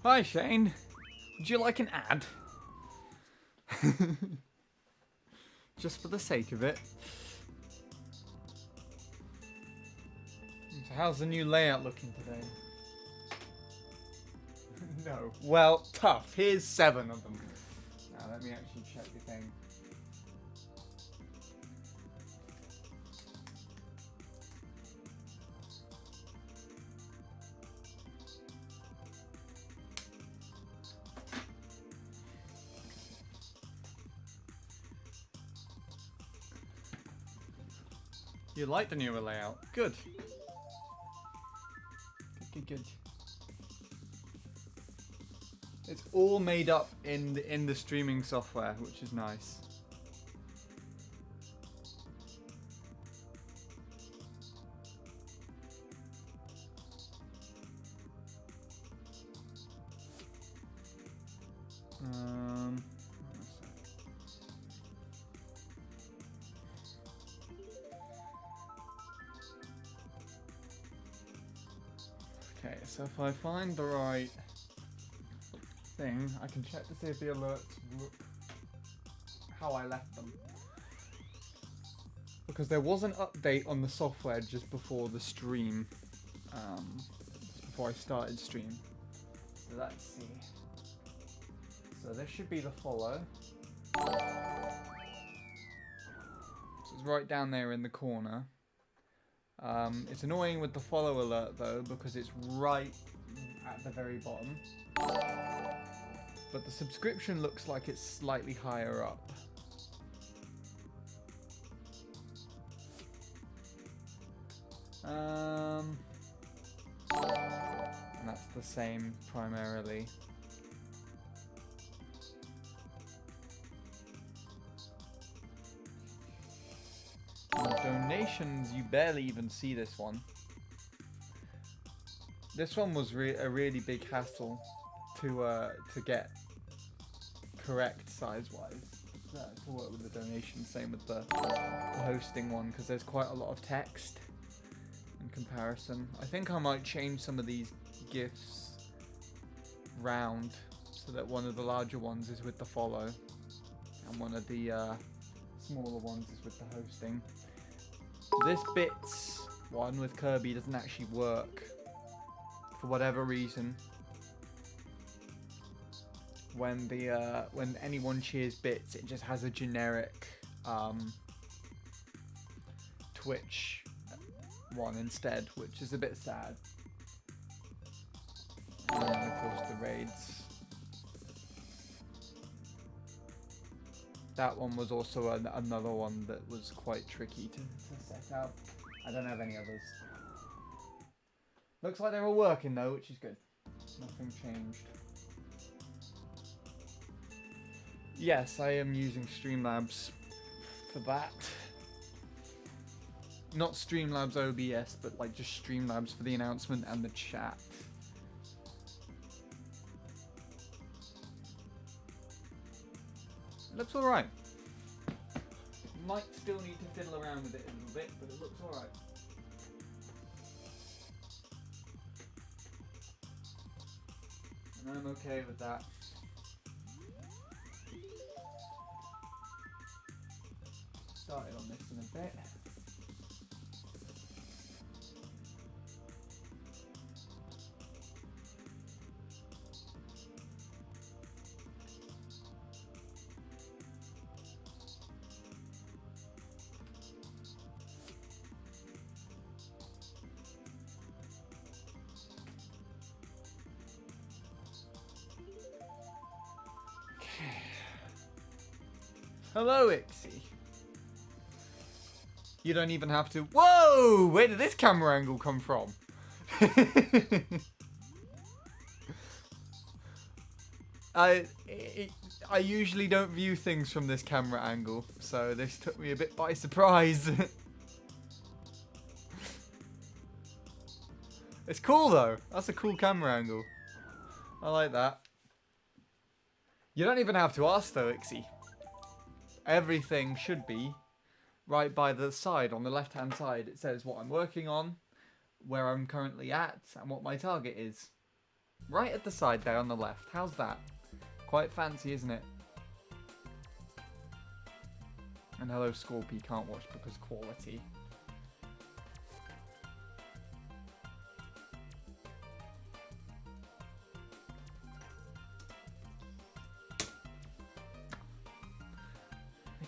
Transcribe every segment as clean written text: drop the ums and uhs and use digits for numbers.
Hi Shane, would you like an ad? Just for the sake of it. So how's the new layout looking today? No. Well, tough. Here's 7 of them. Now let me actually check the thing. You like the newer layout? Good. Good. It's all made up in the streaming software, which is nice. Okay, so if I find the right thing, I can check to see if the alerts look how I left them. Because there was an update on the software just before the stream, just before I started stream. So let's see. So this should be the follow. So it's right down there in the corner. It's annoying with the follow alert though, because it's right at the very bottom. But the subscription looks like it's slightly higher up. And that's the same primarily. Donations, you barely even see this one. This one was a really big hassle to get correct size-wise. To work with the donation, same with the hosting one, because there's quite a lot of text in comparison. I think I might change some of these GIFs round so that one of the larger ones is with the follow and one of the smaller ones is with the hosting. This bits one with Kirby doesn't actually work for whatever reason. When anyone cheers bits, it just has a generic Twitch one instead, which is a bit sad. And then of course the raids. That one was also another one that was quite tricky to set out. I don't have any others. Looks like they're all working though, which is good. Nothing changed. Yes, I am using Streamlabs for that. Not Streamlabs OBS, but like just Streamlabs for the announcement and the chat. It looks alright. Might still need to fiddle around with it a little bit, but it looks alright. And I'm okay with that. Started on this in a bit. Hello, Ixie. You don't even have to... Whoa! Where did this camera angle come from? I usually don't view things from this camera angle, so this took me a bit by surprise. It's cool though. That's a cool camera angle. I like that. You don't even have to ask though, Ixie. Everything should be right by the side, on the left hand side. It says what I'm working on, where I'm currently at, and what my target is. Right at the side there on the left. How's that? Quite fancy, isn't it? And hello, Scorpy, can't watch because quality.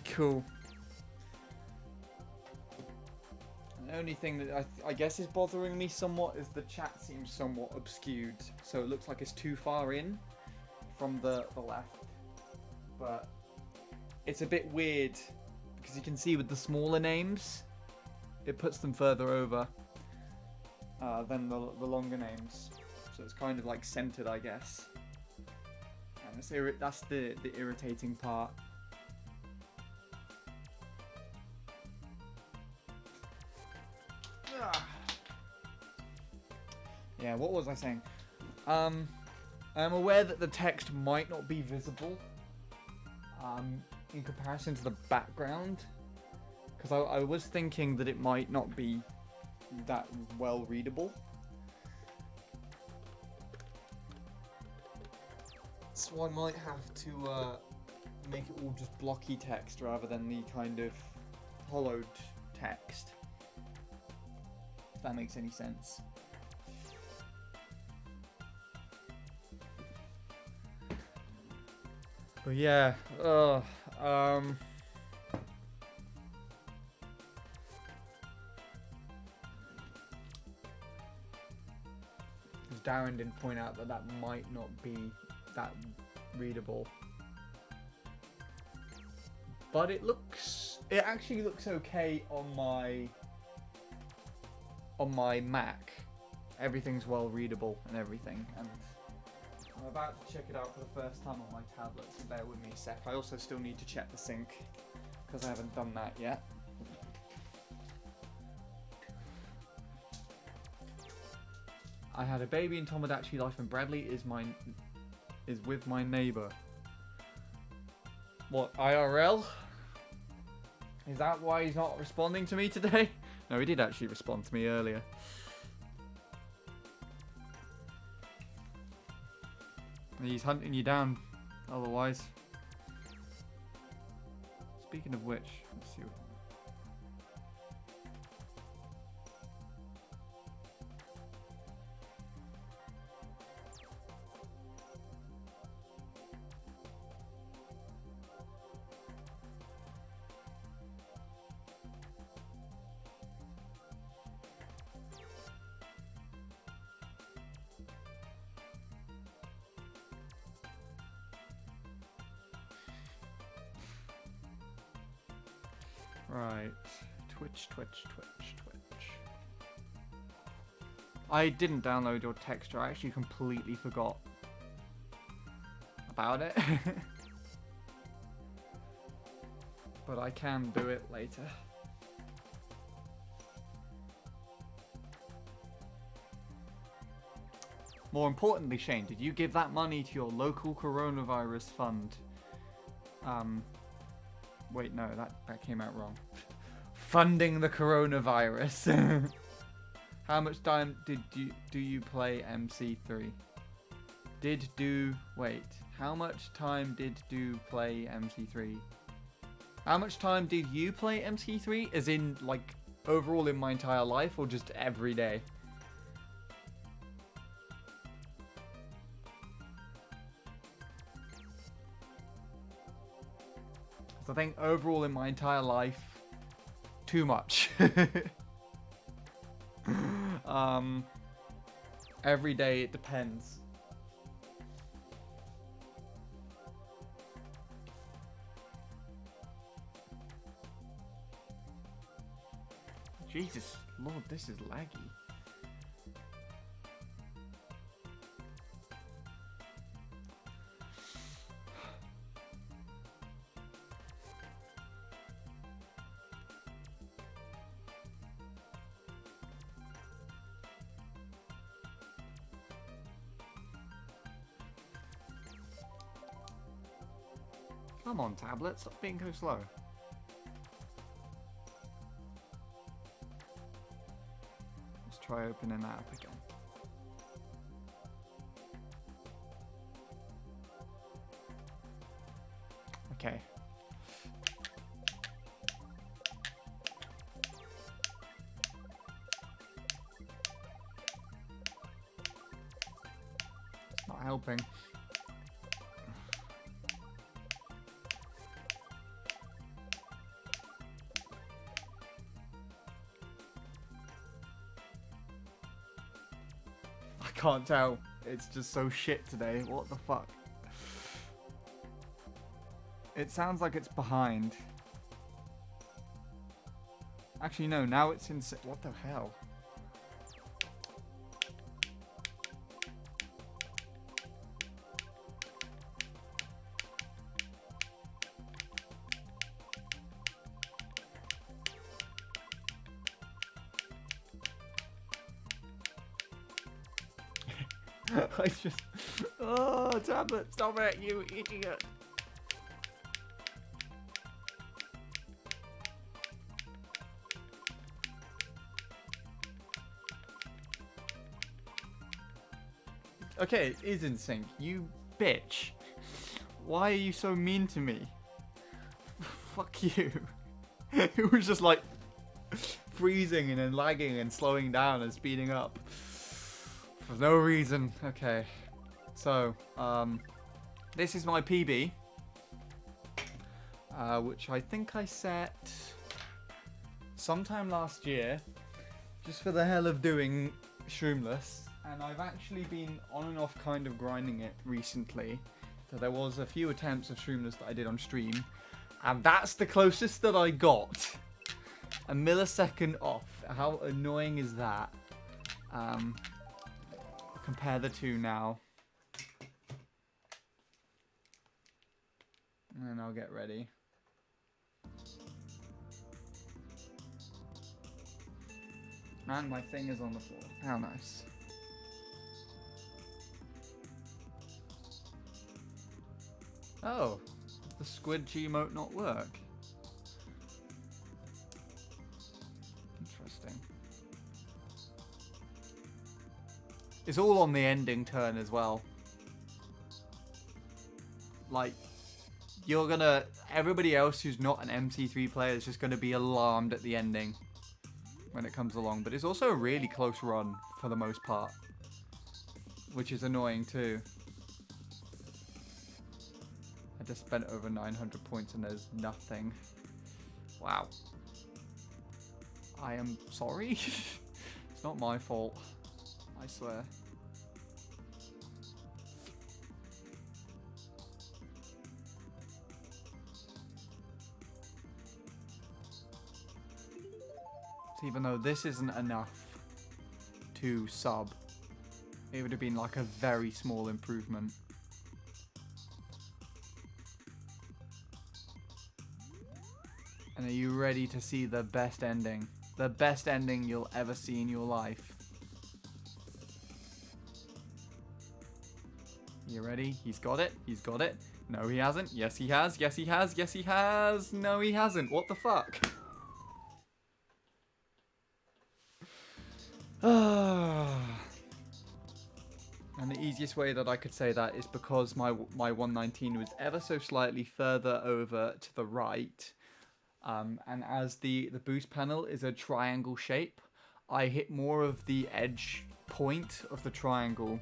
Cool. The only thing that I guess is bothering me somewhat is the chat seems somewhat obscured. So it looks like it's too far in from the left. But it's a bit weird because you can see with the smaller names, it puts them further over than the longer names. So it's kind of like centered, I guess. And that's the irritating part. Yeah, what was I saying? I'm aware that the text might not be visible in comparison to the background, because I was thinking that it might not be that well readable. So I might have to make it all just blocky text rather than the kind of hollowed text. If that makes any sense. But yeah, Darren did point out that that might not be that readable, but it actually looks okay on my Mac. Everything's well readable and everything, and I'm about to check it out for the first time on my tablet, so bear with me a sec. I also still need to check the sync, because I haven't done that yet. I had a baby in Tomodachi Life and Bradley is with my neighbour. What, IRL? Is that why he's not responding to me today? No, he did actually respond to me earlier. He's hunting you down, otherwise. Speaking of which, let's see. Right, Twitch. I didn't download your texture. I actually completely forgot about it. But I can do it later. More importantly, Shane, did you give that money to your local coronavirus fund? Wait, no, that came out wrong. Funding the coronavirus. How much time do you play MC3? Wait, how much time did you play MC3? How much time did you play MC3? As in, like, overall in my entire life, or just every day? I think overall in my entire life, too much. Every day it depends. Jesus Lord, this is laggy. Come on, tablet, stop being so slow. Let's try opening that up again. Okay. It's not helping. I can't tell. It's just so shit today. What the fuck? It sounds like it's behind. Actually, no. Now it's in... What the hell? I just... Oh, damn it. Stop it, you idiot. Okay, it is in sync. You bitch. Why are you so mean to me? Fuck you. It was just like freezing and then lagging and slowing down and speeding up. For no reason. Okay. So, this is my PB. Which I think I set sometime last year. Just for the hell of doing Shroomless. And I've actually been on and off kind of grinding it recently. So there was a few attempts of Shroomless that I did on stream. And that's the closest that I got. A millisecond off. How annoying is that? Compare the two now. And then I'll get ready. And my thing is on the floor. How nice. Oh, the squid G-emote not work? Interesting. It's all on the ending turn as well. Like, you're gonna... Everybody else who's not an MC3 player is just gonna be alarmed at the ending when it comes along. But it's also a really close run for the most part, which is annoying too. I just spent over 900 points and there's nothing. Wow. I am sorry. It's not my fault. I swear. So even though this isn't enough to sub, it would have been like a very small improvement. And are you ready to see the best ending? The best ending you'll ever see in your life. You ready? He's got it. He's got it. No, he hasn't. Yes, he has. Yes, he has. Yes, he has. No, he hasn't. What the fuck? And the easiest way that I could say that is because my 119 was ever so slightly further over to the right. And as the boost panel is a triangle shape, I hit more of the edge point of the triangle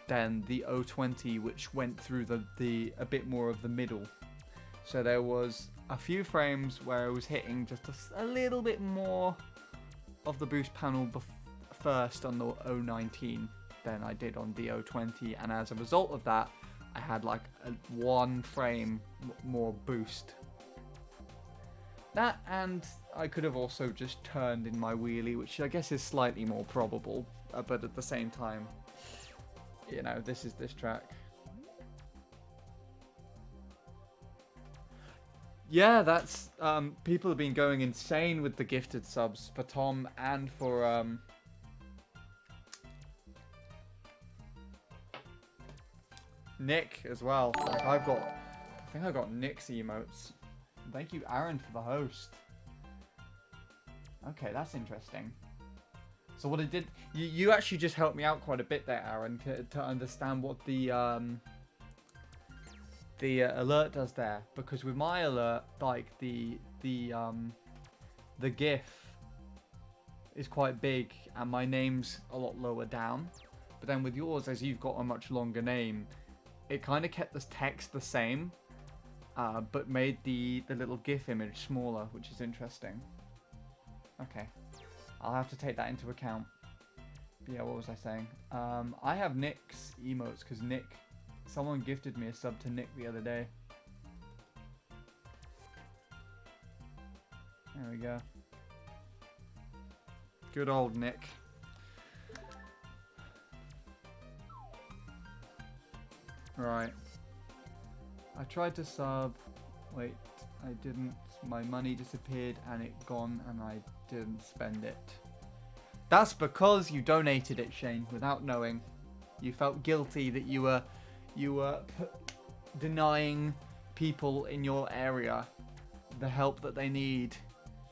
than the 020, which went through a bit more of the middle. So there was a few frames where I was hitting just a little bit more of the boost panel first on the 019 than I did on the 020, and as a result of that, I had like one frame more boost. That, and I could have also just turned in my wheelie, which I guess is slightly more probable, but at the same time, you know, this is this track. Yeah, that's, people have been going insane with the gifted subs for Tom and for, Nick as well. Like I think I got Nick's emotes. Thank you, Aaron, for the host. Okay, that's interesting. So what it did, you actually just helped me out quite a bit there, Aaron, to understand what the the alert does there, because with my alert, like the GIF is quite big and my name's a lot lower down. But then with yours, as you've got a much longer name, it kind of kept the text the same, but made the little GIF image smaller, which is interesting. Okay, I'll have to take that into account. But yeah, what was I saying? I have Nick's emotes because someone gifted me a sub to Nick the other day. There we go. Good old Nick. Right. I tried to sub. Wait, I didn't. My money disappeared and it gone and I didn't spend it. That's because you donated it, Shane, without knowing. You felt guilty that you were denying people in your area the help that they need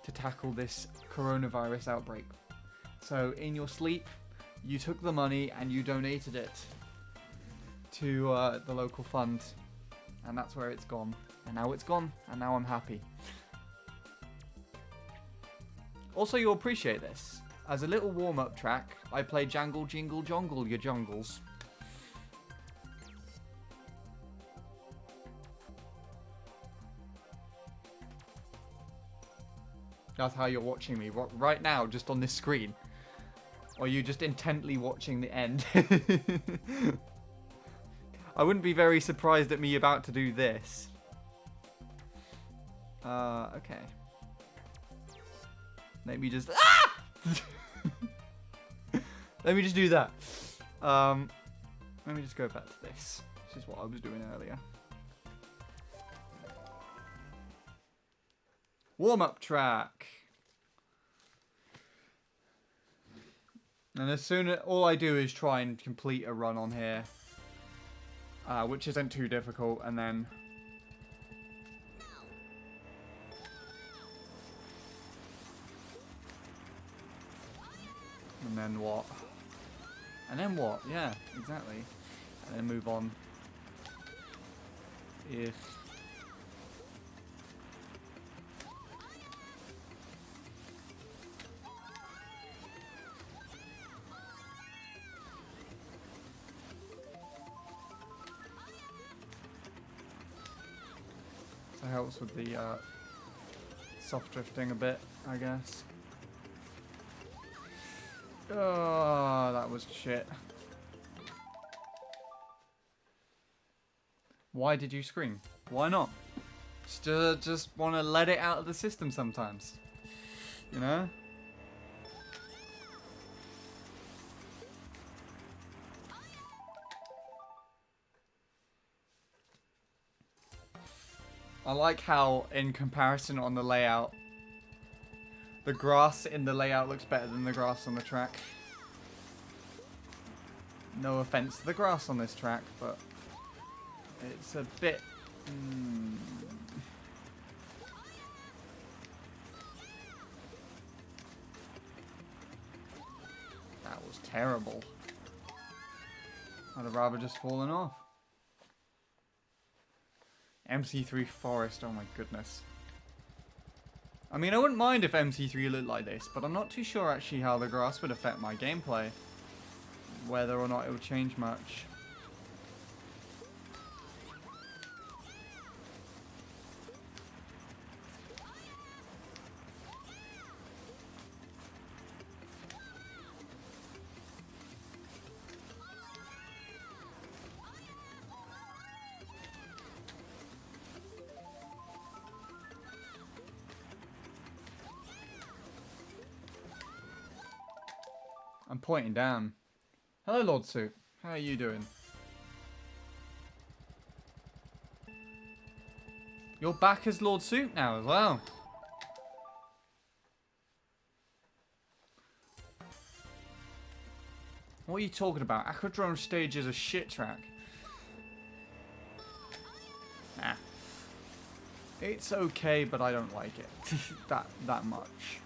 to tackle this coronavirus outbreak. So in your sleep, you took the money and you donated it to the local fund, and that's where it's gone. And now it's gone, and now I'm happy. Also, you'll appreciate this. As a little warm-up track, I play Jangle Jingle Jongle Your Jungles. That's how you're watching me right now, just on this screen. Or are you just intently watching the end? I wouldn't be very surprised at me about to do this. Okay. Let me just... Ah! Let me just do that. Let me just go back to this. This is what I was doing earlier. Warm-up track. And as soon as all I do is try and complete a run on here, which isn't too difficult, and then what? And then what? Yeah, exactly. And then move on. If it helps with the soft drifting a bit, I guess. Oh, that was shit. Why did you scream? Why not? Just want to let it out of the system sometimes. You know? I like how, in comparison on the layout, the grass in the layout looks better than the grass on the track. No offense to the grass on this track, but it's a bit... That was terrible. I'd have rather just fallen off. MC3 Forest, oh my goodness. I mean, I wouldn't mind if MC3 looked like this, but I'm not too sure actually how the grass would affect my gameplay. Whether or not it would change much. I'm pointing down. Hello, Lord Soup. How are you doing? You're back as Lord Soup now as well. What are you talking about? Aquadrome Stage is a shit track. Nah. It's okay, but I don't like it that much.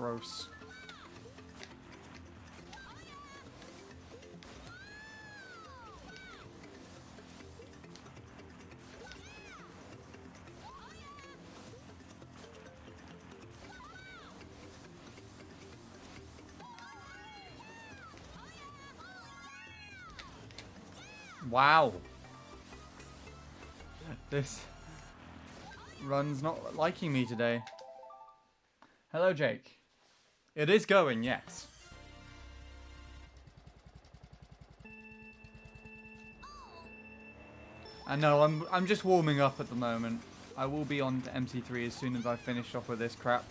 Gross. Wow. This run's not liking me today. Hello, Jake. It is going, yes. I know, I'm just warming up at the moment. I will be on to MC3 as soon as I finish off with this crap.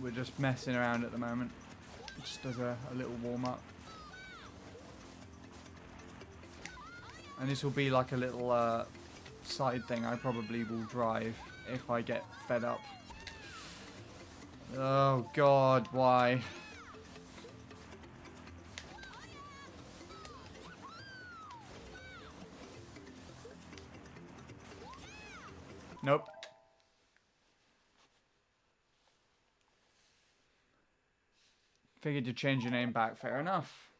We're just messing around at the moment. Just as a little warm up. And this will be like a little side thing I probably will drive if I get fed up. Oh god, why? Nope. Figured you'd change your name back, fair enough.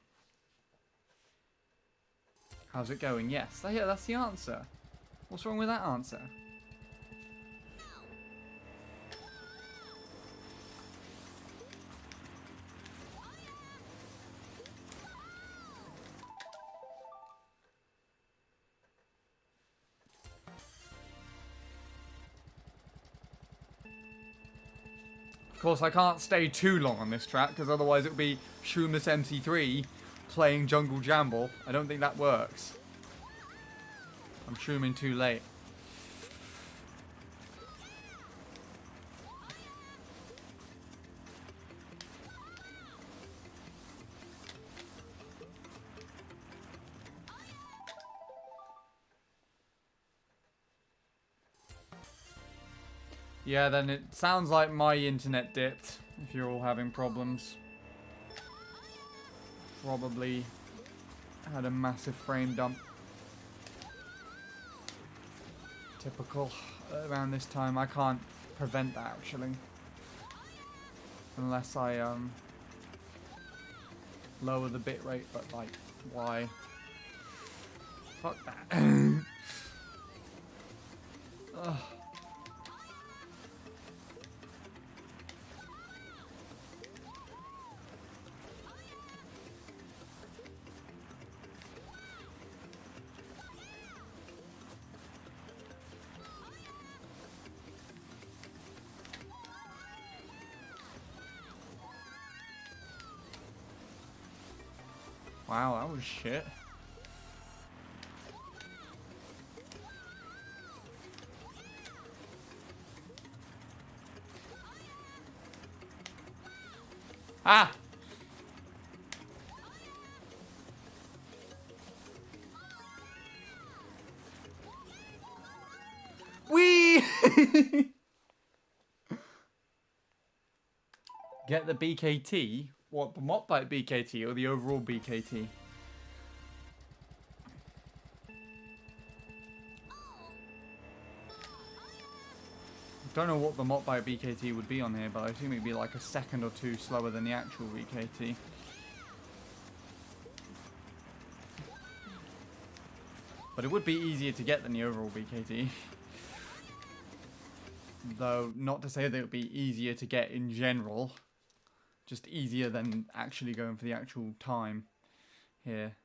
How's it going? Yes. Yeah, that's the answer. What's wrong with that answer? Of course, I can't stay too long on this track, because otherwise it would be Shroomless MC3 playing Jungle Jamble. I don't think that works. I'm shrooming too late. Yeah, then it sounds like my internet dipped, if you're all having problems. Probably had a massive frame dump. Typical around this time. I can't prevent that, actually. Unless I lower the bitrate, but like, why? Fuck that. Ugh. Wow, that was shit. Ah! Whee! Get the BKT? What, the Mopbite BKT or the overall BKT? Don't know what the Mopbite BKT would be on here, but I assume it'd be like a second or two slower than the actual BKT. But it would be easier to get than the overall BKT. Though, not to say that it would be easier to get in general. Just easier than actually going for the actual time here.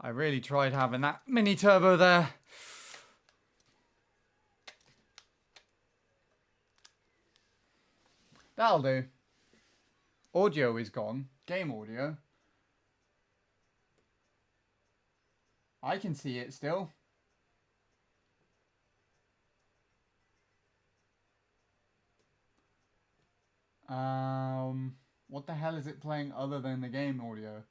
I really tried having that mini turbo there. That'll do. Audio is gone. Game audio. I can see it still. What the hell is it playing other than the game audio?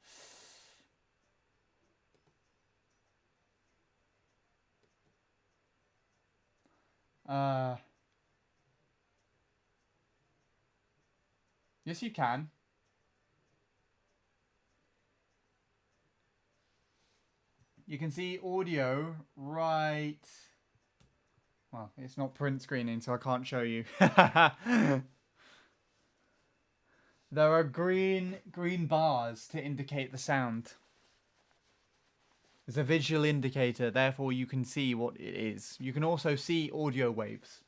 Yes, you can. You can see audio right. Well, it's not print screening, so I can't show you. There are green bars to indicate the sound. It's a visual indicator, therefore you can see what it is. You can also see audio waves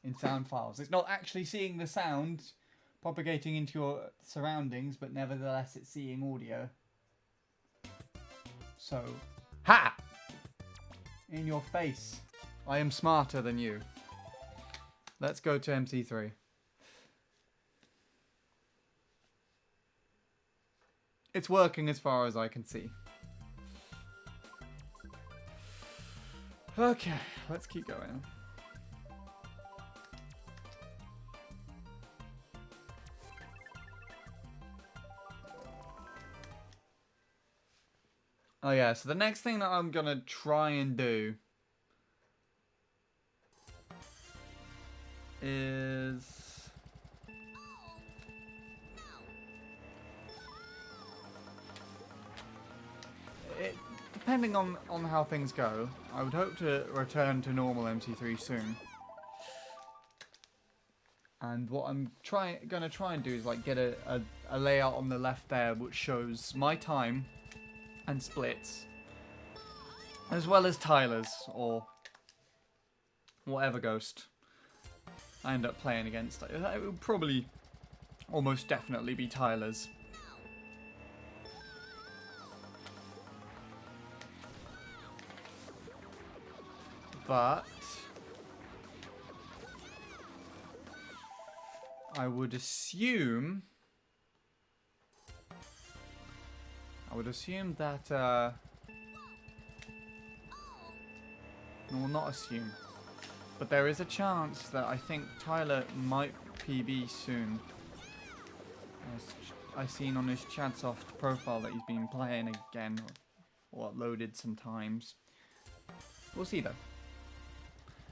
in sound files. It's not actually seeing the sound propagating into your surroundings, but nevertheless it's seeing audio. So, ha! In your face. I am smarter than you. Let's go to MC3. It's working as far as I can see. Okay, let's keep going. Oh yeah, so the next thing that I'm gonna try and do is depending on how things go, I would hope to return to normal MC3 soon. And what I'm gonna try and do is like get a layout on the left there which shows my time and splits, as well as Tyler's or whatever ghost I end up playing against. It would probably almost definitely be Tyler's. But I would assume that well, not assume, but there is a chance that I think Tyler might PB soon. I've seen on his Chadsoft profile that he's been playing again, or uploaded sometimes. We'll see though.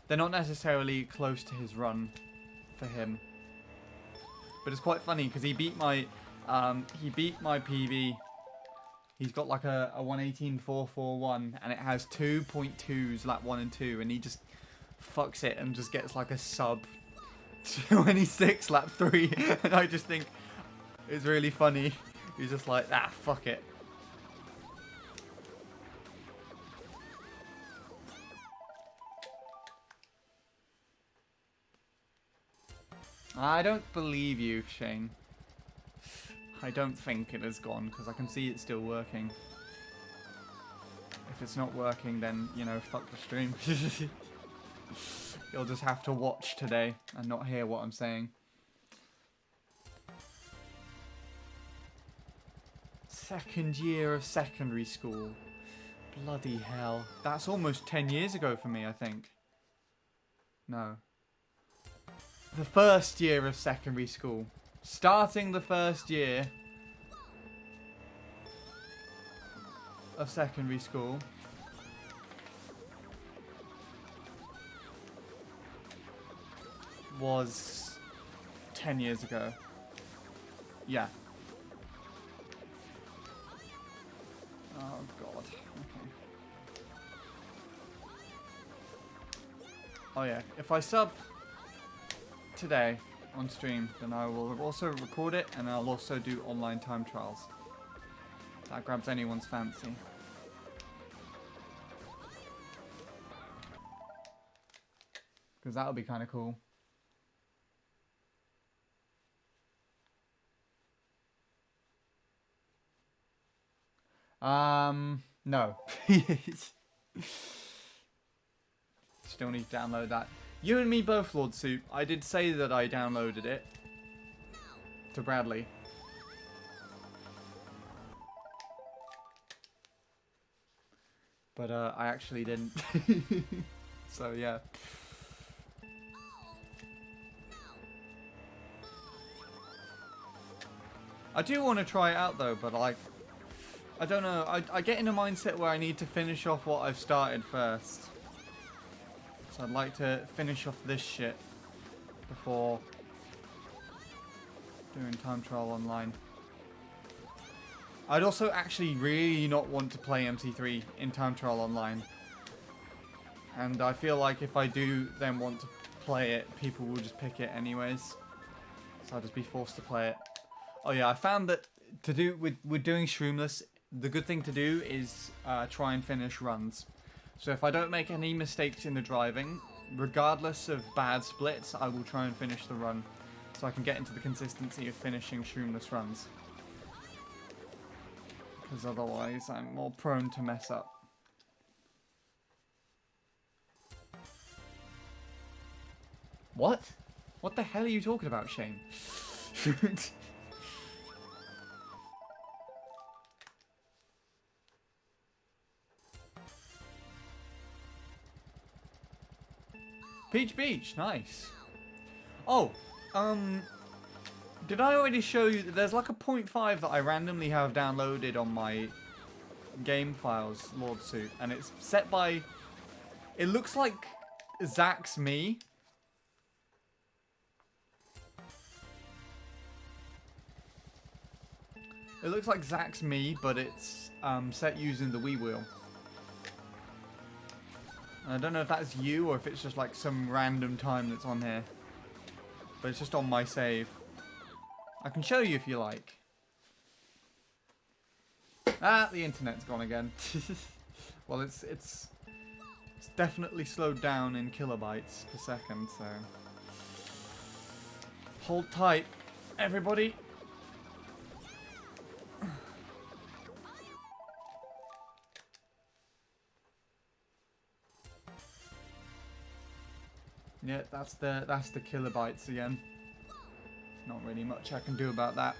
They're not necessarily close to his run for him, but it's quite funny because he beat my PV. He's got like a 118.441 and it has 2.2s lap 1 and 2, and he just fucks it and just gets like a sub 26 lap 3, and I just think it's really funny. He's just like, fuck it. I don't believe you, Shane. I don't think it has gone, because I can see it's still working. If it's not working, then, you know, fuck the stream. You'll just have to watch today and not hear what I'm saying. Second year of secondary school. Bloody hell. That's almost 10 years ago for me, I think. No. The first year of secondary school. Starting the first year of secondary school was 10 years ago. Yeah. Oh god. Okay. Oh yeah. If I sub today on stream, then I will also record it, and I'll also do online time trials. That grabs anyone's fancy. Because that'll be kind of cool. No. Still need to download that. You and me both, Lord Soup. I did say that I downloaded it to Bradley. But I actually didn't. So yeah. I do want to try it out though, but like, I don't know. I get in a mindset where I need to finish off what I've started first. So I'd like to finish off this shit before doing time trial online. I'd also actually really not want to play MC3 in time trial online. And I feel like if I do then want to play it, people will just pick it anyways. So I'll just be forced to play it. Oh yeah, I found that to do with doing Shroomless, the good thing to do is try and finish runs. So if I don't make any mistakes in the driving, regardless of bad splits, I will try and finish the run. So I can get into the consistency of finishing Shroomless runs. Because otherwise I'm more prone to mess up. What? What the hell are you talking about, Shane? Peach Beach, nice. Oh, did I already show you that there's like a 0.5 that I randomly have downloaded on my game files, Lord Suit, and it's set by, it looks like Zach's Me. It looks like Zach's Me, but it's set using the Wii wheel. I don't know if that's you or if it's just like some random time that's on here. But it's just on my save. I can show you if you like. Ah, the internet's gone again. Well, it's definitely slowed down in kilobytes per second, so hold tight, everybody. Yeah, that's the kilobytes again. Not really much I can do about that.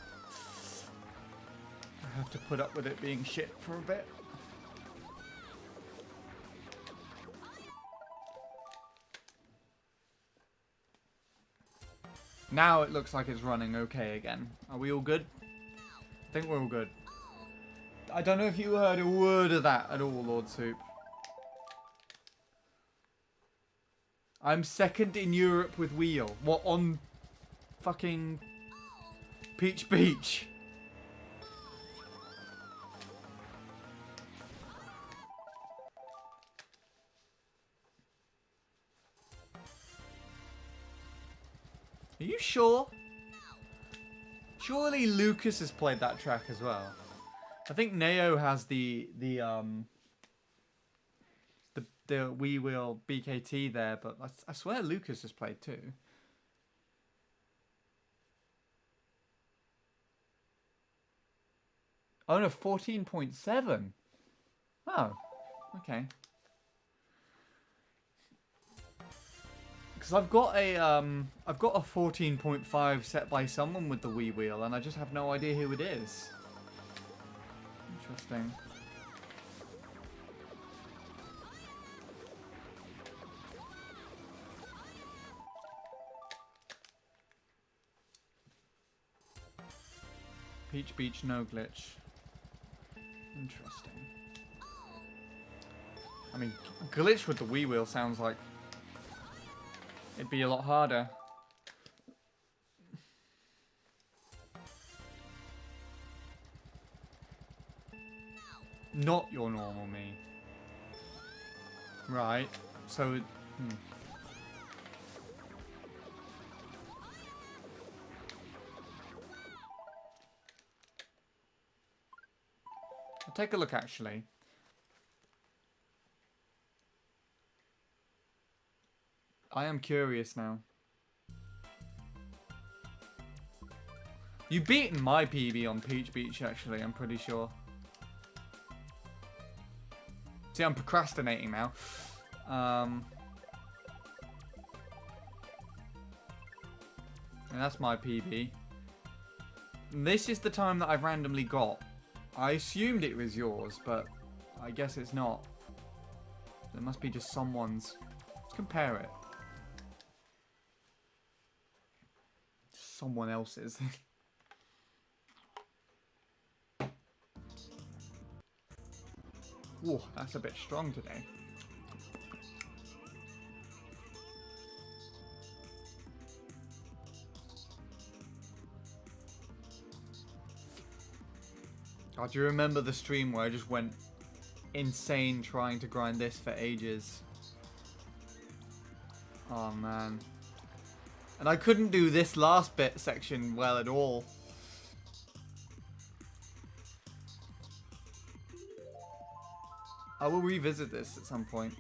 I have to put up with it being shit for a bit. Now it looks like it's running okay again. Are we all good? I think we're all good. I don't know if you heard a word of that at all, Lord Soup. I'm second in Europe with wheel. What, on fucking Peach Beach? Are you sure? Surely Lucas has played that track as well. I think Neo has the Wii Wheel BKT there, but I swear Lucas has played too. Oh no, 14.7. Oh, okay. Because I've got a 14.5 set by someone with the Wii Wheel, and I just have no idea who it is. Interesting. Peach Beach, no glitch. Interesting. I mean, glitch with the Wii Wheel sounds like it'd be a lot harder. Not your normal me. Right. So, I'll take a look, actually. I am curious now. You've beaten my PB on Peach Beach, actually, I'm pretty sure. See, I'm procrastinating now. And that's my PB. This is the time that I've randomly got. I assumed it was yours, but I guess it's not. There must be just someone's. Let's compare it. Someone else's. Whoa, that's a bit strong today. Oh, do you remember the stream where I just went insane trying to grind this for ages? Oh man. And I couldn't do this last bit section well at all. I will revisit this at some point.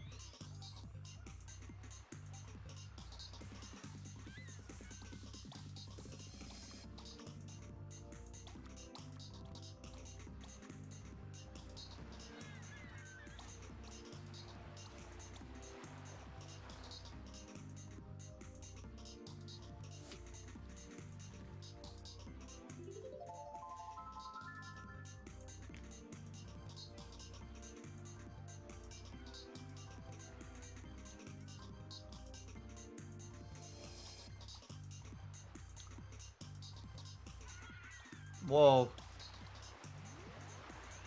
Whoa.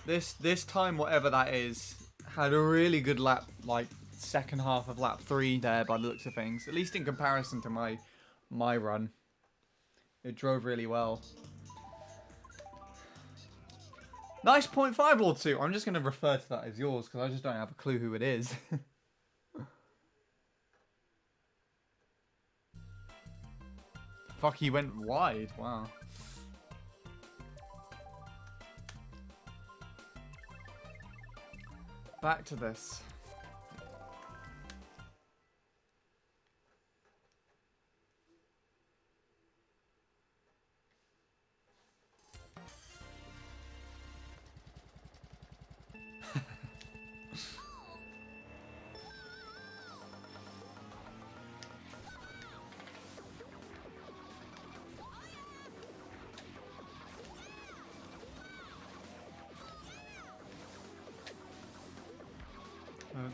This time, whatever that is, had a really good lap, like, second half of lap 3 there by the looks of things. At least in comparison to my run. It drove really well. Nice 0.5, Lord 2. I'm just going to refer to that as yours, because I just don't have a clue who it is. Fuck, he went wide. Wow. Back to this.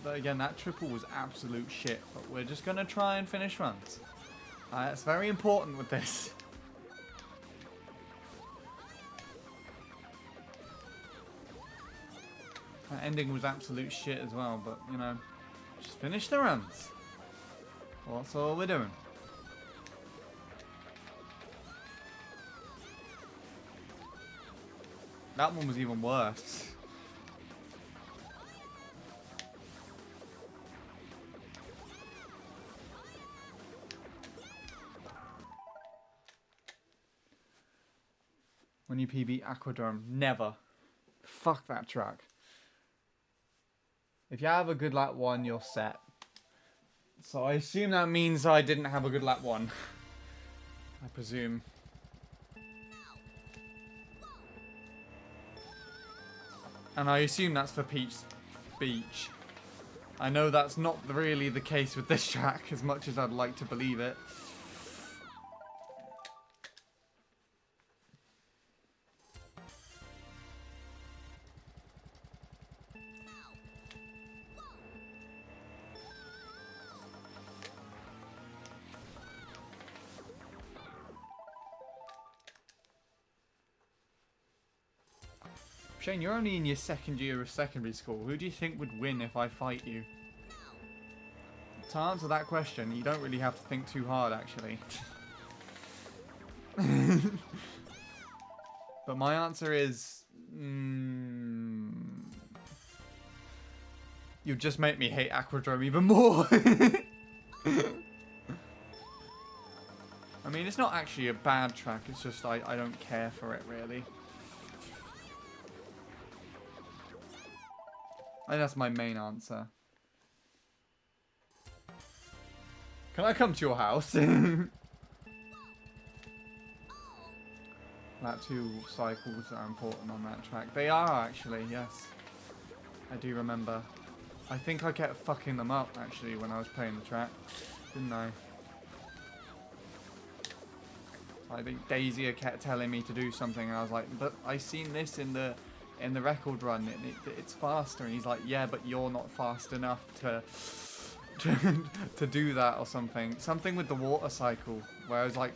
Again, that triple was absolute shit, but we're just going to try and finish runs. It's very important with this. That ending was absolute shit as well, but, you know, just finish the runs. Well, that's all we're doing. That one was even worse. When you PB Aquadrome, never. Fuck that track. If you have a good lap 1, you're set. So I assume that means I didn't have a good lap 1. I presume. And I assume that's for Peach Beach. I know that's not really the case with this track, as much as I'd like to believe it. Shane, you're only in your second year of secondary school. Who do you think would win if I fight you? To answer that question, you don't really have to think too hard, actually. But my answer is... you'll just make me hate Aquadrome even more. I mean, it's not actually a bad track. It's just I don't care for it, really. I think that's my main answer. Can I come to your house? Lap 2 cycles are important on that track. They are, actually, yes. I do remember. I think I kept fucking them up, actually, when I was playing the track. Didn't I? I think Daisy kept telling me to do something, and I was like, but I seen this in the in the record run, it's faster. And he's like, yeah, but you're not fast enough to to do that or something. Something with the water cycle, where I was like,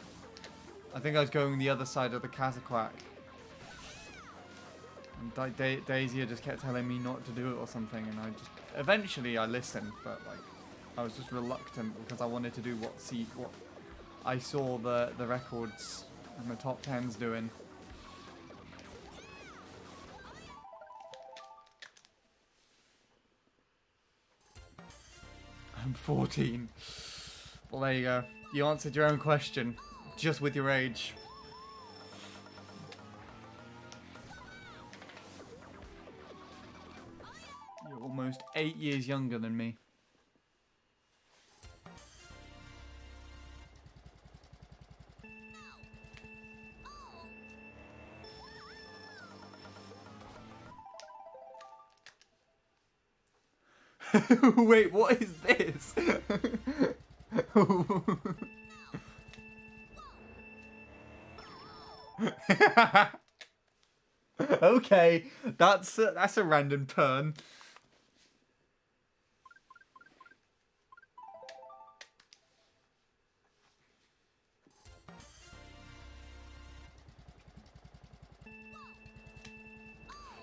I think I was going the other side of the Kazakhwak. And Daisy just kept telling me not to do it or something, and eventually I listened, but like, I was just reluctant because I wanted to do what I saw the records and the top 10s doing. I'm 14. Well, there you go. You answered your own question, just with your age. You're almost 8 years younger than me. Wait, what is this? Okay, that's a random turn.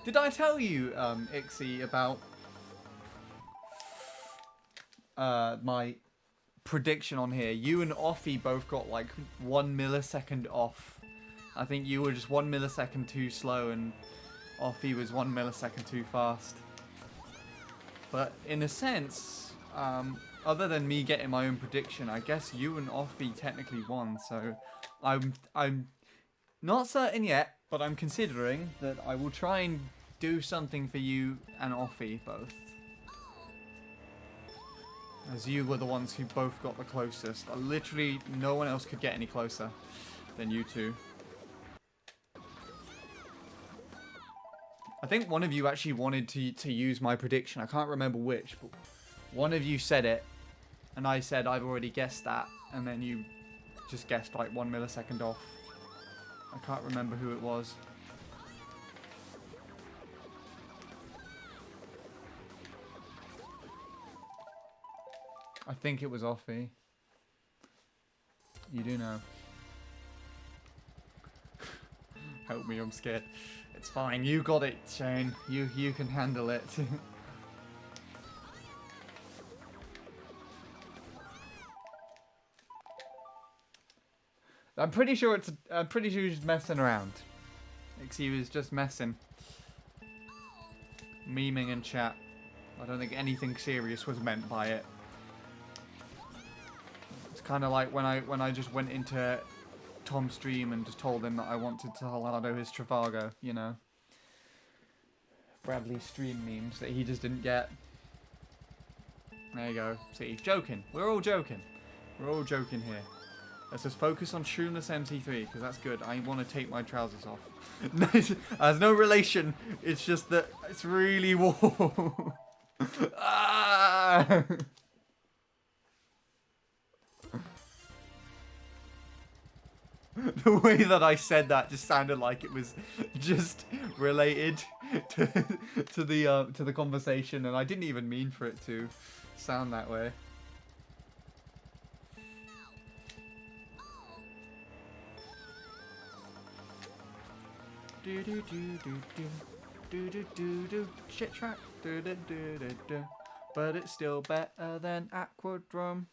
Did I tell you, Ixie, about my prediction on here? You and Offie both got like 1 millisecond off. I think you were just 1 millisecond too slow and Offie was 1 millisecond too fast. But in a sense, other than me getting my own prediction, I guess you and Offie technically won. So I'm not certain yet, but I'm considering that I will try and do something for you and Offie both. As you were the ones who both got the closest. Literally, no one else could get any closer than you two. I think one of you actually wanted to use my prediction. I can't remember which, but one of you said it, and I said I've already guessed that, and then you just guessed like 1 millisecond off. I can't remember who it was. I think it was Offie. You do know. Help me, I'm scared. It's fine, you got it, Shane. You can handle it. I'm pretty sure he's messing around. He was just messing. Memeing in chat. I don't think anything serious was meant by it. It's kind of like when I just went into Tom's stream and just told him that I wanted to Halado his Trivago, you know. Bradley's stream memes that he just didn't get. There you go. See, joking. We're all joking. We're all joking here. Let's just focus on Shroomless MC3, because that's good. I want to take my trousers off. There's no relation. It's just that it's really warm. Ah! The way that I said that just sounded like it was just related to the conversation, and I didn't even mean for it to sound that way. Do do do do do do do do do shit track do do do do do, but it's still better than Aquadrum.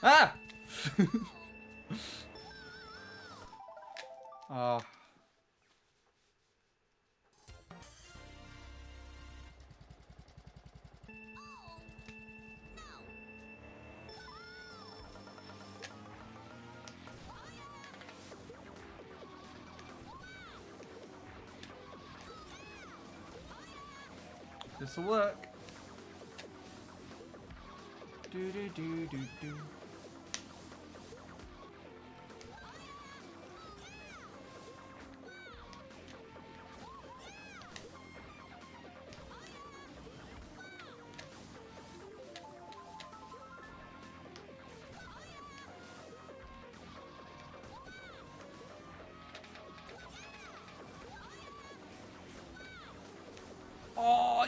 Ah! Ah. This'll work. Do do do do do.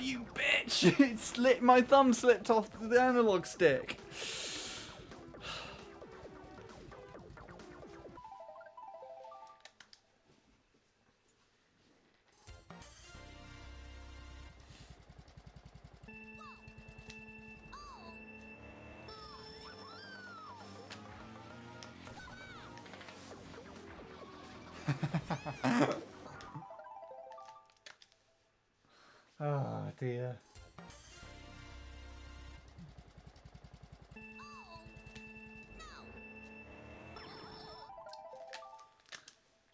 you bitch! It slipped. My thumb slipped off the analog stick. Oh dear.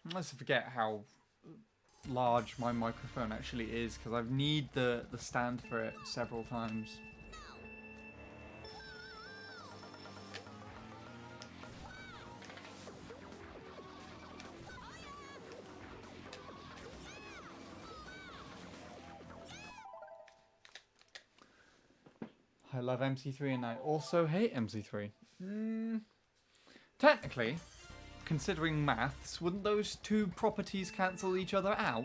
I must forget how large my microphone actually is, because I've need the stand for it several times. I love MC3 and I also hate MC3. Technically, considering maths, wouldn't those two properties cancel each other out?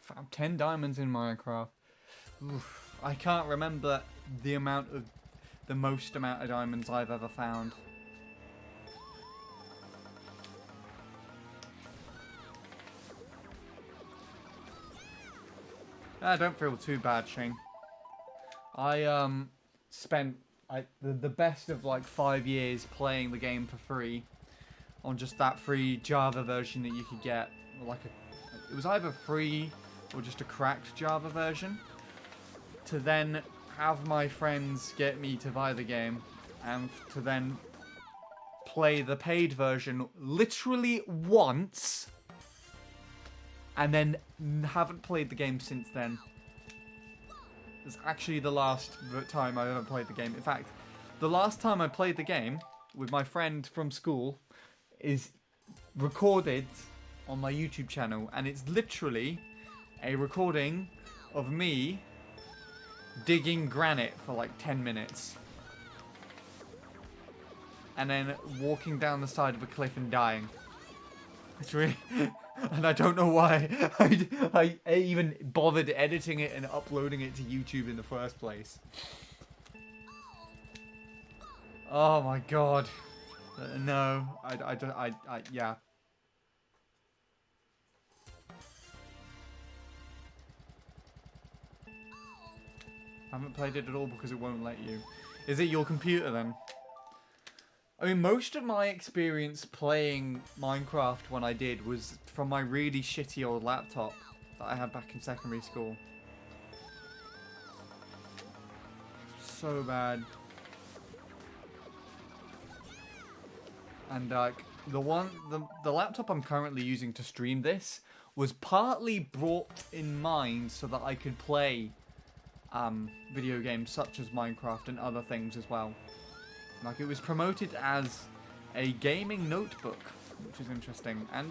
I found 10 diamonds in Minecraft. Oof. I can't remember the most amount of diamonds I've ever found. Don't feel too bad, Shane. I spent the best of like 5 years playing the game for free on just that free Java version that you could get. It was either free or just a cracked Java version. To then have my friends get me to buy the game and to then play the paid version literally once and then haven't played the game since then. It's actually the last time I ever played the game. In fact, the last time I played the game with my friend from school is recorded on my YouTube channel, and it's literally a recording of me digging granite for like 10 minutes and then walking down the side of a cliff and dying. It's really... and I don't know why I even bothered editing it and uploading it to YouTube in the first place. Oh my god. No, yeah. I haven't played it at all because it won't let you. Is it your computer then? I mean, most of my experience playing Minecraft when I did was from my really shitty old laptop that I had back in secondary school. So bad. And like the laptop I'm currently using to stream this was partly brought in mind so that I could play video games such as Minecraft and other things as well. Like, it was promoted as a gaming notebook, which is interesting. And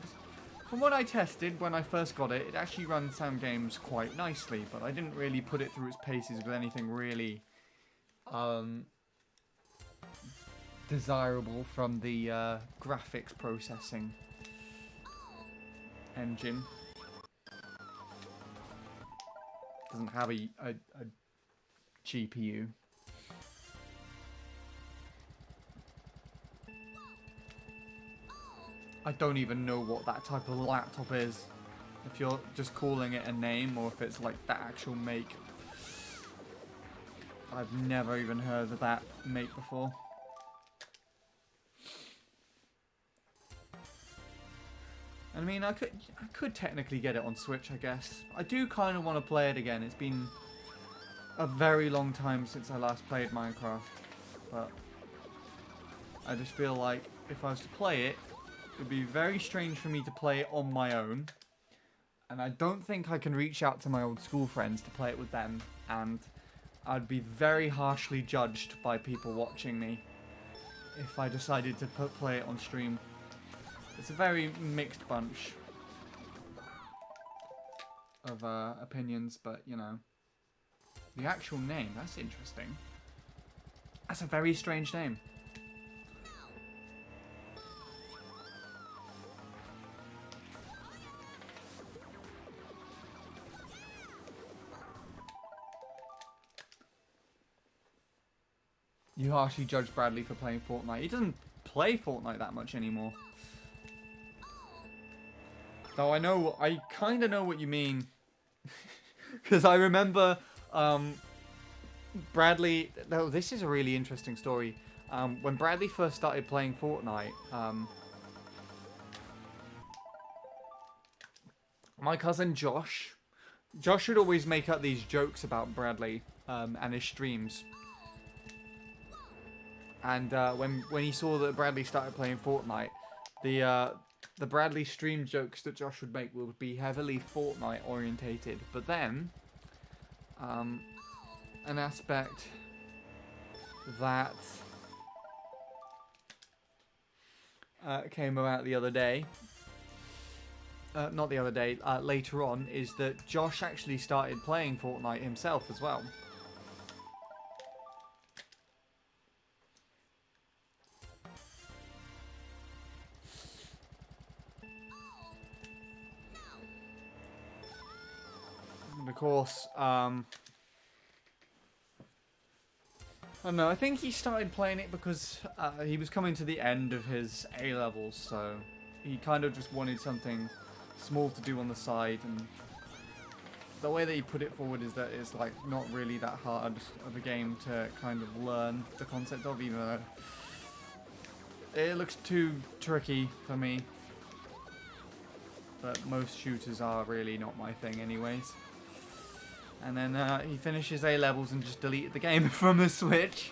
from what I tested when I first got it, it actually runs some games quite nicely, but I didn't really put it through its paces with anything really desirable from the graphics processing engine. Doesn't have a GPU. I don't even know what that type of laptop is. If you're just calling it a name or if it's like the actual make. I've never even heard of that make before. I mean, I could technically get it on Switch, I guess. I do kind of want to play it again. It's been a very long time since I last played Minecraft, but I just feel like if I was to play it, it would be very strange for me to play it on my own. And I don't think I can reach out to my old school friends to play it with them. And I'd be very harshly judged by people watching me if I decided to play it on stream. It's a very mixed bunch of opinions, but you know. The actual name, that's interesting. That's a very strange name. You harshly judge Bradley for playing Fortnite. He doesn't play Fortnite that much anymore. Though I kind of know what you mean. Because I remember Bradley... Oh, this is a really interesting story. When Bradley first started playing Fortnite, my cousin Josh would always make up these jokes about Bradley and his streams. And when he saw that Bradley started playing Fortnite, the Bradley stream jokes that Josh would make would be heavily Fortnite orientated. But then, an aspect that came about the other day, not the other day, later on, is that Josh actually started playing Fortnite himself as well. And of course, I don't know, I think he started playing it because he was coming to the end of his A-levels, so he kind of just wanted something small to do on the side, and the way that he put it forward is that it's like not really that hard of a game to kind of learn the concept of, even though it looks too tricky for me. But most shooters are really not my thing anyways. And then he finishes A-levels and just deleted the game from the Switch.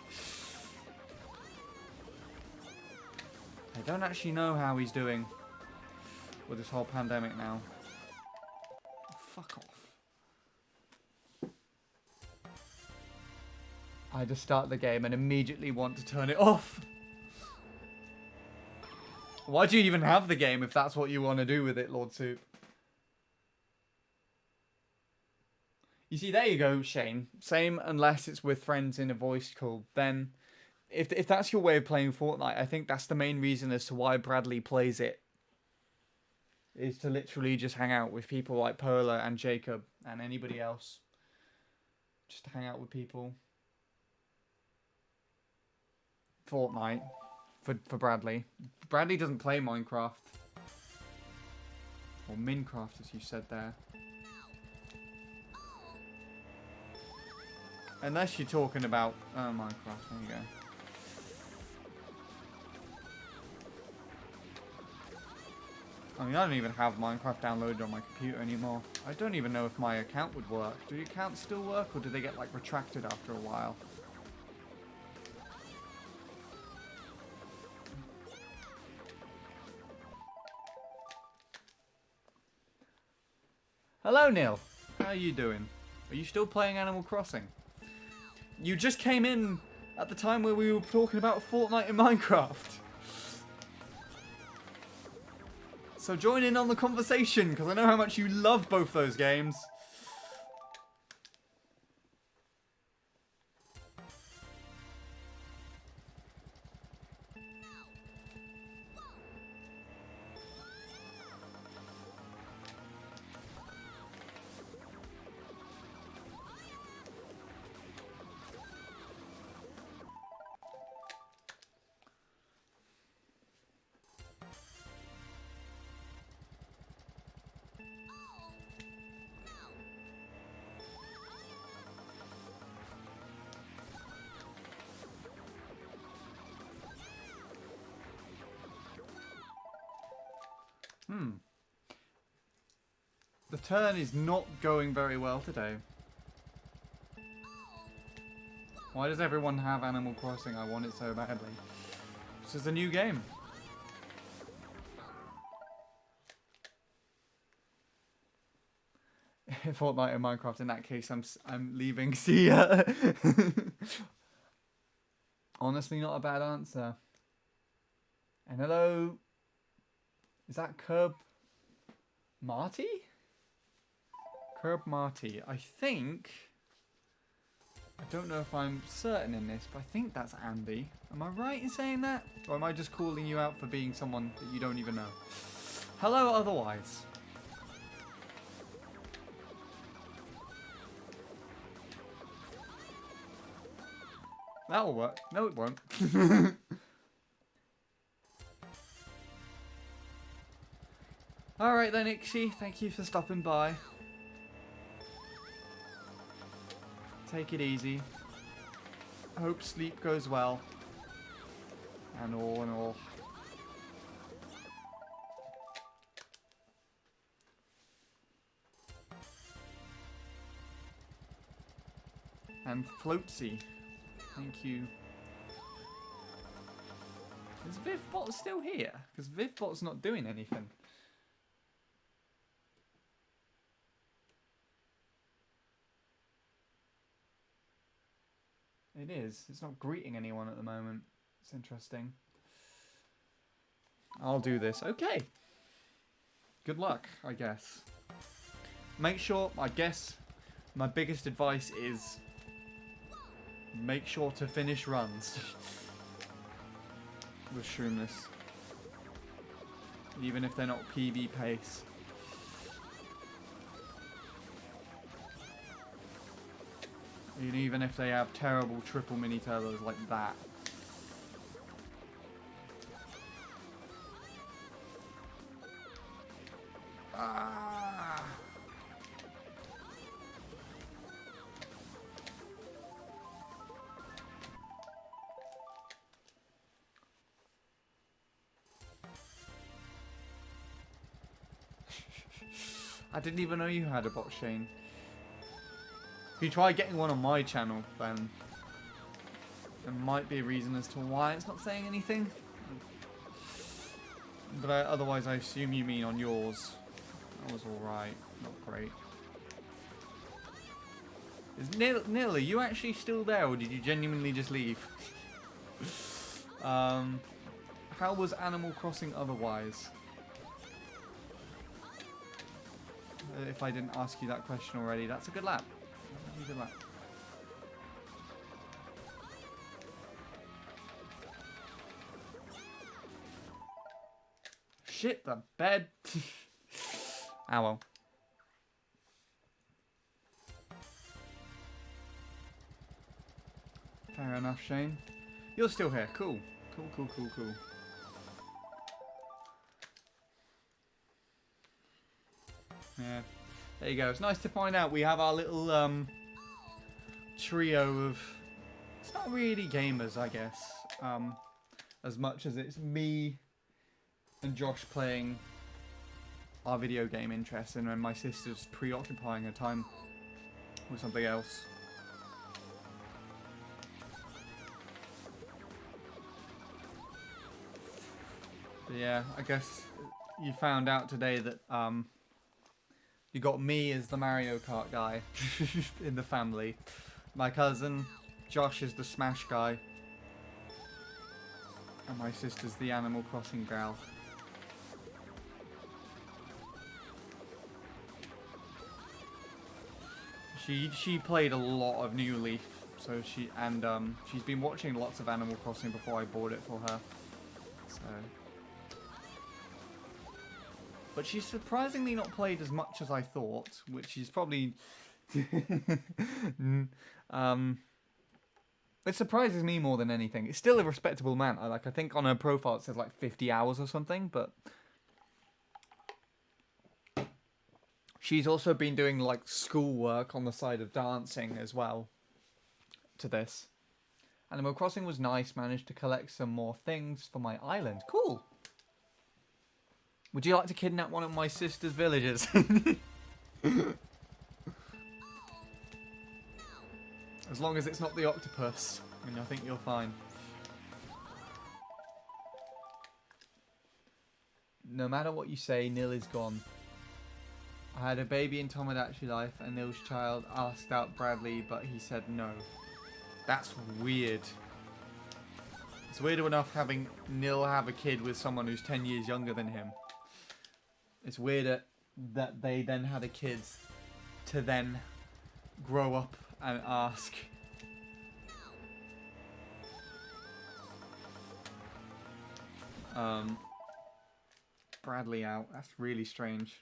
I don't actually know how he's doing with this whole pandemic now. Fuck off. I just start the game and immediately want to turn it off. Why do you even have the game if that's what you want to do with it, Lord Soup? You see, there you go, Shane. Same unless it's with friends in a voice call. Then, if that's your way of playing Fortnite, I think that's the main reason as to why Bradley plays it. Is to literally just hang out with people like Perla and Jacob and anybody else. Just to hang out with people. Fortnite. For Bradley. Bradley doesn't play Minecraft. Or Minecraft, as you said there. Unless you're talking about Minecraft, there you go. I mean, I don't even have Minecraft downloaded on my computer anymore. I don't even know if my account would work. Do the accounts still work, or do they get, like, retracted after a while? Hello, Neil. How are you doing? Are you still playing Animal Crossing? You just came in at the time where we were talking about Fortnite and Minecraft. So join in on the conversation, because I know how much you love both those games. The turn is not going very well today. Why does everyone have Animal Crossing? I want it so badly. This is a new game. Fortnite and Minecraft. In that case, I'm leaving. See ya. Honestly, not a bad answer. And hello. Is that Curb Marty? Curb Marty. I think. I don't know if I'm certain in this, but I think that's Andy. Am I right in saying that? Or am I just calling you out for being someone that you don't even know? Hello, otherwise. That'll work. No, it won't. Alright then, Ixie. Thank you for stopping by. Take it easy. I hope sleep goes well. And all and all. And Floatsy. Thank you. Is Vivbot still here? Because Vivbot's not doing anything. It is. It's not greeting anyone at the moment. It's interesting. I'll do this. Okay. Good luck, I guess. Make sure, I guess, my biggest advice is make sure to finish runs with Shroomless. Even if they're not PB pace. And even if they have terrible triple mini turbos like that. Ah. I didn't even know you had a bot, Shane. If you try getting one on my channel, then there might be a reason as to why it's not saying anything. But otherwise, I assume you mean on yours. That was alright. Not great. Is Neil, are you actually still there, or did you genuinely just leave? How was Animal Crossing otherwise? If I didn't ask you that question already, that's a good lap. Good lap. Shit, the bed. Ah well. Fair enough, Shane. You're still here. Cool. Cool, cool, cool, cool. Yeah. There you go. It's nice to find out we have our little trio of... It's not really gamers, I guess. As much as it's me and Josh playing our video game interests, and then my sister's preoccupying her time with something else. But yeah, I guess you found out today that you got me as the Mario Kart guy in the family. My cousin Josh is the Smash guy. And my sister's the Animal Crossing gal. She played a lot of New Leaf, so she's been watching lots of Animal Crossing before I bought it for her. So, but she's surprisingly not played as much as I thought, which is probably it surprises me more than anything. It's still a respectable amount. I think on her profile it says like 50 hours or something, but she's also been doing like schoolwork on the side of dancing as well to this. Animal Crossing was nice, managed to collect some more things for my island. Cool. Would you like to kidnap one of my sister's villagers? As long as it's not the octopus, I think you're fine. No matter what you say, Nil is gone. I had a baby in Tomodachi Life, and Nil's child asked out Bradley, but he said no. That's weird. It's weird enough having Nil have a kid with someone who's 10 years younger than him. It's weird that they then had a kid to then grow up and ask. Bradley out. That's really strange.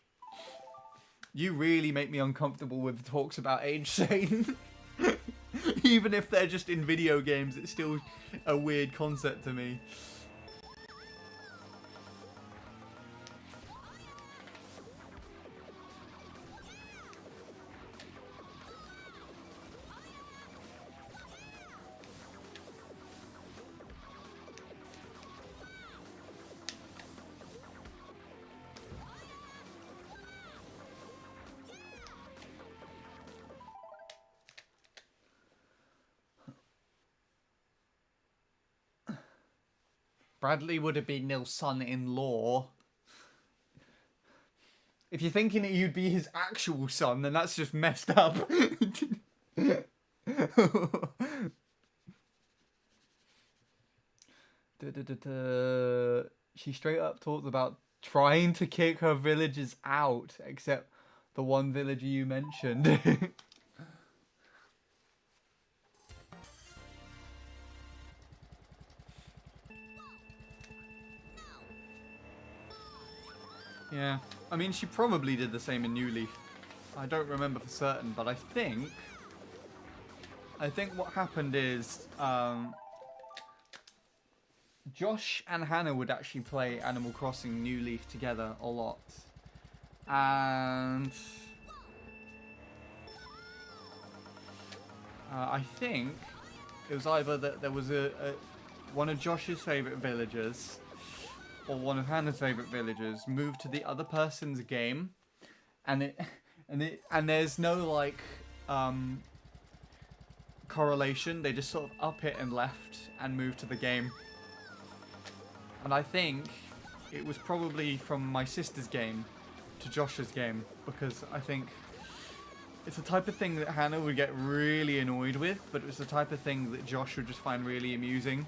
You really make me uncomfortable with talks about age, Shane. Even if they're just in video games, it's still a weird concept to me. Bradley would have been Nil's son-in-law. If you're thinking that you'd be his actual son, then that's just messed up. She straight up talks about trying to kick her villagers out, except the one villager you mentioned. Yeah, I mean, she probably did the same in New Leaf. I don't remember for certain, but I think what happened is Josh and Hannah would actually play Animal Crossing New Leaf together a lot, and I think it was either that there was one of Josh's favourite villagers or one of Hannah's favourite villagers moved to the other person's game, and there's no like correlation. They just sort of up it and left and moved to the game. And I think it was probably from my sister's game to Josh's game, because I think it's the type of thing that Hannah would get really annoyed with, but it was the type of thing that Josh would just find really amusing.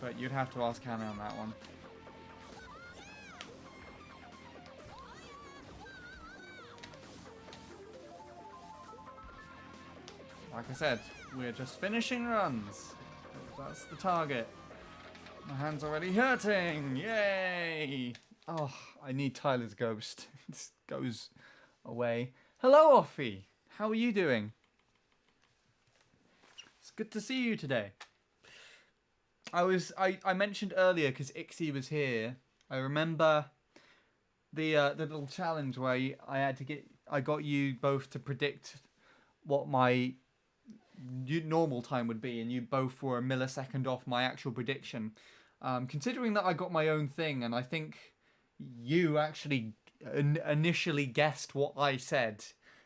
But you'd have to ask Hannah on that one. Like I said, we're just finishing runs. That's the target. My hand's already hurting. Yay! Oh, I need Tyler's ghost. It goes away. Hello, Offie. How are you doing? It's good to see you today. I mentioned earlier because Ixie was here. I remember the little challenge where I got you both to predict what my normal time would be, and you both were a millisecond off my actual prediction. Considering that I got my own thing, and I think you actually initially guessed what I said,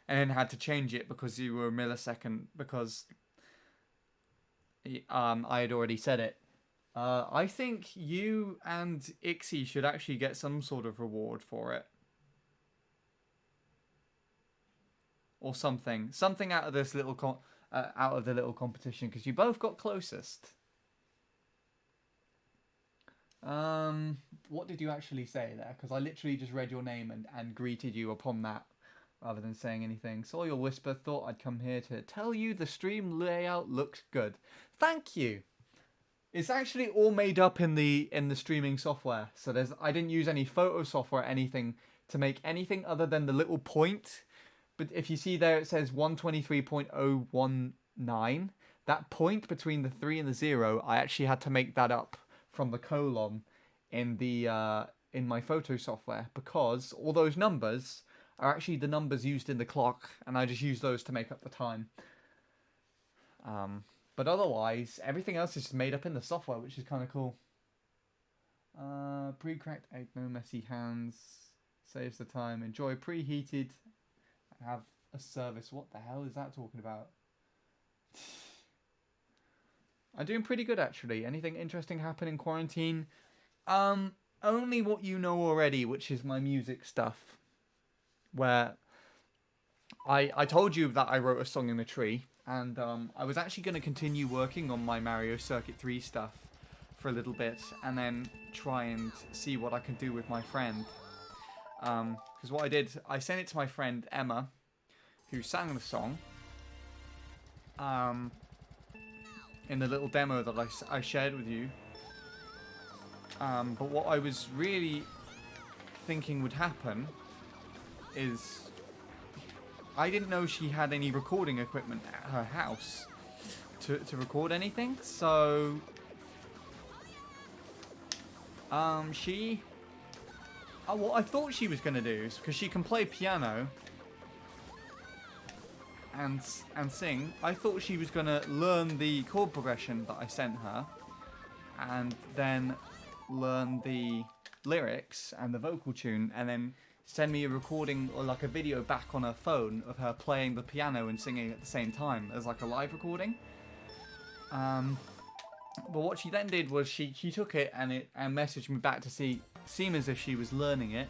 and then had to change it because you were a millisecond because I had already said it. I think you and Ixie should actually get some sort of reward for it. Or something. Something out of this little out of the little competition, because you both got closest. What did you actually say there? Because I literally just read your name and greeted you upon that, rather than saying anything. Saw your whisper, thought I'd come here to tell you the stream layout looks good. Thank you! It's actually all made up in the streaming software. So I didn't use any photo software or anything to make anything other than the little point. But if you see there, it says 123.019. That point between the 3 and the 0, I actually had to make that up from the colon in my photo software, because all those numbers are actually the numbers used in the clock, and I just use those to make up the time. But otherwise, everything else is just made up in the software, which is kind of cool. Pre-cracked egg, no messy hands. Saves the time. Enjoy preheated. Have a service. What the hell is that talking about? I'm doing pretty good actually. Anything interesting happen in quarantine? Only what you know already, which is my music stuff. Where I told you that I wrote a song in the tree, and I was actually going to continue working on my Mario Circuit 3 stuff for a little bit, and then try and see what I can do with my friend. Because what I did, I sent it to my friend Emma, who sang the song. In the little demo that I shared with you. But what I was really thinking would happen is I didn't know she had any recording equipment at her house to record anything. So what I thought she was going to do is, because she can play piano and sing, I thought she was going to learn the chord progression that I sent her and then learn the lyrics and the vocal tune and then send me a recording or like a video back on her phone of her playing the piano and singing at the same time as like a live recording. But what she then did was she took it and messaged me back to seem as if she was learning it.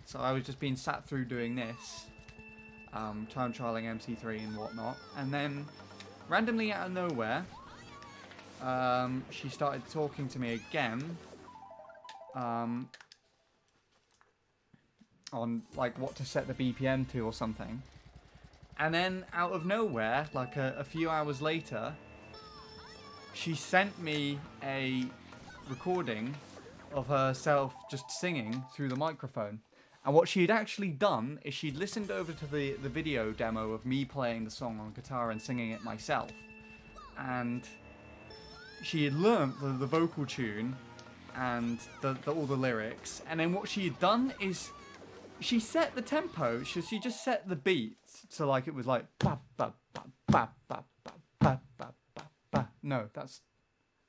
So I was just being sat through doing this, time trialing MC3 and whatnot, and then randomly out of nowhere, she started talking to me again, on like what to set the BPM to or something, and then out of nowhere, like a few hours later, she sent me a recording of herself just singing through the microphone. And what she had actually done is she'd listened over to the video demo of me playing the song on guitar and singing it myself. And she had learnt the vocal tune and all the lyrics. And then what she had done is she set the tempo. She just set the beat so like it was like ba ba ba ba ba ba ba ba ba ba. No, that's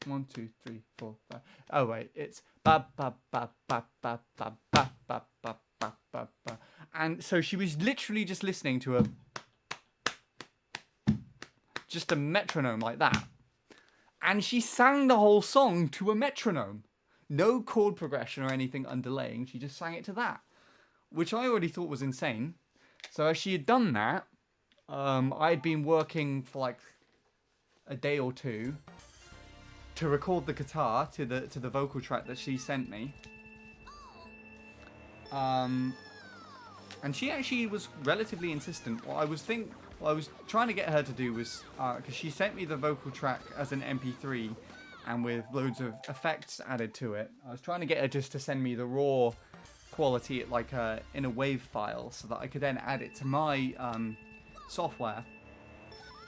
1, 2, 3, 4, 5. Oh wait, it's ba ba ba ba ba ba ba ba ba ba ba ba. And so she was literally just listening to just a metronome like that, and she sang the whole song to a metronome. No chord progression or anything underlaying. She just sang it to that, which I already thought was insane. So as she had done that, I'd been working for like a day or two to record the guitar to the vocal track that she sent me. And she actually was relatively insistent. What I was trying to get her to do was, because she sent me the vocal track as an MP3 and with loads of effects added to it. I was trying to get her just to send me the raw quality like in a WAV file so that I could then add it to my software.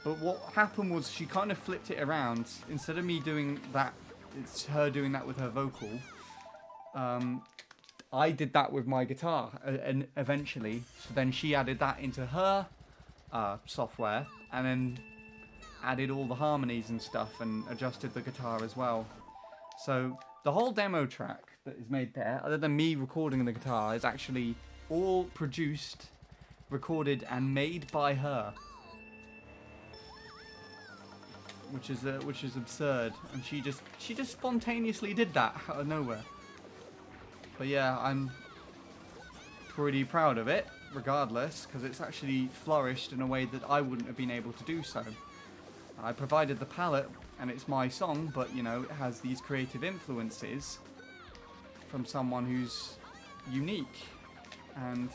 But what happened was she kind of flipped it around. Instead of me doing that, it's her doing that with her vocal. I did that with my guitar and eventually. So then she added that into her software and then added all the harmonies and stuff and adjusted the guitar as well. So the whole demo track that is made there, other than me recording the guitar, is actually all produced, recorded and made by her. Which is absurd, and she just spontaneously did that out of nowhere. But yeah, I'm pretty proud of it, regardless, because it's actually flourished in a way that I wouldn't have been able to do so. I provided the palette, and it's my song, but you know, it has these creative influences from someone who's unique, and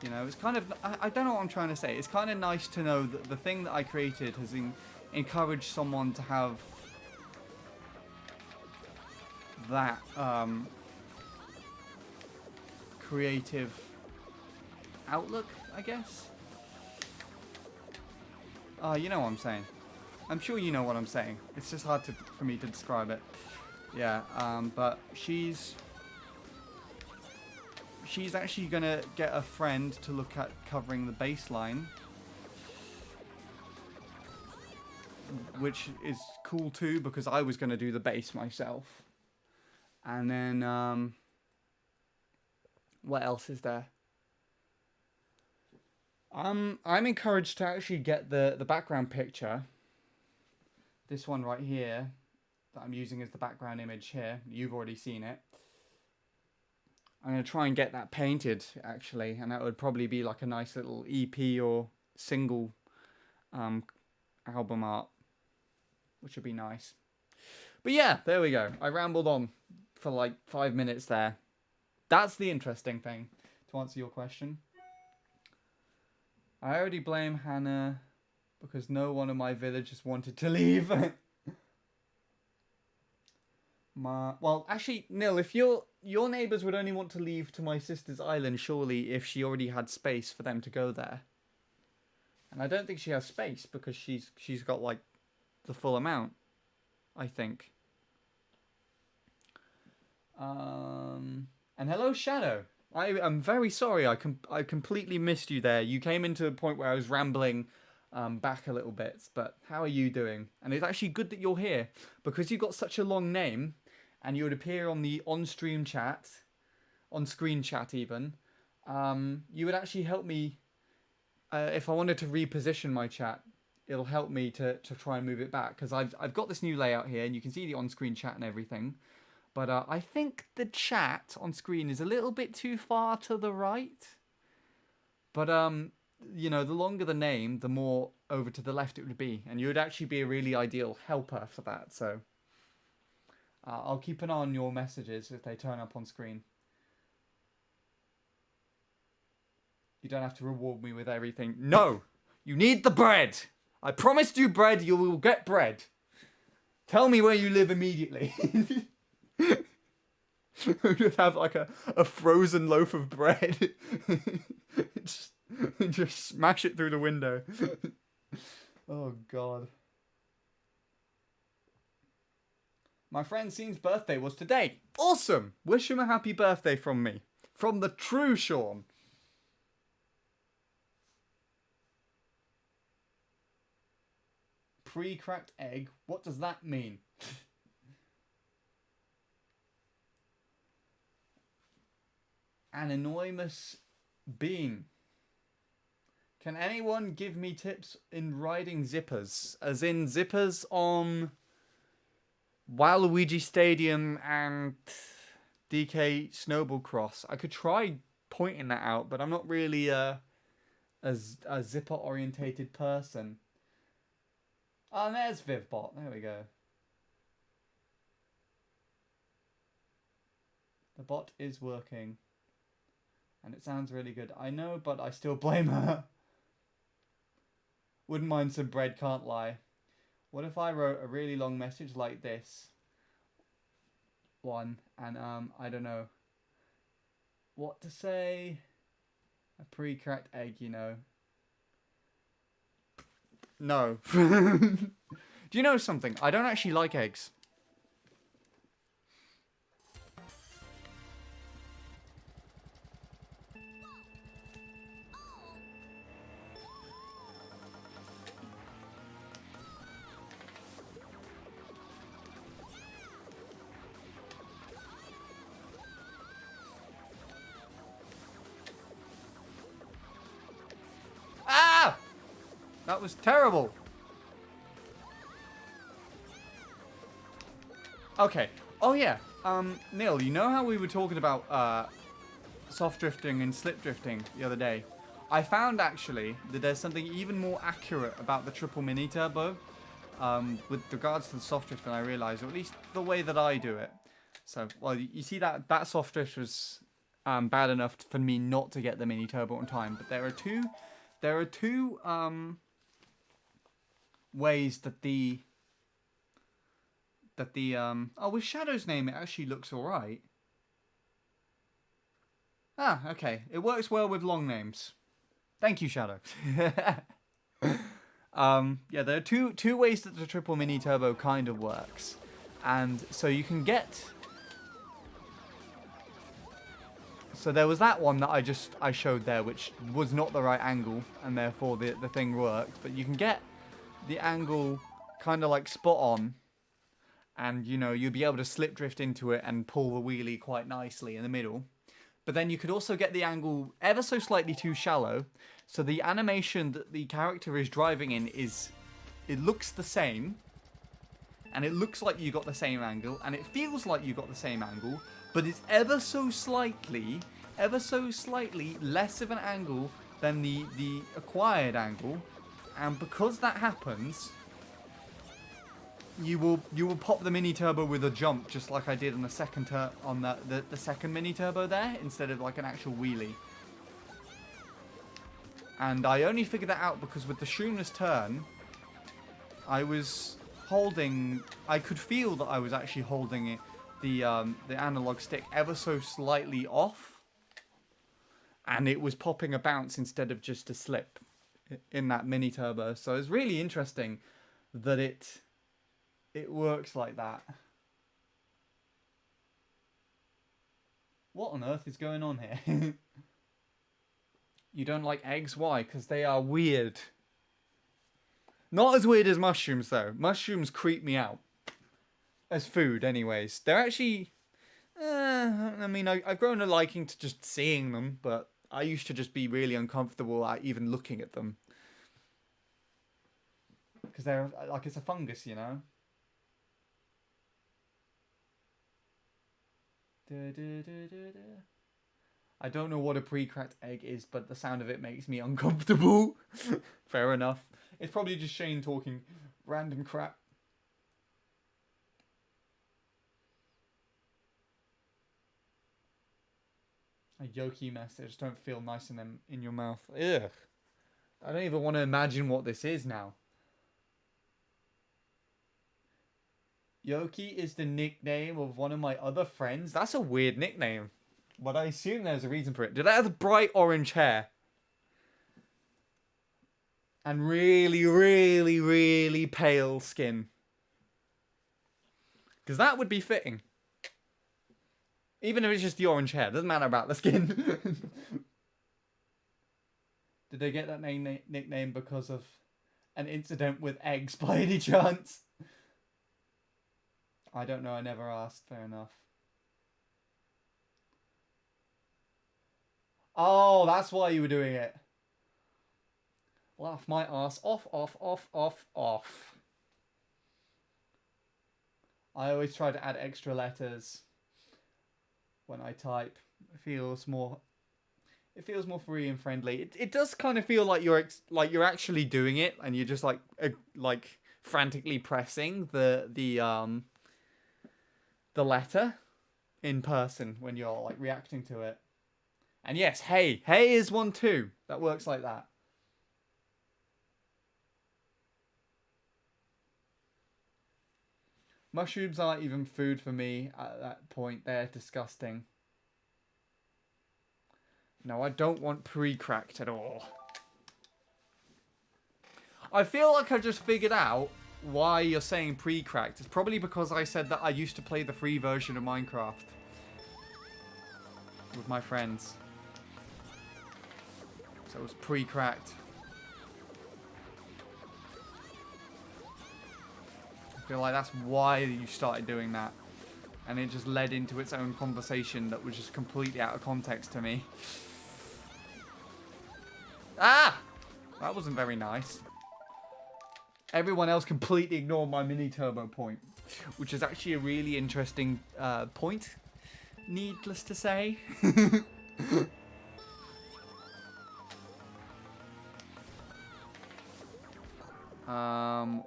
you know, it's kind of, I don't know what I'm trying to say. It's kind of nice to know that the thing that I created has encouraged someone to have that creative outlook, I guess. You know what I'm saying. I'm sure you know what I'm saying. It's just hard for me to describe it. Yeah, but she's actually gonna get a friend to look at covering the bass line, which is cool too because I was gonna do the bass myself. And then what else is there? I'm encouraged to actually get the background picture this one right here that I'm using as the background image here, you've already seen it. I'm going to try and get that painted, actually, and that would probably be like a nice little EP or single album art, which would be nice. But yeah, there we go. I rambled on for like 5 minutes there. That's the interesting thing, to answer your question. I already blame Hannah because no one of my villagers wanted to leave. Well, actually, Nil, if your neighbours would only want to leave to my sister's island, surely, if she already had space for them to go there. And I don't think she has space because she's got like the full amount, I think. And hello, Shadow. I'm very sorry. I completely missed you there. You came into a point where I was rambling back a little bit, but how are you doing? And it's actually good that you're here because you've got such a long name. And you would appear on the on-screen chat even. You would actually help me if I wanted to reposition my chat. It'll help me to try and move it back because I've got this new layout here, and you can see the on-screen chat and everything. But I think the chat on screen is a little bit too far to the right. But you know, the longer the name, the more over to the left it would be, and you would actually be a really ideal helper for that. So. I'll keep an eye on your messages if they turn up on screen. You don't have to reward me with everything. No! You need the bread! I promised you bread, you will get bread. Tell me where you live immediately. Just have like a frozen loaf of bread. just smash it through the window. Oh, God. My friend Sean's birthday was today. Awesome! Wish him a happy birthday from me. From the true Sean. Pre-cracked egg? What does that mean? An anonymous being. Can anyone give me tips in riding zippers? As in zippers on Waluigi Stadium and DK Snowball Cross. I could try pointing that out, but I'm not really a zipper orientated person. Oh, and there's Vivbot. There we go. The bot is working. And it sounds really good. I know, but I still blame her. Wouldn't mind some bread, can't lie. What if I wrote a really long message like this? One, and I don't know what to say. A pre-cracked egg, you know. No. Do you know something? I don't actually like eggs. That was terrible. Okay. Oh yeah. Neil, you know how we were talking about soft drifting and slip drifting the other day? I found actually that there's something even more accurate about the triple mini turbo with regards to the soft drift than I realized, or at least the way that I do it. So, well, you see that soft drift was bad enough for me not to get the mini turbo on time, but there are two ways that the with Shadow's name it actually looks alright. Ah, okay. It works well with long names. Thank you, Shadow. Yeah, there are two ways that the triple mini turbo kind of works. And so you can get... So there was that one that I showed there, which was not the right angle, and therefore the thing worked. But you can get the angle kind of like spot on, and you know, you'll be able to slip drift into it and pull the wheelie quite nicely in the middle. But then you could also get the angle ever so slightly too shallow, so the animation that the character is driving in it looks the same, and it looks like you got the same angle, and it feels like you got the same angle, but it's ever so slightly less of an angle than the acquired angle, and because that happens, you will pop the mini turbo with a jump, just like I did on the second the second mini turbo there, instead of like an actual wheelie. And I only figured that out because with the Shroomless turn, I could feel that I was actually holding it, the analog stick ever so slightly off, and it was popping a bounce instead of just a slip in that mini turbo. So it's really interesting that it works like that. What on earth is going on here? You don't like eggs? Why? Because they are weird. Not as weird as mushrooms, though. Mushrooms creep me out. As food, anyways. They're actually... I mean, I've grown a liking to just seeing them, but I used to just be really uncomfortable at even looking at them. Because they're... like, it's a fungus, you know? I don't know what a pre-cracked egg is, but the sound of it makes me uncomfortable. Fair enough. It's probably just Shane talking random crap. A yolky message. Don't feel nice in them in your mouth. Ugh. I don't even want to imagine what this is now. Yoki is the nickname of one of my other friends. That's a weird nickname. But I assume there's a reason for it. Did I have bright orange hair? And really, really, really pale skin? Because that would be fitting. Even if it's just the orange hair. Doesn't matter about the skin. Did they get that nickname because of an incident with eggs by any chance? I don't know. I never asked. Fair enough. Oh, that's why you were doing it. Laugh my ass off, off, off, off, off. I always try to add extra letters when I type. It feels more free and friendly. It does kind of feel like you're actually doing it, and you're just like frantically pressing the letter in person when you're like reacting to it. And yes, hey is one too. That works like that. Mushrooms aren't even food for me at that point. They're disgusting. No, I don't want pre-cracked at all. I feel like I just figured out why you're saying pre-cracked. It's probably because I said that I used to play the free version of Minecraft with my friends. So it was pre-cracked. I feel like that's why you started doing that. And it just led into its own conversation that was just completely out of context to me. Ah! That wasn't very nice. Everyone else completely ignored my mini turbo point, which is actually a really interesting point, needless to say.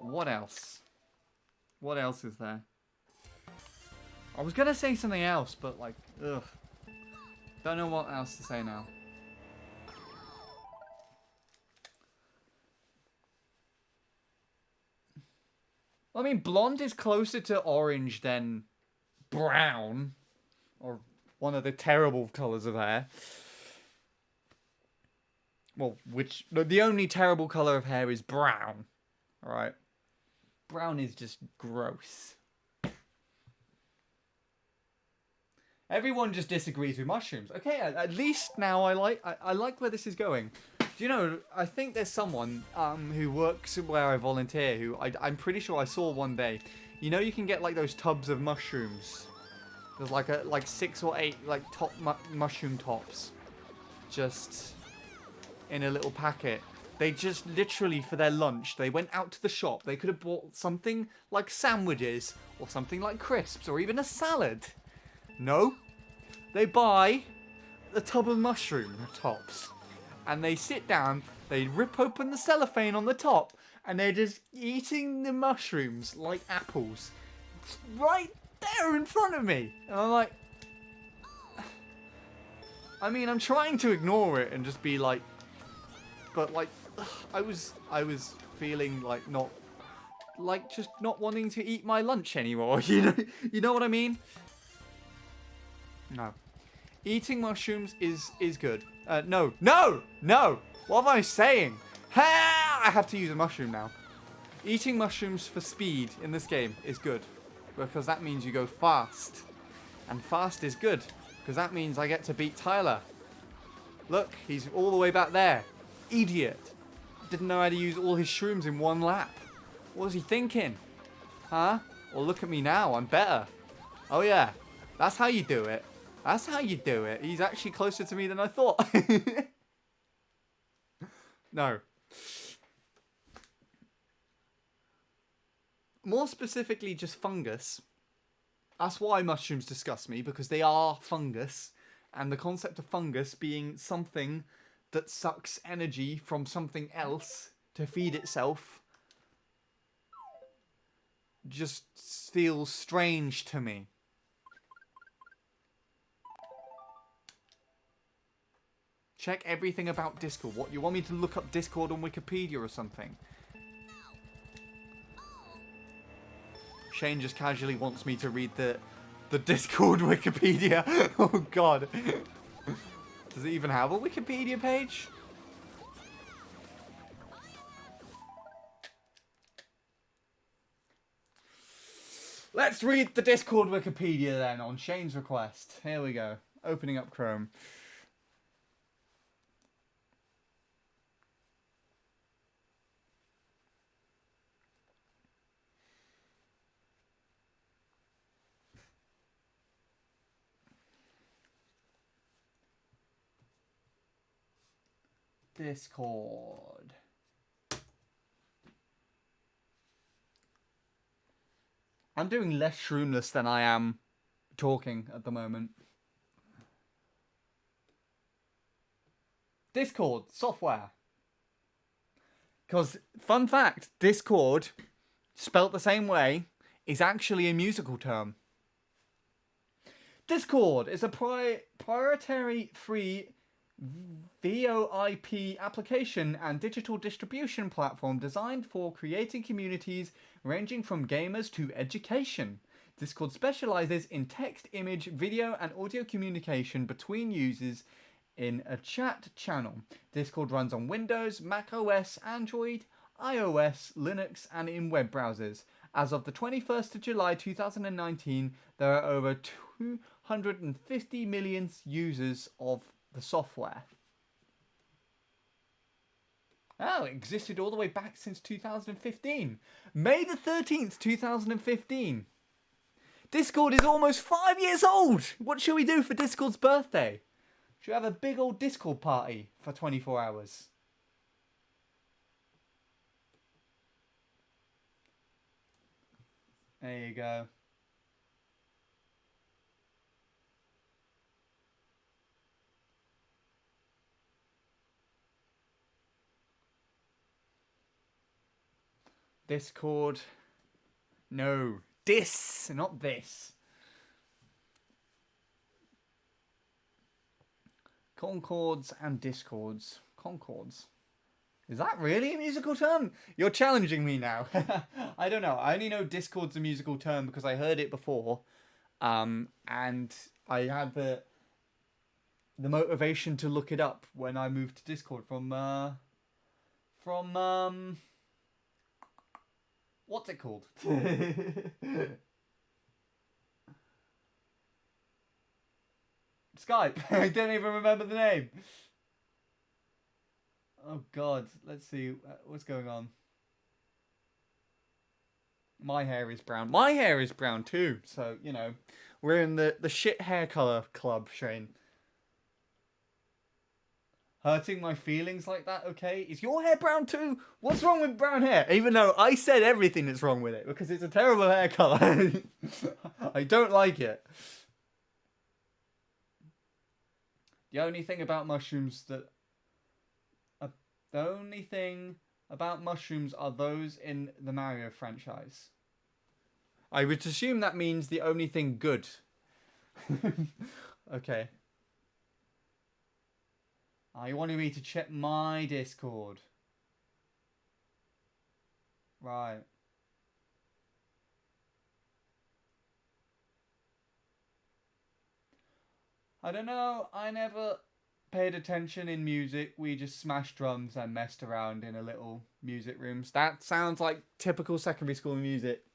What else? What else is there? I was gonna say something else, but like, ugh. Don't know what else to say now. I mean, blonde is closer to orange than brown, or one of the terrible colours of hair. Well, the only terrible colour of hair is brown. Alright? Brown is just gross. Everyone just disagrees with mushrooms. Okay, at least now I like where this is going. Do you know, I think there's someone who works where I volunteer who I'm pretty sure I saw one day. You know, you can get like those tubs of mushrooms. There's like 6 or 8 like mushroom tops just in a little packet. They just literally, for their lunch, they went out to the shop. They could have bought something like sandwiches or something like crisps or even a salad. No. They buy a tub of mushroom tops. And they sit down, they rip open the cellophane on the top, and they're just eating the mushrooms like apples. Right there in front of me. And I'm like... I mean, I'm trying to ignore it and just be like... But like... I was feeling like not... Like, just not wanting to eat my lunch anymore. You know what I mean? No. Eating mushrooms is good. No. What am I saying? Ha! I have to use a mushroom now. Eating mushrooms for speed in this game is good. Because that means you go fast. And fast is good. Because that means I get to beat Tyler. Look, he's all the way back there. Idiot. Didn't know how to use all his shrooms in one lap. What was he thinking? Huh? Well, look at me now. I'm better. Oh, yeah. That's how you do it. That's how you do it. He's actually closer to me than I thought. No. More specifically, just fungus. That's why mushrooms disgust me, because they are fungus. And the concept of fungus being something that sucks energy from something else to feed itself just feels strange to me. Check everything about Discord. What, you want me to look up Discord on Wikipedia or something? Shane just casually wants me to read the Discord Wikipedia. Oh god. Does it even have a Wikipedia page? Let's read the Discord Wikipedia then on Shane's request. Here we go. Opening up Chrome. Discord. I'm doing less Shroomless than I am talking at the moment. Discord software. Because, fun fact, Discord, spelt the same way, is actually a musical term. Discord is a proprietary free VoIP application and digital distribution platform designed for creating communities ranging from gamers to education. Discord specializes in text, image, video, and audio communication between users in a chat channel. Discord runs on Windows, Mac OS, Android, iOS, Linux, and in web browsers. As of the 21st of July 2019, there are over 250 million users of the software. Oh, it existed all the way back since 2015. May the 13th, 2015. Discord is almost 5 years old. What should we do for Discord's birthday? Should we have a big old Discord party for 24 hours? There you go. Discord. No. Not this. Concords and Discords. Concords. Is that really a musical term? You're challenging me now. I don't know. I only know Discord's a musical term because I heard it before. And I had the motivation to look it up when I moved to Discord from what's it called? Skype. I don't even remember the name. Oh god, let's see what's going on. My hair is brown. My hair is brown too. So, you know, we're in the shit hair color club, Shane. hurting my feelings like that, okay? Is your hair brown too? What's wrong with brown hair? Even though I said everything that's wrong with it, because it's a terrible hair colour. I don't like it. The only thing about mushrooms are those in the Mario franchise. I would assume that means the only thing good. Okay. You wanted me to check my Discord. Right. I don't know. I never paid attention in music. We just smashed drums and messed around in a little music rooms. That sounds like typical secondary school music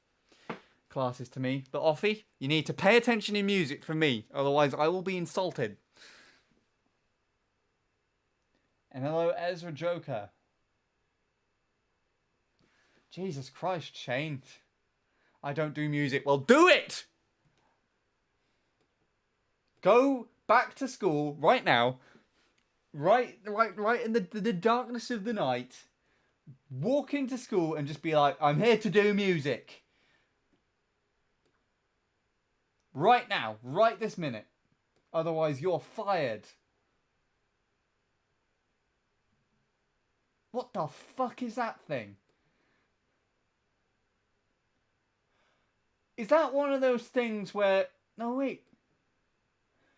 classes to me. But Offie, you need to pay attention in music for me. Otherwise, I will be insulted. And hello, Ezra Joker. Jesus Christ, Shane. I don't do music. Well, do it! Go back to school right now. Right in the darkness of the night. Walk into school and just be like, I'm here to do music. Right now. Right this minute. Otherwise, you're fired. What the fuck is that thing? Is that one of those things where... No, wait.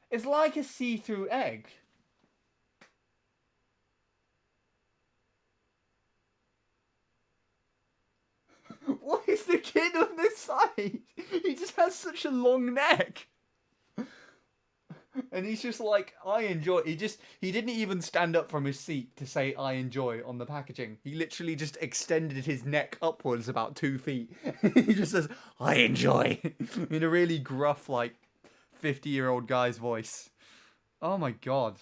It's like a see-through egg. What is the kid on this side? He just has such a long neck. And he's just like, I enjoy. He didn't even stand up from his seat to say I enjoy on the packaging. He literally just extended his neck upwards about 2 feet. He just says, I enjoy. In a really gruff, like, 50-year-old guy's voice. Oh my god.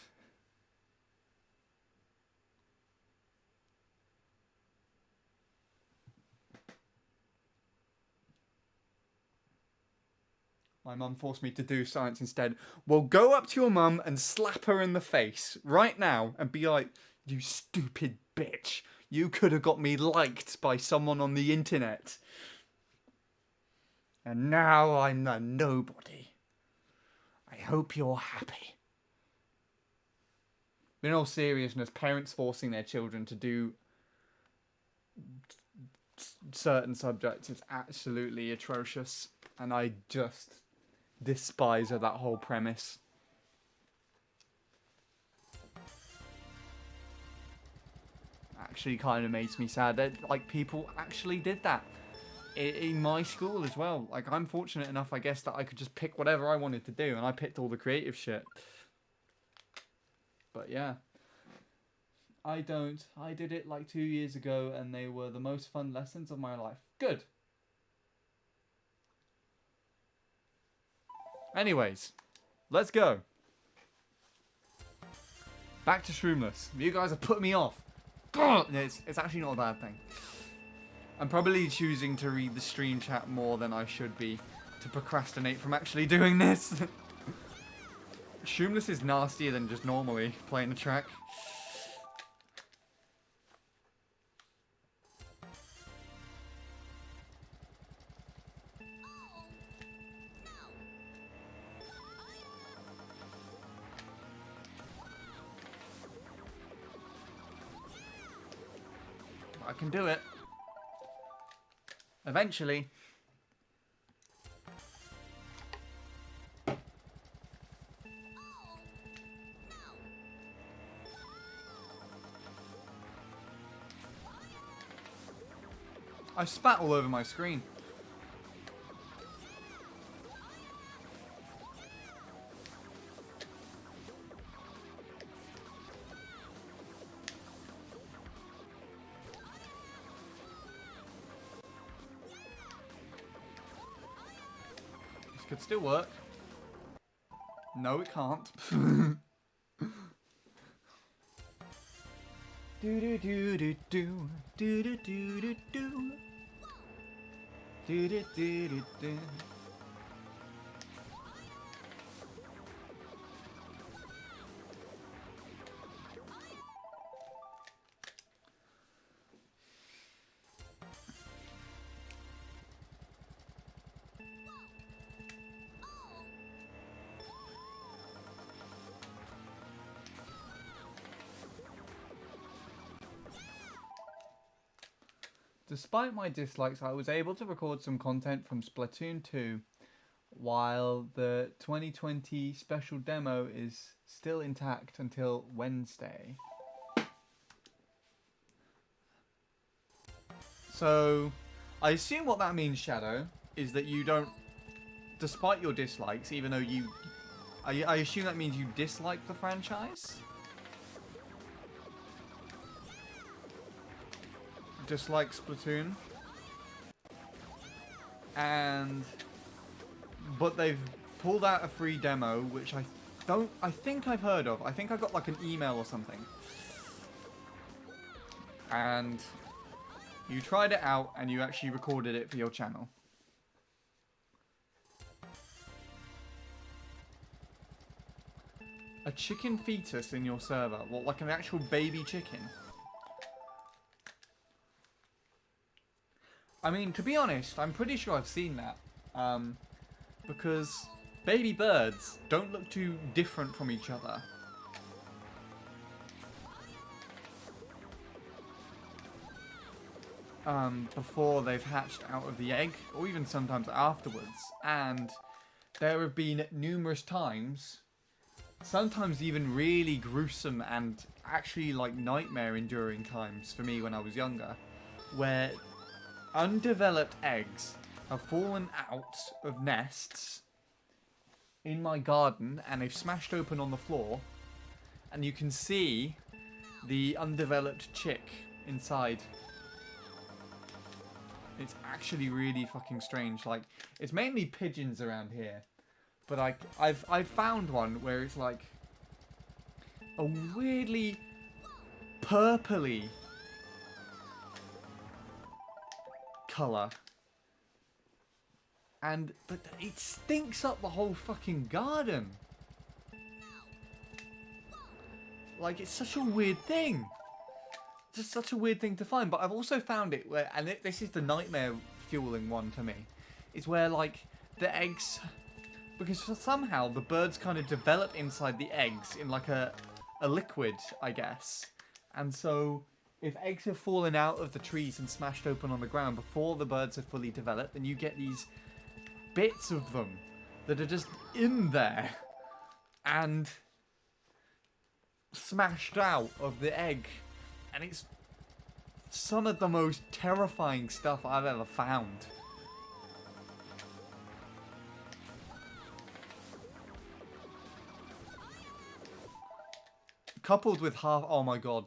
My mum forced me to do science instead. Well, go up to your mum and slap her in the face right now and be like, you stupid bitch. You could have got me liked by someone on the internet. And now I'm a nobody. I hope you're happy. In all seriousness, parents forcing their children to do certain subjects is absolutely atrocious. And I just... despise of that whole premise. Actually kind of makes me sad that like people actually did that in my school as well. Like I'm fortunate enough, I guess, that I could just pick whatever I wanted to do, and I picked all the creative shit. But yeah, I did it like 2 years ago, and they were the most fun lessons of my life. Good. Anyways, let's go. Back to Shroomless. You guys have put me off. It's actually not a bad thing. I'm probably choosing to read the stream chat more than I should be to procrastinate from actually doing this. Shroomless is nastier than just normally playing the track. I can do it. Eventually. I spat all over my screen. Could still work. No, it can't. Do do do do do do do do do do do do do do. Despite my dislikes, I was able to record some content from Splatoon 2 while the 2020 special demo is still intact until Wednesday. So, I assume what that means, Shadow, is that you don't, despite your dislikes, even though you... I assume that means you dislike the franchise? Dislike Splatoon? But they've pulled out a free demo, which I think I've heard of. I think I got like an email or something. And you tried it out and you actually recorded it for your channel. A chicken fetus in your server? What, like an actual baby chicken? I mean, to be honest, I'm pretty sure I've seen that. Because baby birds don't look too different from each other. Before they've hatched out of the egg, or even sometimes afterwards. And there have been numerous times, sometimes even really gruesome and actually like nightmare-enduring times for me when I was younger, where undeveloped eggs have fallen out of nests in my garden and they've smashed open on the floor, and you can see the undeveloped chick inside. It's actually really fucking strange. Like, it's mainly pigeons around here, but I've found one where it's like a weirdly purpley colour. But it stinks up the whole fucking garden. Like, it's such a weird thing. Just such a weird thing to find. But I've also found it where, and this is the nightmare fueling one for me, is where like the eggs, because somehow the birds kind of develop inside the eggs in like a liquid, I guess. And so if eggs have fallen out of the trees and smashed open on the ground before the birds have fully developed, then you get these bits of them that are just in there and smashed out of the egg. And it's some of the most terrifying stuff I've ever found. Coupled with oh my god.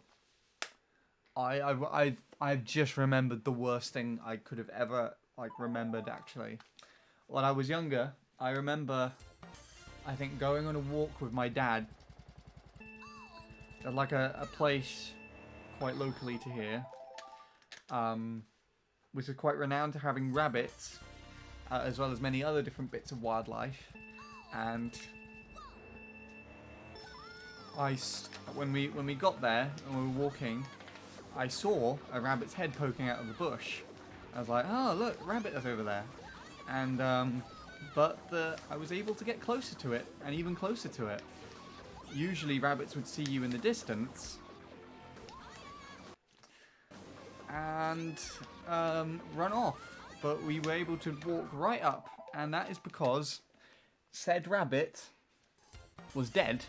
I've just remembered the worst thing I could have ever remembered actually. When I was younger, I remember I think going on a walk with my dad at like a place quite locally to here, which is quite renowned for having rabbits, as well as many other different bits of wildlife. And when we got there and we were walking, I saw a rabbit's head poking out of the bush. I was like, oh look, rabbit is over there. And I was able to get closer to it, and even closer to it. Usually rabbits would see you in the distance and run off, but we were able to walk right up, and that is because said rabbit was dead,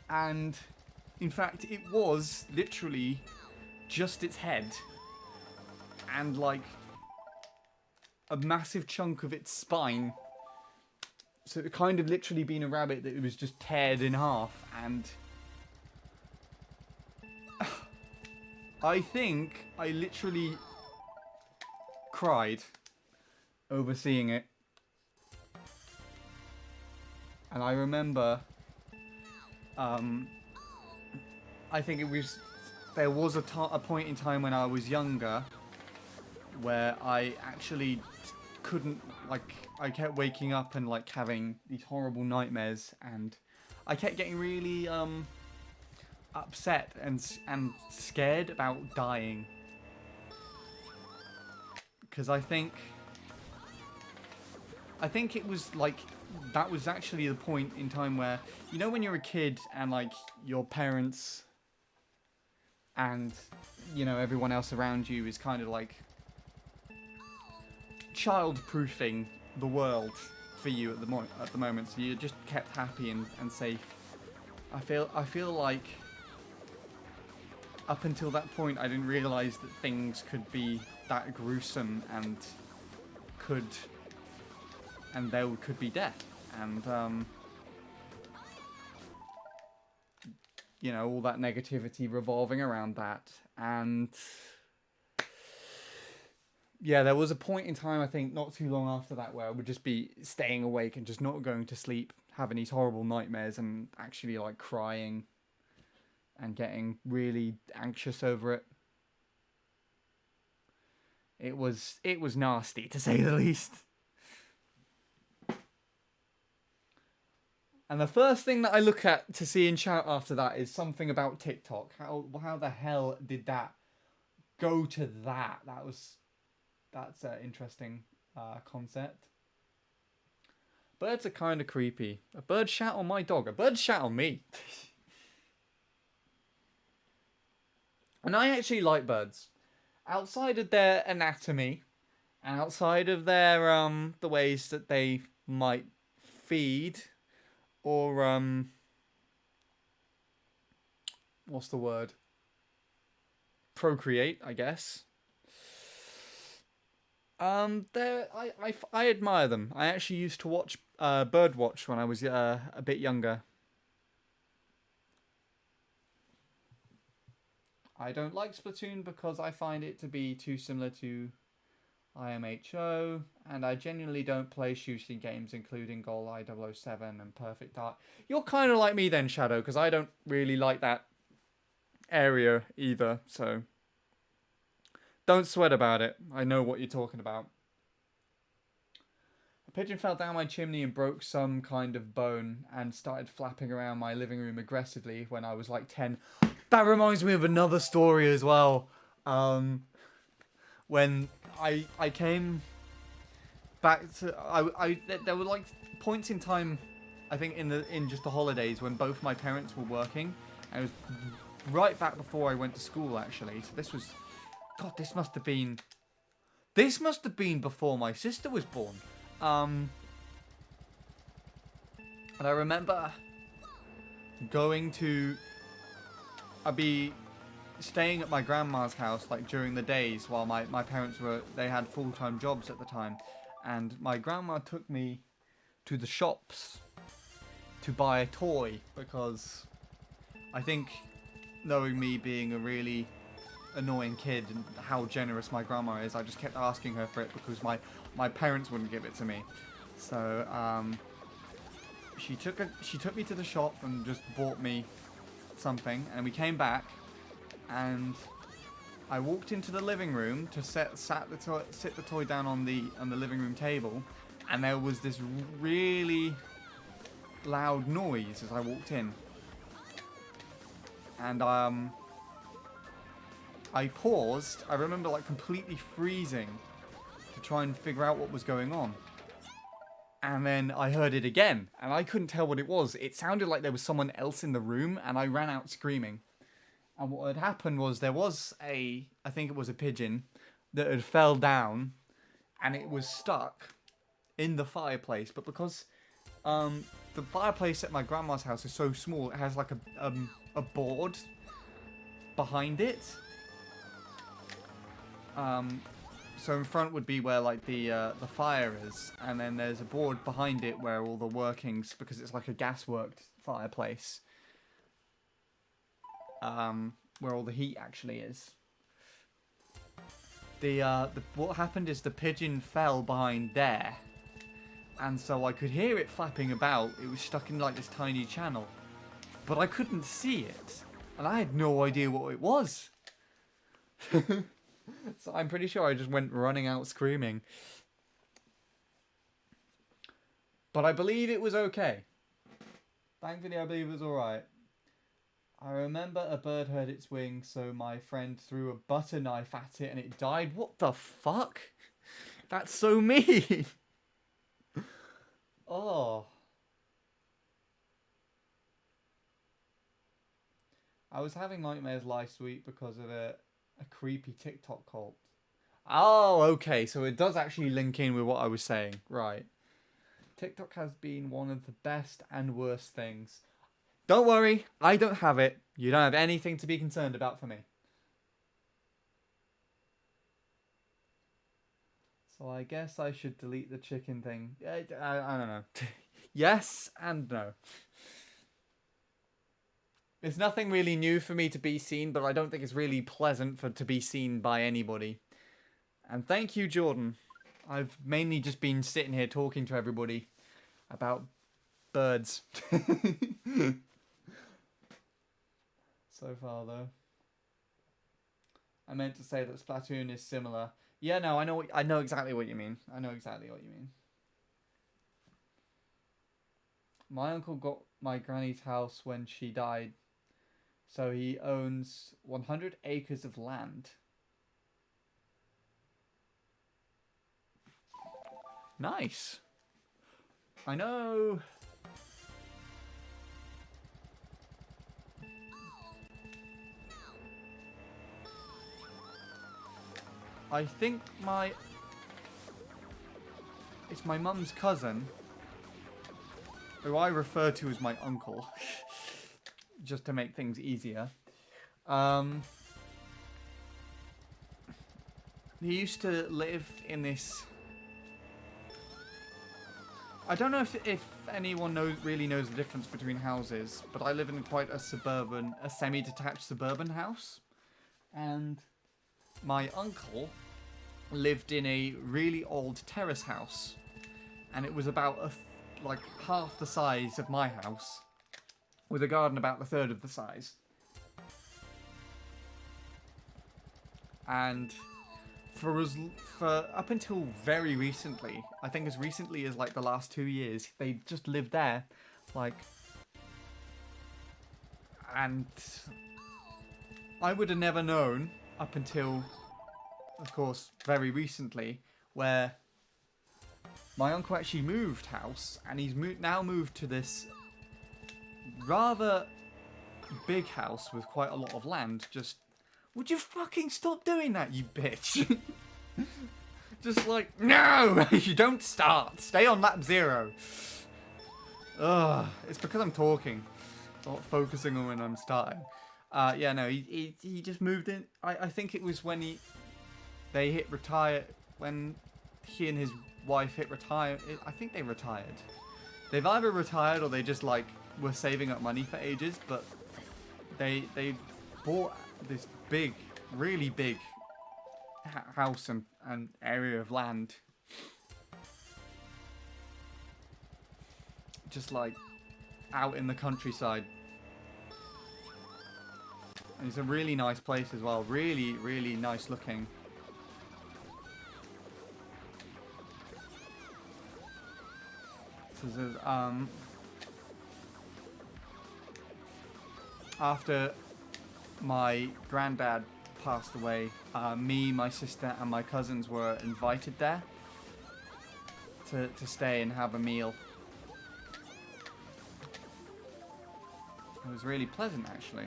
and in fact it was literally just its head and like a massive chunk of its spine. So it kind of literally been a rabbit that was just teared in half, and I think I literally cried over seeing it. And I remember, I think there was a point in time when I was younger where I actually couldn't, I kept waking up and having these horrible nightmares, and I kept getting really upset and scared about dying, because I think it was that was actually the point in time where, you know, when you're a kid and your parents and you know everyone else around you is kind of like child-proofing the world for you at the moment, so you're just kept happy and safe. I feel like up until that point I didn't realise that things could be that gruesome and there could be death and you know, all that negativity revolving around that. And yeah, there was a point in time, I think, not too long after that, where I would just be staying awake and just not going to sleep, having these horrible nightmares and actually like crying and getting really anxious over it. It was nasty, to say the least. And the first thing that I look at to see in chat after that is something about TikTok. How the hell did that go to that? That's an interesting concept. Birds are kind of creepy. A bird shat on my dog. A bird shat on me. And I actually like birds. Outside of their anatomy, and outside of their the ways that they might feed, or what's the word? Procreate, I guess. I admire them. I actually used to watch Birdwatch when I was a bit younger. I don't like Splatoon because I find it to be too similar to IMHO, and I genuinely don't play shooting games including GoldenEye 007 and Perfect Dark. You're kind of like me then, Shadow, because I don't really like that area either, so don't sweat about it. I know what you're talking about. A pigeon fell down my chimney and broke some kind of bone and started flapping around my living room aggressively when I was like 10. That reminds me of another story as well. When I came back to there were like points in time, I think in just the holidays when both my parents were working, and it was right back before I went to school actually. So this was, God, this must have been before my sister was born. And I remember I'd be staying at my grandma's house like during the days while my parents they had full-time jobs at the time, and my grandma took me to the shops to buy a toy because I think, knowing me being a really annoying kid and how generous my grandma is, I just kept asking her for it because my parents wouldn't give it to me. So she took me to the shop and just bought me something, and we came back and I walked into the living room to sit the toy down on the living room table, and there was this really loud noise as I walked in, and I paused. I remember like completely freezing to try and figure out what was going on. And then I heard it again, and I couldn't tell what it was. It sounded like there was someone else in the room, and I ran out screaming. And what had happened was there was I think it was a pigeon that had fell down, and it was stuck in the fireplace. But because the fireplace at my grandma's house is so small, it has like a board behind it. So in front would be where like the fire is, and then there's a board behind it where all the workings, because it's like a gas-worked fireplace, where all the heat actually is. What happened is the pigeon fell behind there, and so I could hear it flapping about. It was stuck in like this tiny channel, but I couldn't see it, and I had no idea what it was. So I'm pretty sure I just went running out screaming. But I believe it was okay. Thankfully, I believe it was alright. I remember a bird hurt its wing, so my friend threw a butter knife at it and it died. What the fuck? That's so mean. Oh. I was having nightmares last week because of a creepy TikTok cult. Oh, okay, so it does actually link in with what I was saying. Right. TikTok has been one of the best and worst things. Don't worry, I don't have it. You don't have anything to be concerned about for me. So I guess I should delete the chicken thing. I don't know. Yes and no. It's nothing really new for me to be seen, but I don't think it's really pleasant to be seen by anybody. And thank you, Jordan. I've mainly just been sitting here talking to everybody about birds. So far, though. I meant to say that Splatoon is similar. Yeah, no, I know exactly what you mean. I know exactly what you mean. My uncle got my granny's house when she died, so he owns 100 acres of land. Nice. I know. I think it's my mum's cousin, who I refer to as my uncle, just to make things easier. He used to live in this... I don't know if anyone really knows the difference between houses, but I live in quite a semi-detached suburban house. And my uncle lived in a really old terrace house. And it was about like half the size of my house, with a garden about the third of the size. And for up until very recently, I think as recently as like the last 2 years, they just lived there, like, and I would have never known up until, of course, very recently, where my uncle actually moved house, and he's now moved to this rather big house with quite a lot of land. Just, would you fucking stop doing that, you bitch? Just like, no! You don't start. Stay on lap 0. Ugh, it's because I'm talking, not focusing on when I'm starting. Yeah, no, he just moved in. I think it was when they hit retire, when he and his wife hit retire. I think they retired. They've either retired or they just like were saving up money for ages, but they bought this big, really big house and area of land, just like out in the countryside. And it's a really nice place as well. Really, really nice looking. So there's, after my granddad passed away, me, my sister, and my cousins were invited there to stay and have a meal. It was really pleasant, actually.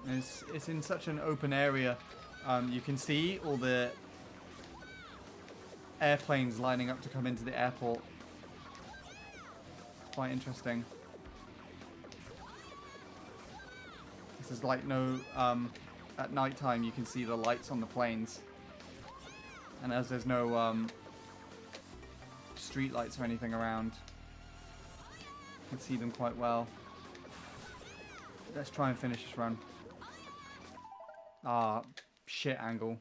It's in such an open area. You can see all the airplanes lining up to come into the airport. Quite interesting. This is like no... at night time you can see the lights on the planes. And as there's no street lights or anything around, you can see them quite well. Let's try and finish this run. Ah, shit angle.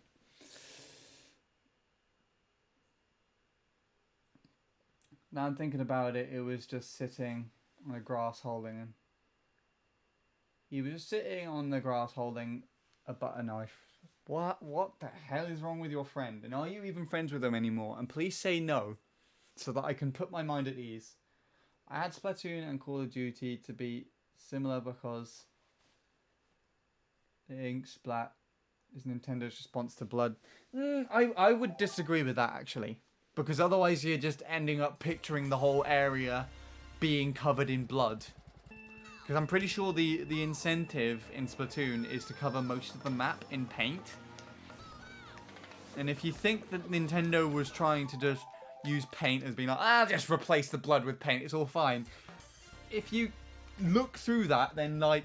Now I'm thinking about it, it was just sitting on the grass holding him. He was just sitting on the grass holding a butter knife. What the hell is wrong with your friend? And are you even friends with him anymore? And please say no, so that I can put my mind at ease. I had Splatoon and Call of Duty to be similar because the ink splat is Nintendo's response to blood. I would disagree with that, actually. Because otherwise you're just ending up picturing the whole area being covered in blood. Because I'm pretty sure the incentive in Splatoon is to cover most of the map in paint. And if you think that Nintendo was trying to just use paint as being like, just replace the blood with paint, it's all fine. If you look through that, then, like,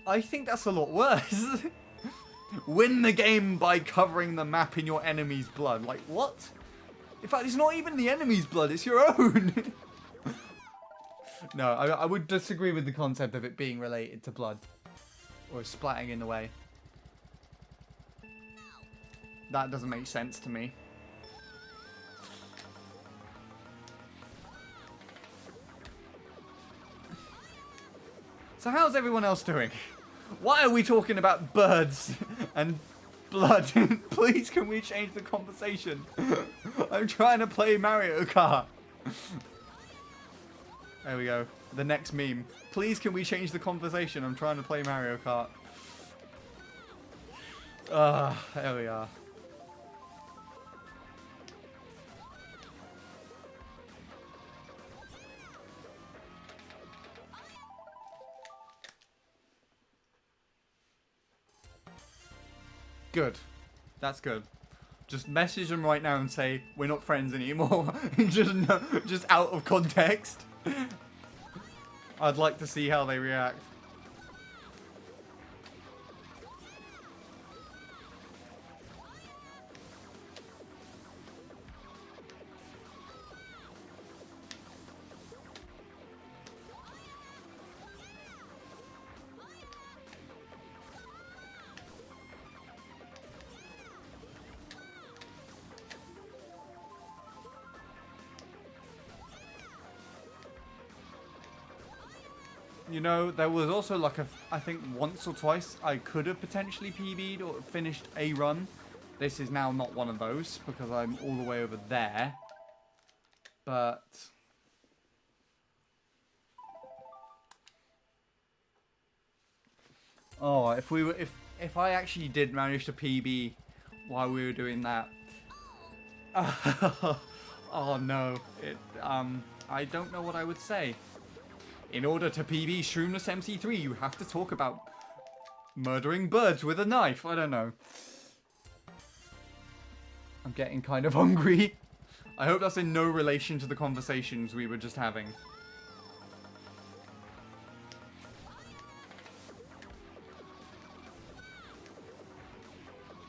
I think that's a lot worse. Win the game by covering the map in your enemy's blood. Like, what? In fact, it's not even the enemy's blood, it's your own. No, I would disagree with the concept of it being related to blood. Or splatting in the way. That doesn't make sense to me. So how's everyone else doing? Why are we talking about birds and blood? Please, can we change the conversation? I'm trying to play Mario Kart. There we go. The next meme. Please, can we change the conversation? I'm trying to play Mario Kart. There we are. Good. That's good. Just message them right now and say, we're not friends anymore. just out of context. I'd like to see how they react. You know, there was also like I think once or twice I could have potentially PB'd or finished a run. This is now not one of those because I'm all the way over there. But oh, if I actually did manage to PB while we were doing that. Oh no. I don't know what I would say. In order to PB Shroomless MC3, you have to talk about murdering birds with a knife. I don't know. I'm getting kind of hungry. I hope that's in no relation to the conversations we were just having.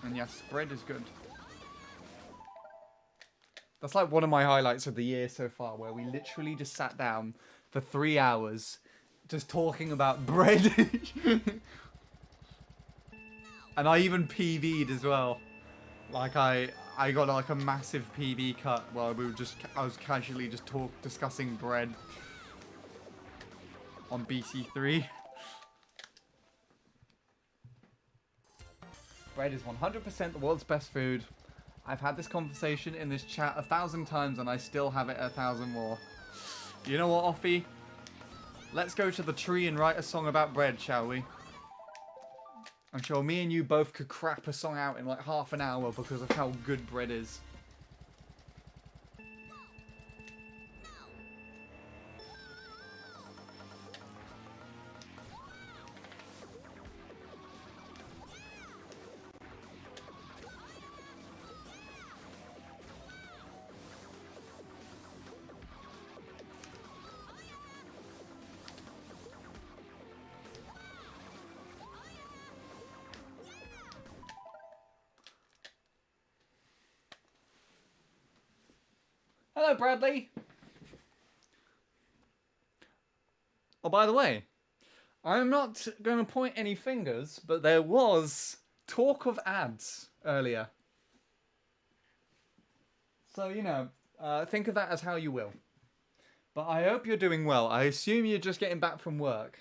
And yes, bread is good. That's like one of my highlights of the year so far, where we literally just sat down for 3 hours just talking about bread. And I even PV'd as well. Like I got like a massive PV cut while I was casually just discussing bread on BC3. Bread is 100% the world's best food. I've had this conversation in this chat 1,000 times and I still have it 1,000 more. You know what, Offie? Let's go to the tree and write a song about bread, shall we? I'm sure me and you both could crap a song out in like half an hour because of how good bread is. Hello, Bradley. Oh, by the way, I'm not going to point any fingers, but there was talk of ads earlier. So, you know, think of that as how you will. But I hope you're doing well. I assume you're just getting back from work.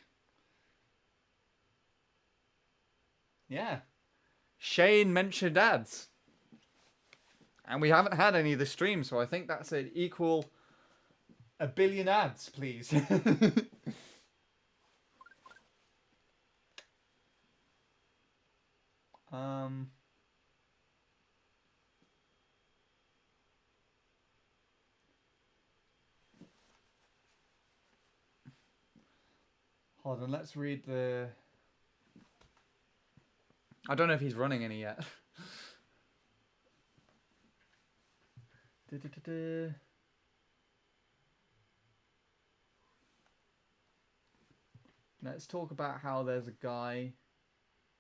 Yeah. Shane mentioned ads. And we haven't had any of the stream, so I think that's an equal 1 billion ads, please. Hold on, let's read the... I don't know if he's running any yet. Let's talk about how there's a guy...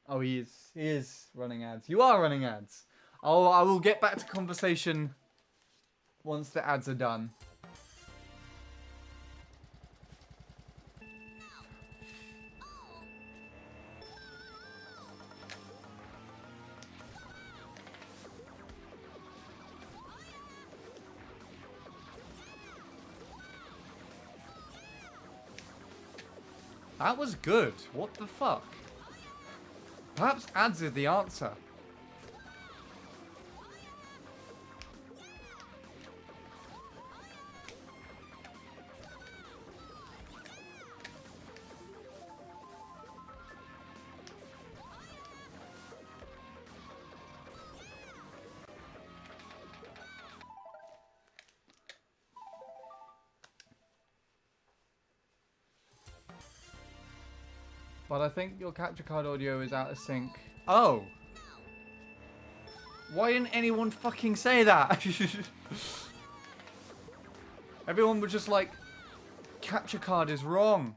Oh, he is running ads. You are running ads. I will get back to conversation once the ads are done. That was good. What the fuck? Perhaps ads are the answer. But I think your capture card audio is out of sync. Oh! Why didn't anyone fucking say that? Everyone was just like, capture card is wrong.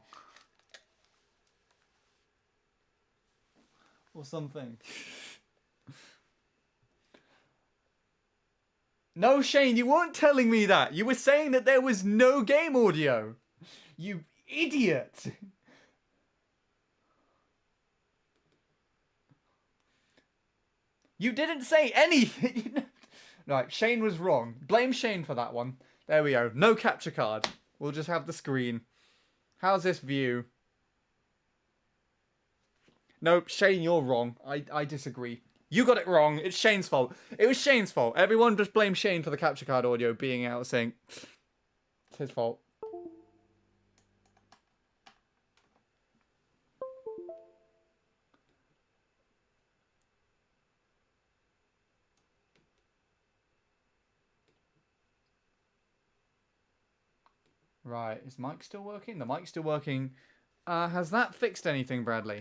Or something. No, Shane, you weren't telling me that. You were saying that there was no game audio. You idiot. You didn't say anything. Right, Shane was wrong. Blame Shane for that one. There we go. No capture card. We'll just have the screen. How's this view? Nope, Shane, you're wrong. I disagree. You got it wrong. It's Shane's fault. It was Shane's fault. Everyone just blame Shane for the capture card audio being out of sync. It's his fault. Right, is mic still working? The mic's still working. Has that fixed anything, Bradley?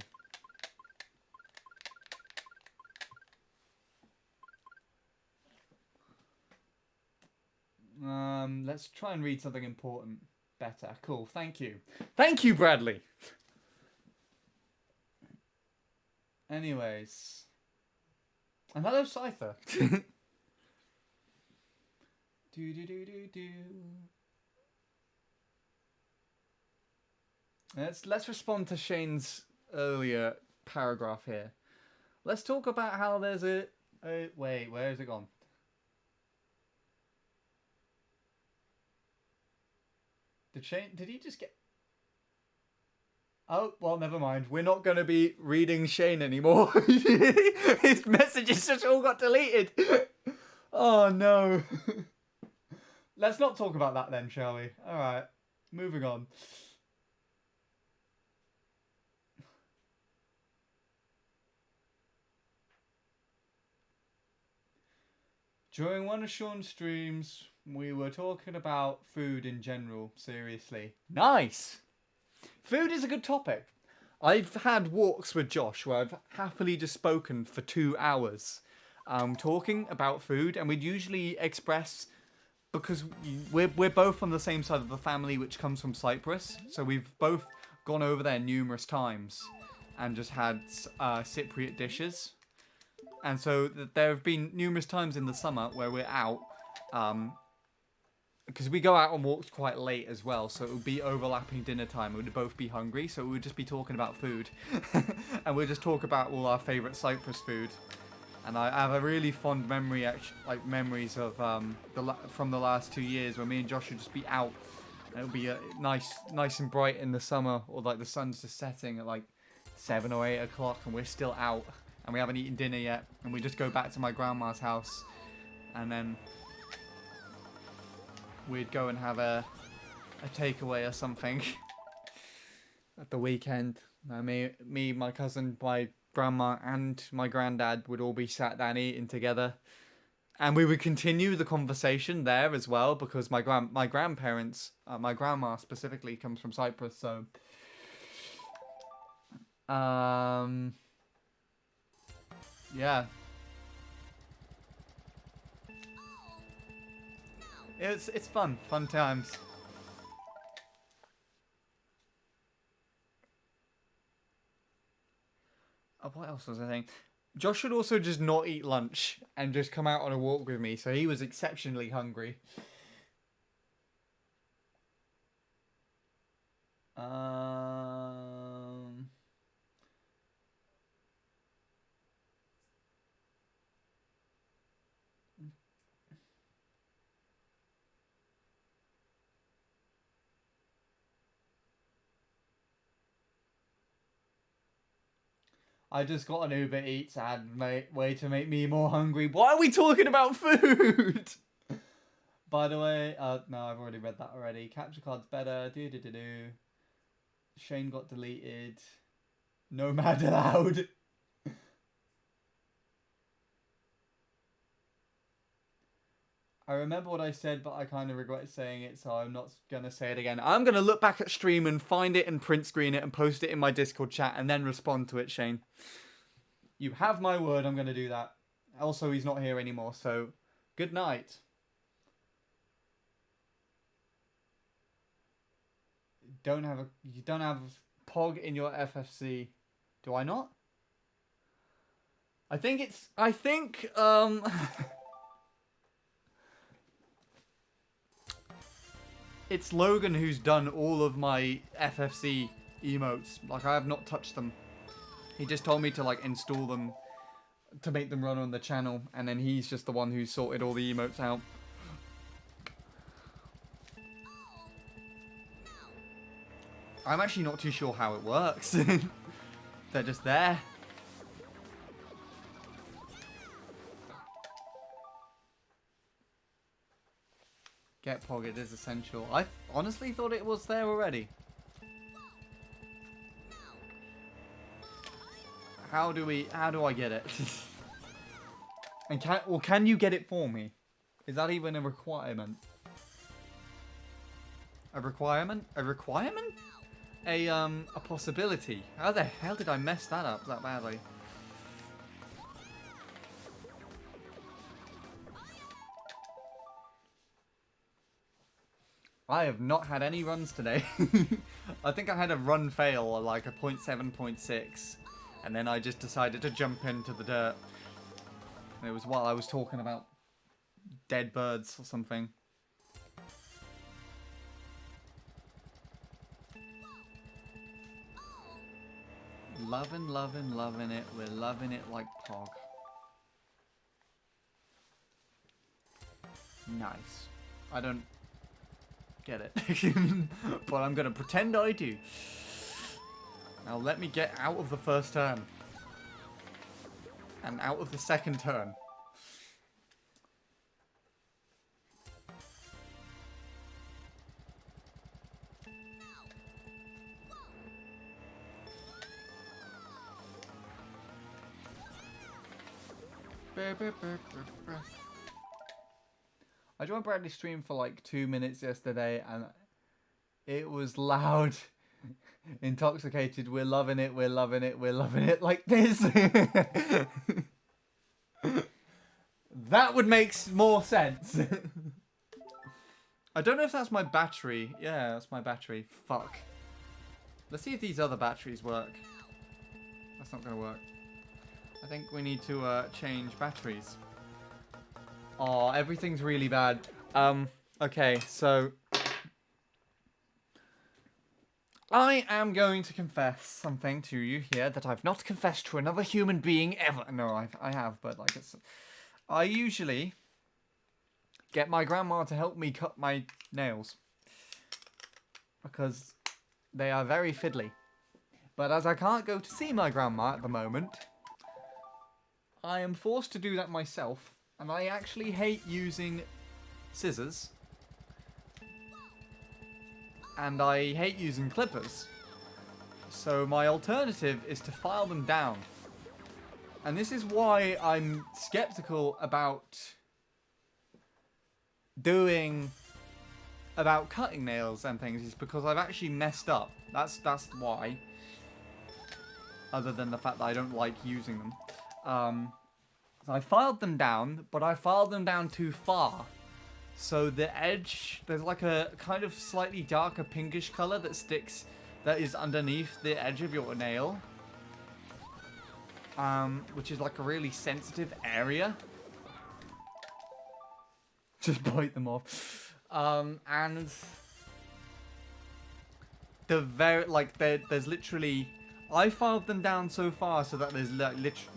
Let's try and read something important. Better. Cool, thank you. Thank you, Bradley! Anyways. And hello, Cypher. Do. Let's respond to Shane's earlier paragraph here. Let's talk about how there's a wait, where has it gone? Did he just get... Oh, well, never mind. We're not going to be reading Shane anymore. His messages just all got deleted. Oh, no. Let's not talk about that then, shall we? All right, moving on. During one of Sean's streams, we were talking about food in general, seriously. Nice! Food is a good topic. I've had walks with Josh where I've happily just spoken for 2 hours talking about food, and we'd usually express, because we're both on the same side of the family, which comes from Cyprus, so we've both gone over there numerous times and just had Cypriot dishes. And so there have been numerous times in the summer where we're out, because we go out on walks quite late as well, so it would be overlapping dinner time. We would both be hungry, so we would just be talking about food. And we'd just talk about all our favourite Cyprus food. And I have a really fond memory, memories of from the last 2 years when me and Josh would just be out. And it would be nice and bright in the summer, or like the sun's just setting at like 7 or 8 o'clock, and we're still out. And we haven't eaten dinner yet, and we just go back to my grandma's house, and then we'd go and have a takeaway or something at the weekend. Me, my cousin, my grandma, and my granddad would all be sat down eating together, and we would continue the conversation there as well, because my grandparents, my grandma specifically, comes from Cyprus, so Yeah. It's fun times. What else was I saying? Josh should also just not eat lunch and just come out on a walk with me. So he was exceptionally hungry. I just got an Uber Eats ad, mate. Way to make me more hungry. Why are we talking about food? By the way, no, I've already read that already. Capture card's better. Do. Shane got deleted. Nomad allowed. I remember what I said, but I kind of regret saying it, so I'm not going to say it again. I'm going to look back at stream and find it and print screen it and post it in my Discord chat and then respond to it, Shane. You have my word, I'm going to do that. Also, he's not here anymore, so good night. You don't have POG in your FFC. Do I not? I think it's Logan who's done all of my FFC emotes. Like, I have not touched them. He just told me to, like, install them to make them run on the channel, and then he's just the one who sorted all the emotes out. I'm actually not too sure how it works. They're just there. Get POG, it is essential. I honestly thought it was there already. How do I get it? And can you get it for me? Is that even a requirement? A requirement? A requirement? A possibility. How the hell did I mess that up that badly? I have not had any runs today. I think I had a run fail, like a 0.7, 0.6. And then I just decided to jump into the dirt. And it was while I was talking about dead birds or something. Loving it. We're loving it like POG. Nice. I don't get it. But I'm going to pretend I do. Now let me get out of the first turn. And out of the second turn. I joined Bradley's stream for like 2 minutes yesterday and it was loud. Intoxicated, we're loving it like this. That would make more sense. I don't know if that's my battery. Yeah, that's my battery. Fuck. Let's see if these other batteries work. That's not gonna work. I think we need to change batteries. Oh, everything's really bad. Okay, so I am going to confess something to you here that I've not confessed to another human being ever. No, I have, but like I usually get my grandma to help me cut my nails because they are very fiddly. But as I can't go to see my grandma at the moment, I am forced to do that myself, and I actually hate using scissors. And I hate using clippers. So my alternative is to file them down. And this is why I'm skeptical about cutting nails and things, is because I've actually messed up. That's why. other than the fact that I don't like using them. So I filed them down, but I filed them down too far. So the edge, there's like a kind of slightly darker pinkish color that is underneath the edge of your nail. Which is like a really sensitive area. Just bite them off. And there's literally, I filed them down so far so that there's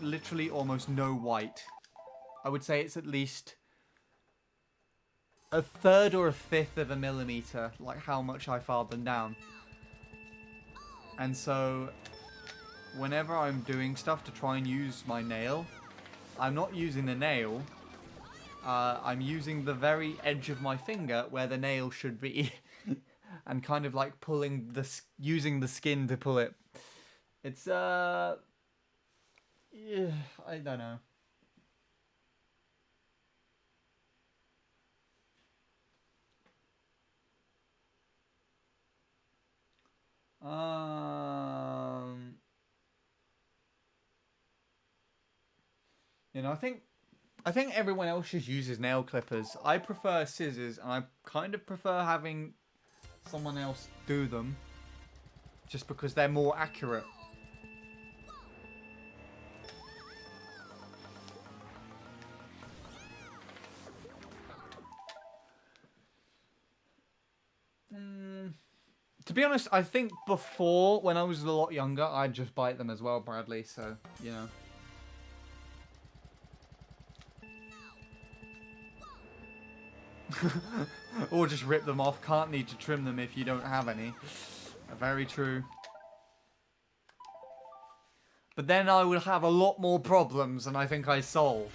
literally almost no white. I would say it's at least a third or a fifth of a millimeter, like how much I filed them down. And so whenever I'm doing stuff to try and use my nail, I'm not using the nail. I'm using the very edge of my finger where the nail should be. And kind of like using the skin to pull it. It's, yeah, I don't know. You know, I think everyone else just uses nail clippers. I prefer scissors, and I kind of prefer having someone else do them, just because they're more accurate. To be honest, I think before, when I was a lot younger, I'd just bite them as well, Bradley, so, you know. Or just rip them off. Can't need to trim them if you don't have any. Very true. But then I would have a lot more problems than I think I solve.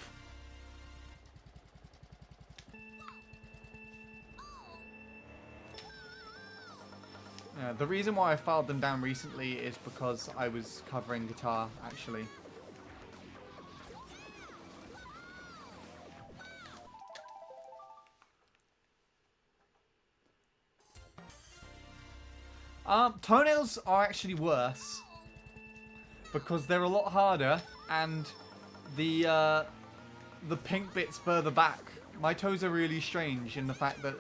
The reason why I filed them down recently is because I was covering guitar, actually. Toenails are actually worse because they're a lot harder, and the pink bits further back. My toes are really strange in the fact that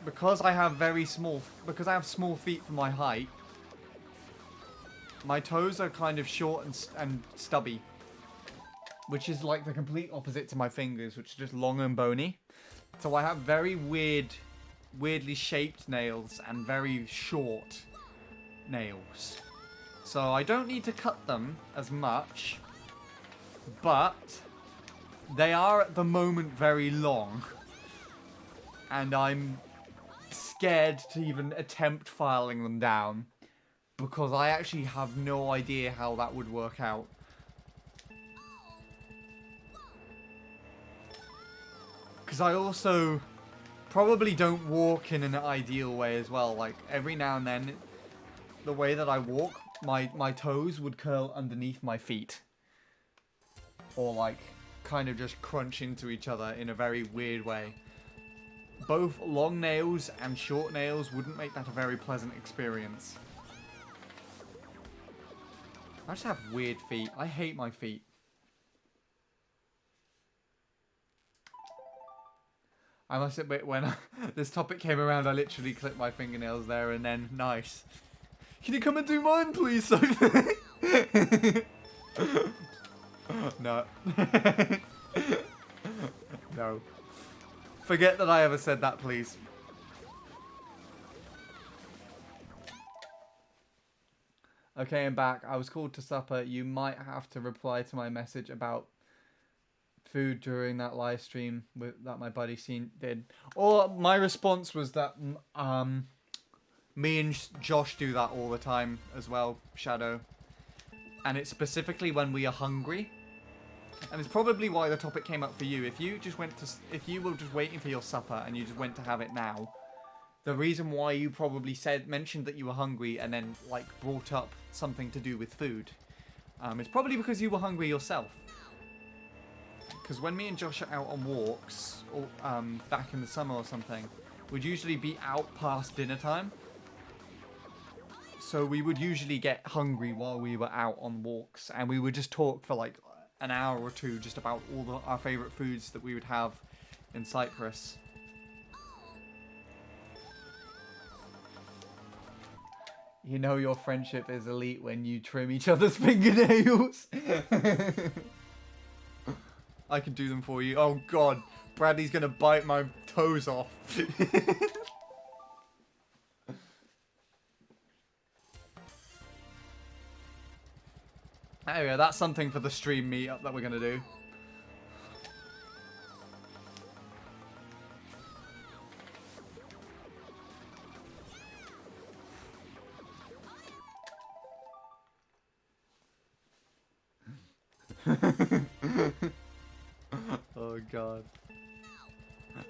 because I have small feet for my height, my toes are kind of short and stubby, which is like the complete opposite to my fingers, which are just long and bony. So I have very weirdly shaped nails and very short nails. So I don't need to cut them as much, but they are at the moment very long, and I'm scared to even attempt filing them down because I actually have no idea how that would work out. Because I also probably don't walk in an ideal way as well. Like, every now and then, the way that I walk, my toes would curl underneath my feet. Or, like, kind of just crunch into each other in a very weird way. Both long nails and short nails wouldn't make that a very pleasant experience. I just have weird feet. I hate my feet. I must admit, when this topic came around, I literally clipped my fingernails there and then, nice. Can you come and do mine, please, Sophie? No. No. Forget that I ever said that, please. Okay, I'm back. I was called to supper. You might have to reply to my message about food during that live stream that my buddy did. Or my response was that me and Josh do that all the time as well, Shadow. And it's specifically when we are hungry. And it's probably why the topic came up for you. If you were just waiting for your supper and you just went to have it now, the reason why you probably mentioned that you were hungry and then like brought up something to do with food, is probably because you were hungry yourself. Because when me and Josh are out on walks, or back in the summer or something, we'd usually be out past dinner time. So we would usually get hungry while we were out on walks, and we would just talk for like an hour or two just about all our favorite foods that we would have in Cyprus. You know your friendship is elite when you trim each other's fingernails. I can do them for you. Oh god, Bradley's gonna bite my toes off. Anyway, that's something for the stream meetup that we're gonna do. Oh god.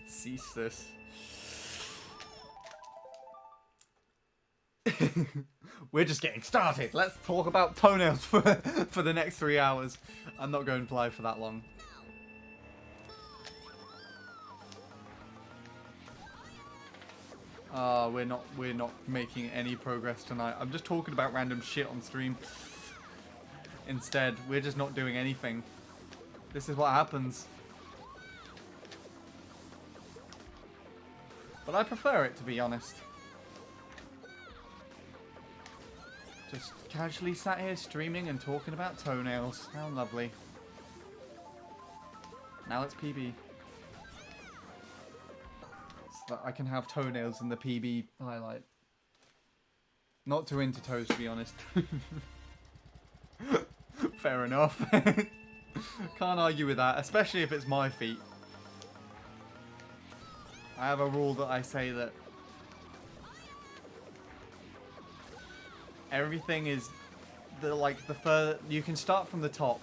Cease this. We're just getting started. Let's talk about toenails for the next 3 hours. I'm not going to live for that long. We're not making any progress tonight. I'm just talking about random shit on stream. Instead, we're just not doing anything. This is what happens. But I prefer it, to be honest. Just casually sat here streaming and talking about toenails. How lovely. Now it's PB. So that I can have toenails in the PB highlight. Not too into toes, to be honest. Fair enough. Can't argue with that, especially if it's my feet. I have a rule that I say that everything is the further you can start from the top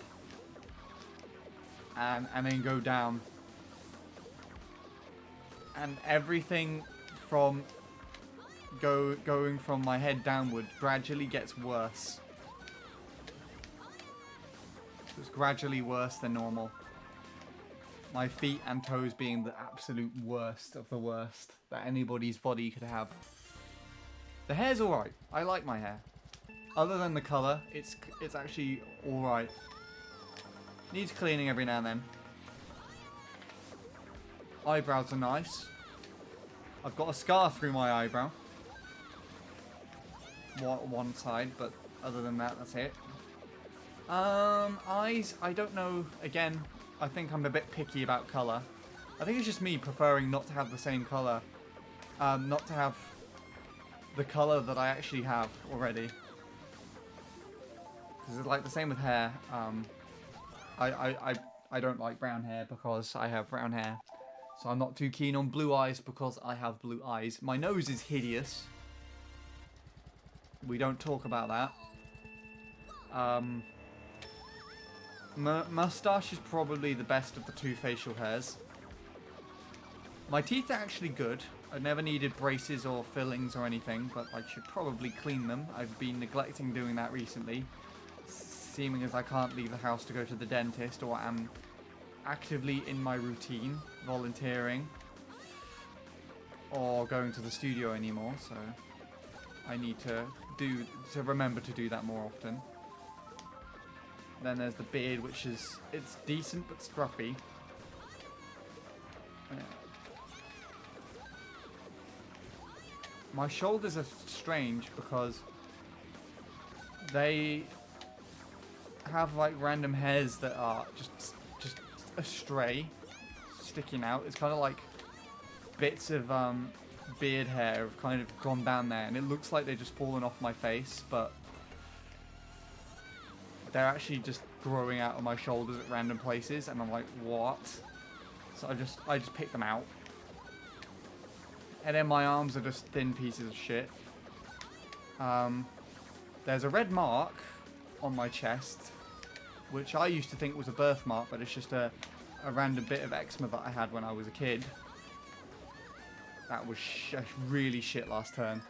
and then go down, and everything from going from my head downward gradually gets worse. It's gradually worse than normal. My feet and toes being the absolute worst of the worst that anybody's body could have. The hair's alright. I like my hair. Other than the colour, it's actually alright. Needs cleaning every now and then. Eyebrows are nice. I've got a scar through my eyebrow. One side, but other than that, that's it. Eyes, I don't know. Again, I think I'm a bit picky about colour. I think it's just me preferring not to have the same colour. Not to have the colour that I actually have already. Because it's like the same with hair. I don't like brown hair because I have brown hair. So I'm not too keen on blue eyes because I have blue eyes. My nose is hideous. We don't talk about that. Mustache is probably the best of the two facial hairs. My teeth are actually good. I've never needed braces or fillings or anything, but I should probably clean them. I've been neglecting doing that recently, seeming as I can't leave the house to go to the dentist, or am actively in my routine, volunteering, or going to the studio anymore, so I need to remember to do that more often. Then there's the beard, which it's decent but scruffy. Yeah. My shoulders are strange because they have like random hairs that are just astray, sticking out. It's kind of like bits of beard hair have kind of gone down there, and it looks like they've just fallen off my face, but they're actually just growing out of my shoulders at random places, and I'm like, what? So I just pick them out. And then my arms are just thin pieces of shit. There's a red mark on my chest, which I used to think was a birthmark, but it's just a random bit of eczema that I had when I was a kid. That was really shit last turn.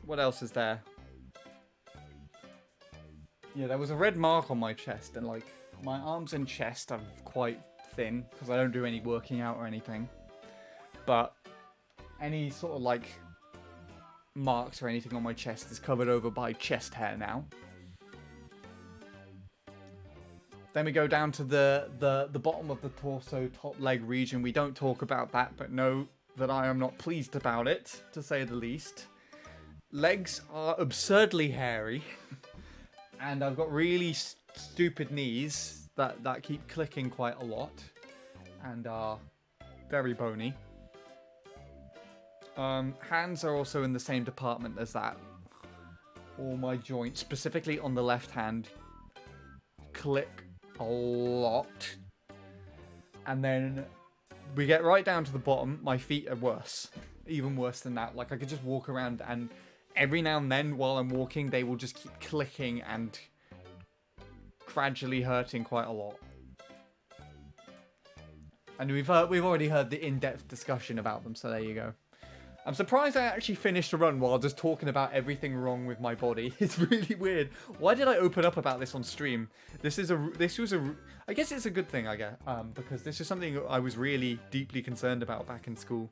What else is there? Yeah, there was a red mark on my chest, and like my arms and chest are quite thin because I don't do any working out or anything. But any sort of like marks or anything on my chest is covered over by chest hair now. Then we go down to the bottom of the torso, top leg region. We don't talk about that, but know that I am not pleased about it, to say the least. Legs are absurdly hairy. And I've got really stupid knees that keep clicking quite a lot. And are very bony. Hands are also in the same department as that. All my joints, specifically on the left hand, click a lot. And then we get right down to the bottom. My feet are worse. Even worse than that. Like, I could just walk around and every now and then while I'm walking, they will just keep clicking and gradually hurting quite a lot. And we've already heard the in-depth discussion about them, so there you go. I'm surprised I actually finished a run while just talking about everything wrong with my body. It's really weird. Why did I open up about this on stream? I guess it's a good thing, I guess, because this is something I was really deeply concerned about back in school.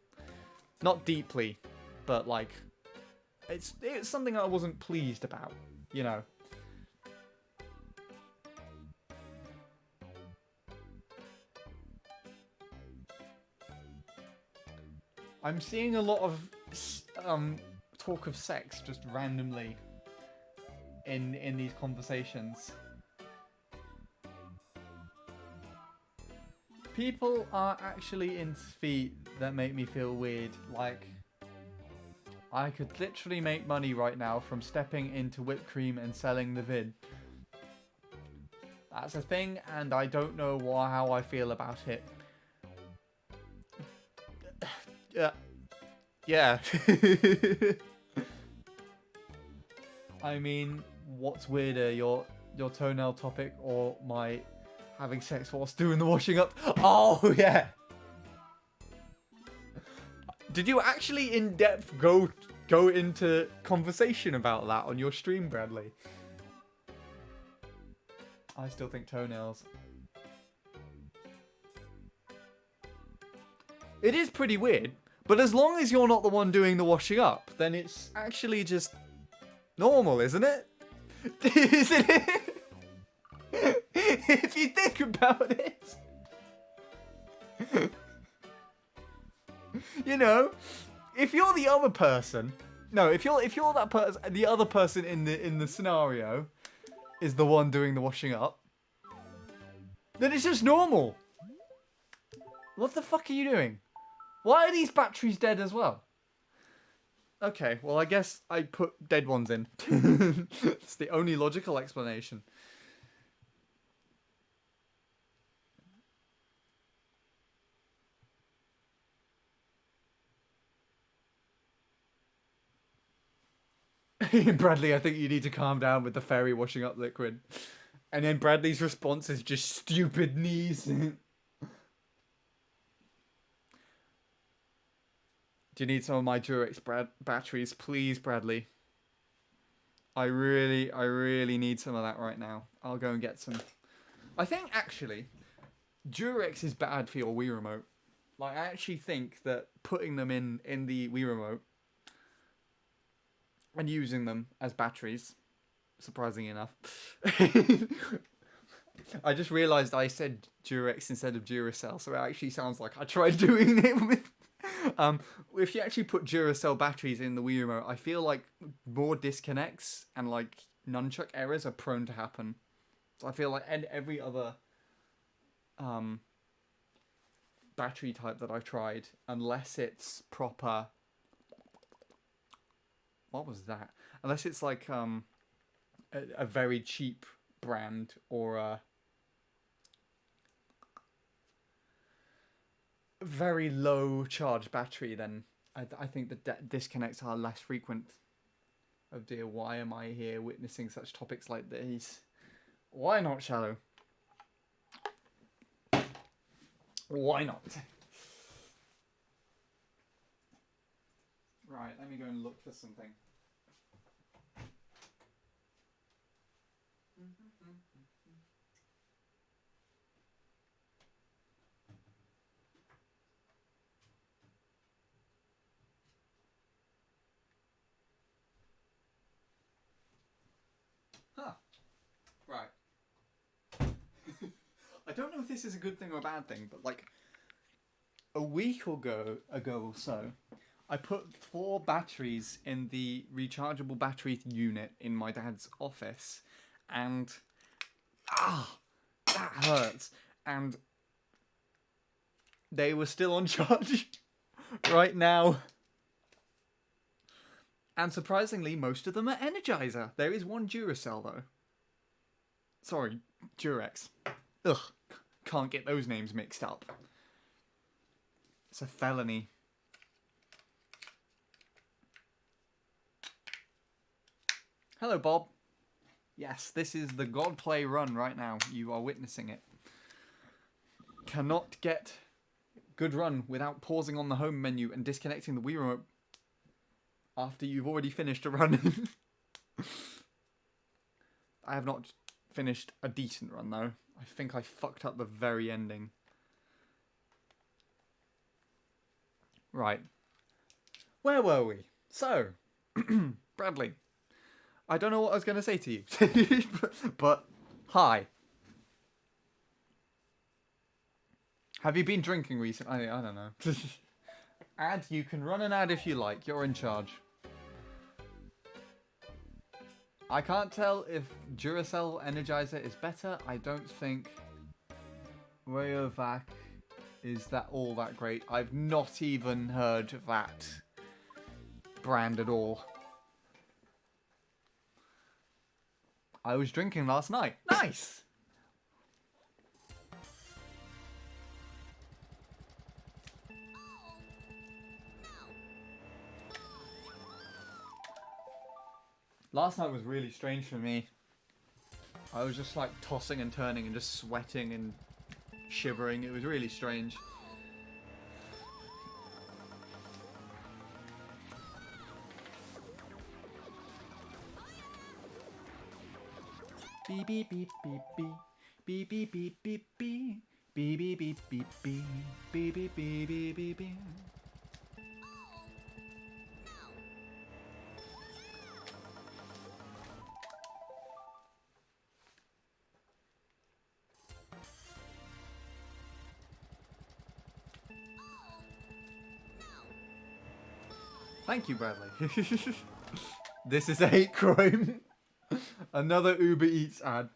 Not deeply, but like, it's something I wasn't pleased about, you know. I'm seeing a lot of talk of sex just randomly in these conversations. People are actually into feet that make me feel weird. Like, I could literally make money right now from stepping into whipped cream and selling the vid. That's a thing, and I don't know how I feel about it. Yeah. I mean, what's weirder, your toenail topic or my having sex whilst doing the washing up? Oh, yeah. Did you actually in depth go into conversation about that on your stream, Bradley? I still think toenails. It is pretty weird, but as long as you're not the one doing the washing up, then it's actually just normal, isn't it? Isn't it? If you think about it. You know, if you're the other person, no, if you're that person, the other person in the scenario is the one doing the washing up, then it's just normal. What the fuck are you doing? Why are these batteries dead as well? Okay, well, I guess I put dead ones in. It's the only logical explanation. Bradley, I think you need to calm down with the fairy washing up liquid. And then Bradley's response is just stupid knees. Do you need some of my Durex batteries? Please, Bradley. I really need some of that right now. I'll go and get some. I think, actually, Durex is bad for your Wii Remote. Like, I actually think that putting them in the Wii Remote and using them as batteries, surprisingly enough. I just realised I said Durex instead of Duracell, so it actually sounds like I tried doing it with... if you actually put Duracell batteries in the Wii Remote, I feel like more disconnects and like nunchuck errors are prone to happen. So I feel like every other battery type that I've tried, unless it's proper... What was that? Unless it's like a very cheap brand or a very low charge battery, then I think the disconnects are less frequent. Oh dear, why am I here witnessing such topics like these? Why not, Shallow? Why not? Right, let me go and look for something. Mm-hmm. I don't know if this is a good thing or a bad thing, but like a week ago or so, I put 4 batteries in the rechargeable battery unit in my dad's office, and that hurts. And they were still on charge right now. And surprisingly, most of them are Energizer. There is one Duracell though. Sorry, Durex. Ugh, can't get those names mixed up. It's a felony. Hello, Bob. Yes, this is the God Play run right now. You are witnessing it. Cannot get good run without pausing on the home menu and disconnecting the Wii remote after you've already finished a run. I have not finished a decent run though. I think I fucked up the very ending. Right. Where were we? So, Bradley, I don't know what I was going to say to you, but hi. Have you been drinking recently? I don't know. Ad, you can run an ad if you like. You're in charge. I can't tell if Duracell Energizer is better. I don't think Rayovac is all that great. I've not even heard that brand at all. I was drinking last night. Nice! Last night was really strange for me. I was just like tossing and turning and just sweating and shivering. It was really strange. Beep beep beep beep beep beep beep beep beep beep beep beep beep beep beep beep beep beep beep. Thank you, Bradley. This is a hate crime. Another Uber Eats ad.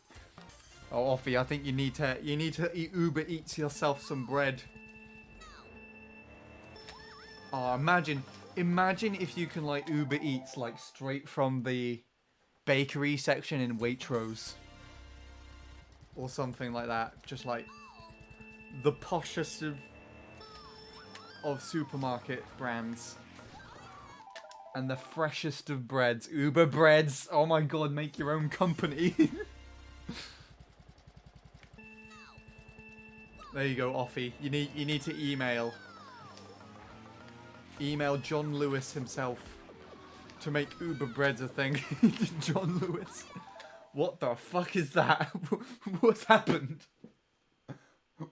Oh, Offie, I think you need to eat Uber Eats yourself some bread. Oh, imagine if you can like Uber Eats like straight from the bakery section in Waitrose or something like that. Just like the poshest of supermarket brands. And the freshest of breads. Uber breads. Oh my god, make your own company. There you go, Offie. You need to email John Lewis himself to make Uber breads a thing. John Lewis. What the fuck is that? What's happened?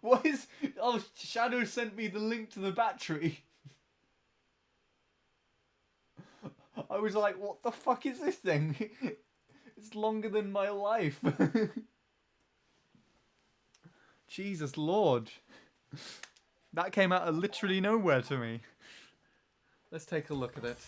What is... Oh, Shadow sent me the link to the battery. I was like, what the fuck is this thing? It's longer than my life. Jesus Lord. That came out of literally nowhere to me. Let's take a look at it.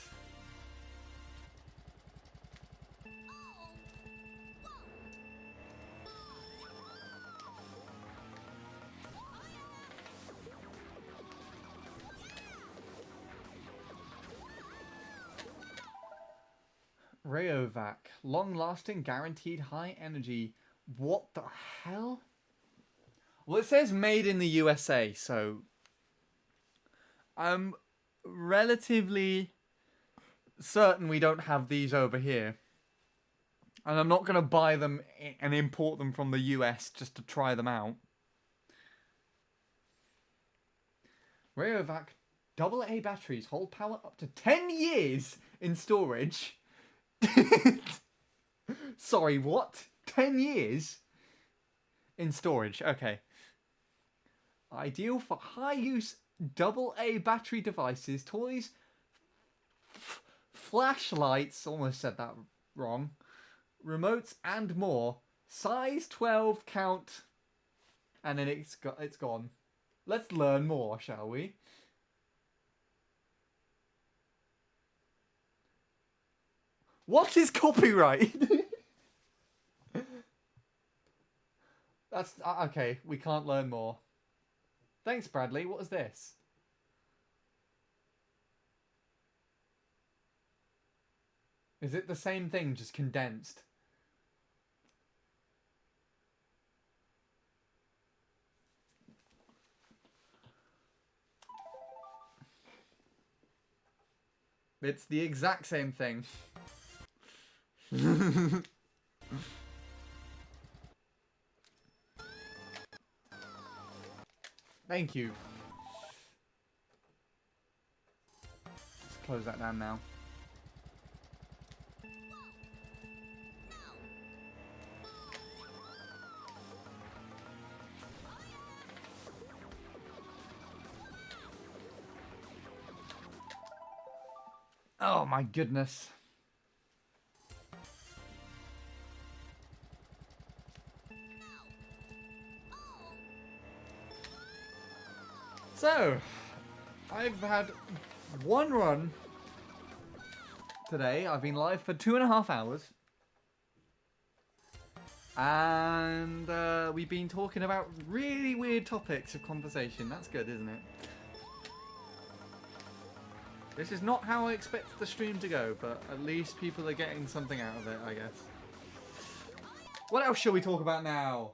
Rayovac. Long-lasting, guaranteed high energy. What the hell? Well, it says made in the USA, so I'm relatively certain we don't have these over here. And I'm not going to buy them and import them from the US just to try them out. Rayovac AA batteries hold power up to 10 years in storage. Sorry, what? 10 years? In storage, okay. Ideal for high-use AA battery devices, toys, flashlights, almost said that wrong, remotes and more. Size 12, count And then it's gone. Let's learn more, shall we? What is copyright? That's okay. We can't learn more. Thanks, Bradley. What is this? Is it the same thing, just condensed? It's the exact same thing. Thank you. Let's close that down now. Oh my goodness. So, I've had one run today. I've been live for 2.5 hours. And we've been talking about really weird topics of conversation. That's good, isn't it? This is not how I expect the stream to go, but at least people are getting something out of it, I guess. What else shall we talk about now?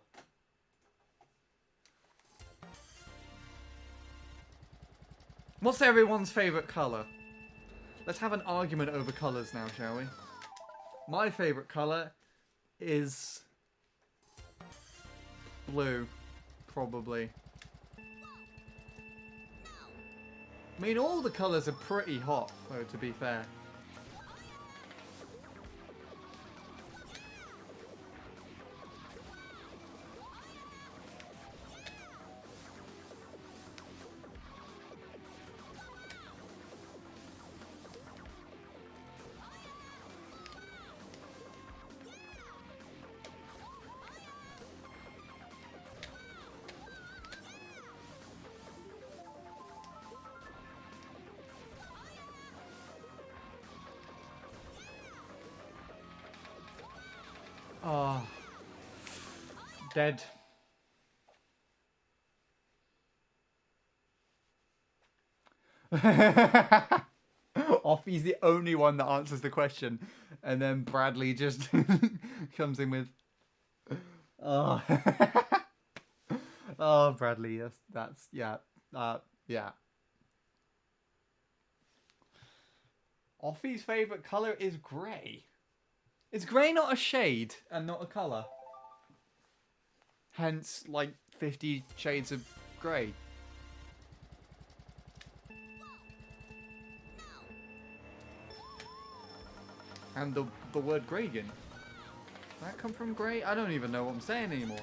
What's everyone's favourite colour? Let's have an argument over colours now, shall we? My favourite colour is blue, probably. I mean, all the colours are pretty hot, though, to be fair. Oh. Dead. Offie's the only one that answers the question. And then Bradley just comes in with... Oh. Oh, Bradley, yes, that's... Yeah. Yeah. Offie's favourite colour is grey. Is grey not a shade and not a colour? Hence, like, 50 Shades of Grey. And the word Greygan. Does that come from grey? I don't even know what I'm saying anymore.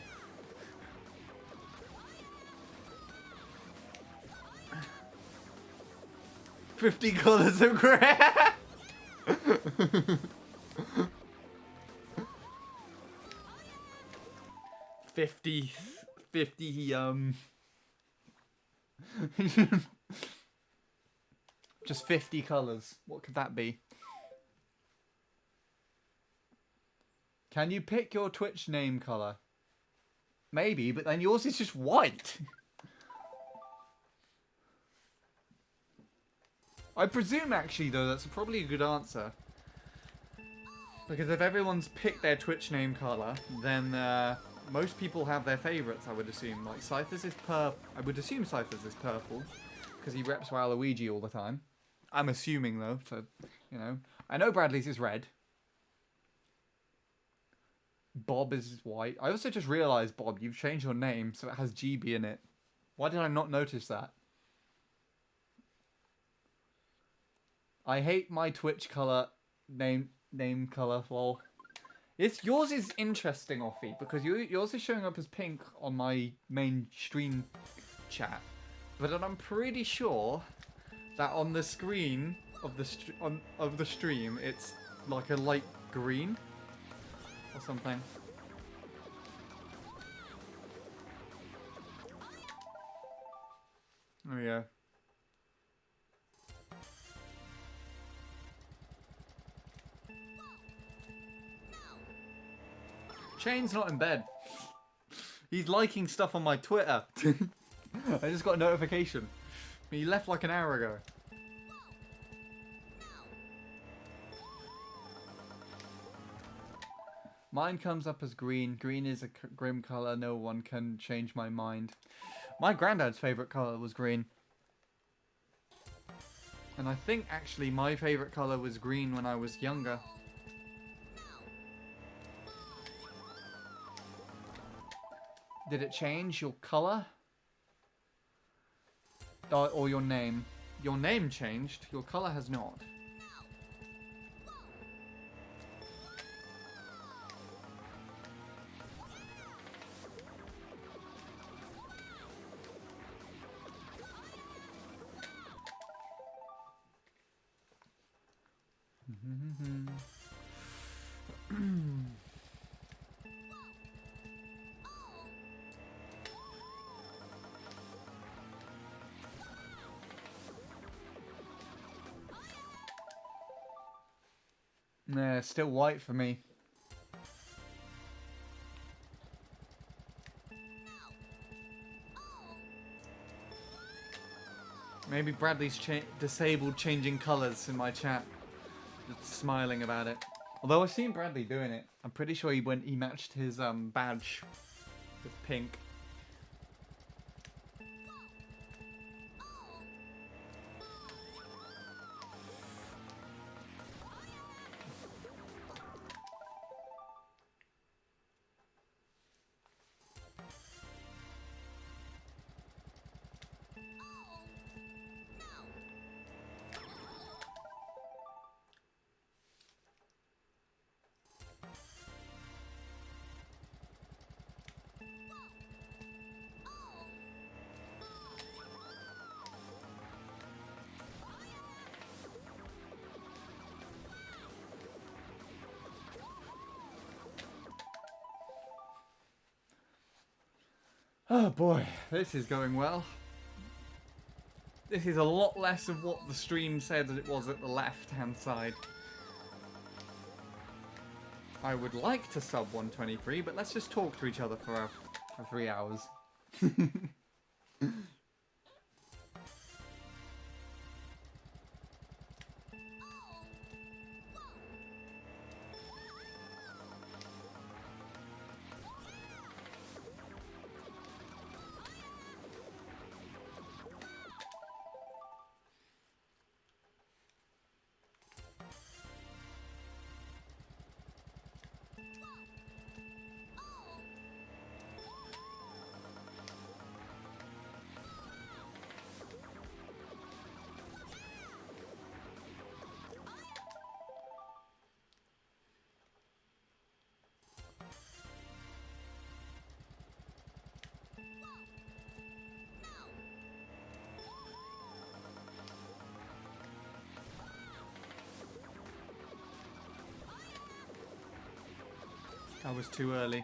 "50 colours of grey." 50 just 50 colours. What could that be? Can you pick your Twitch name colour? Maybe, but then yours is just white. I presume, actually, though, that's probably a good answer. Because if everyone's picked their Twitch name colour, then most people have their favourites, I would assume. Like, Scythers is purple. I would assume Scythers is purple. Because he reps Waluigi all the time. I'm assuming, though, so, you know. I know Bradley's is red. Bob is white. I also just realised, Bob, you've changed your name, so it has GB in it. Why did I not notice that? I hate my Twitch colour name colour, lol. Yours is interesting, Offie, because yours is showing up as pink on my main stream chat, but I'm pretty sure that on the screen of the stream it's like a light green or something. There we go. Shane's not in bed. He's liking stuff on my Twitter. I just got a notification. He left like an hour ago. Mine comes up as green. Green is a grim colour. No one can change my mind. My granddad's favourite colour was green. And I think actually my favourite colour was green when I was younger. Did it change your colour? Or your name? Your name changed. Your colour has not. Nah, still white for me. Maybe Bradley's disabled changing colours in my chat. Just smiling about it. Although I've seen Bradley doing it. I'm pretty sure he matched his badge with pink. Oh boy, this is going well. This is a lot less of what the stream said that it was at the left-hand side. I would like to sub 123, but let's just talk to each other for 3 hours. I was too early.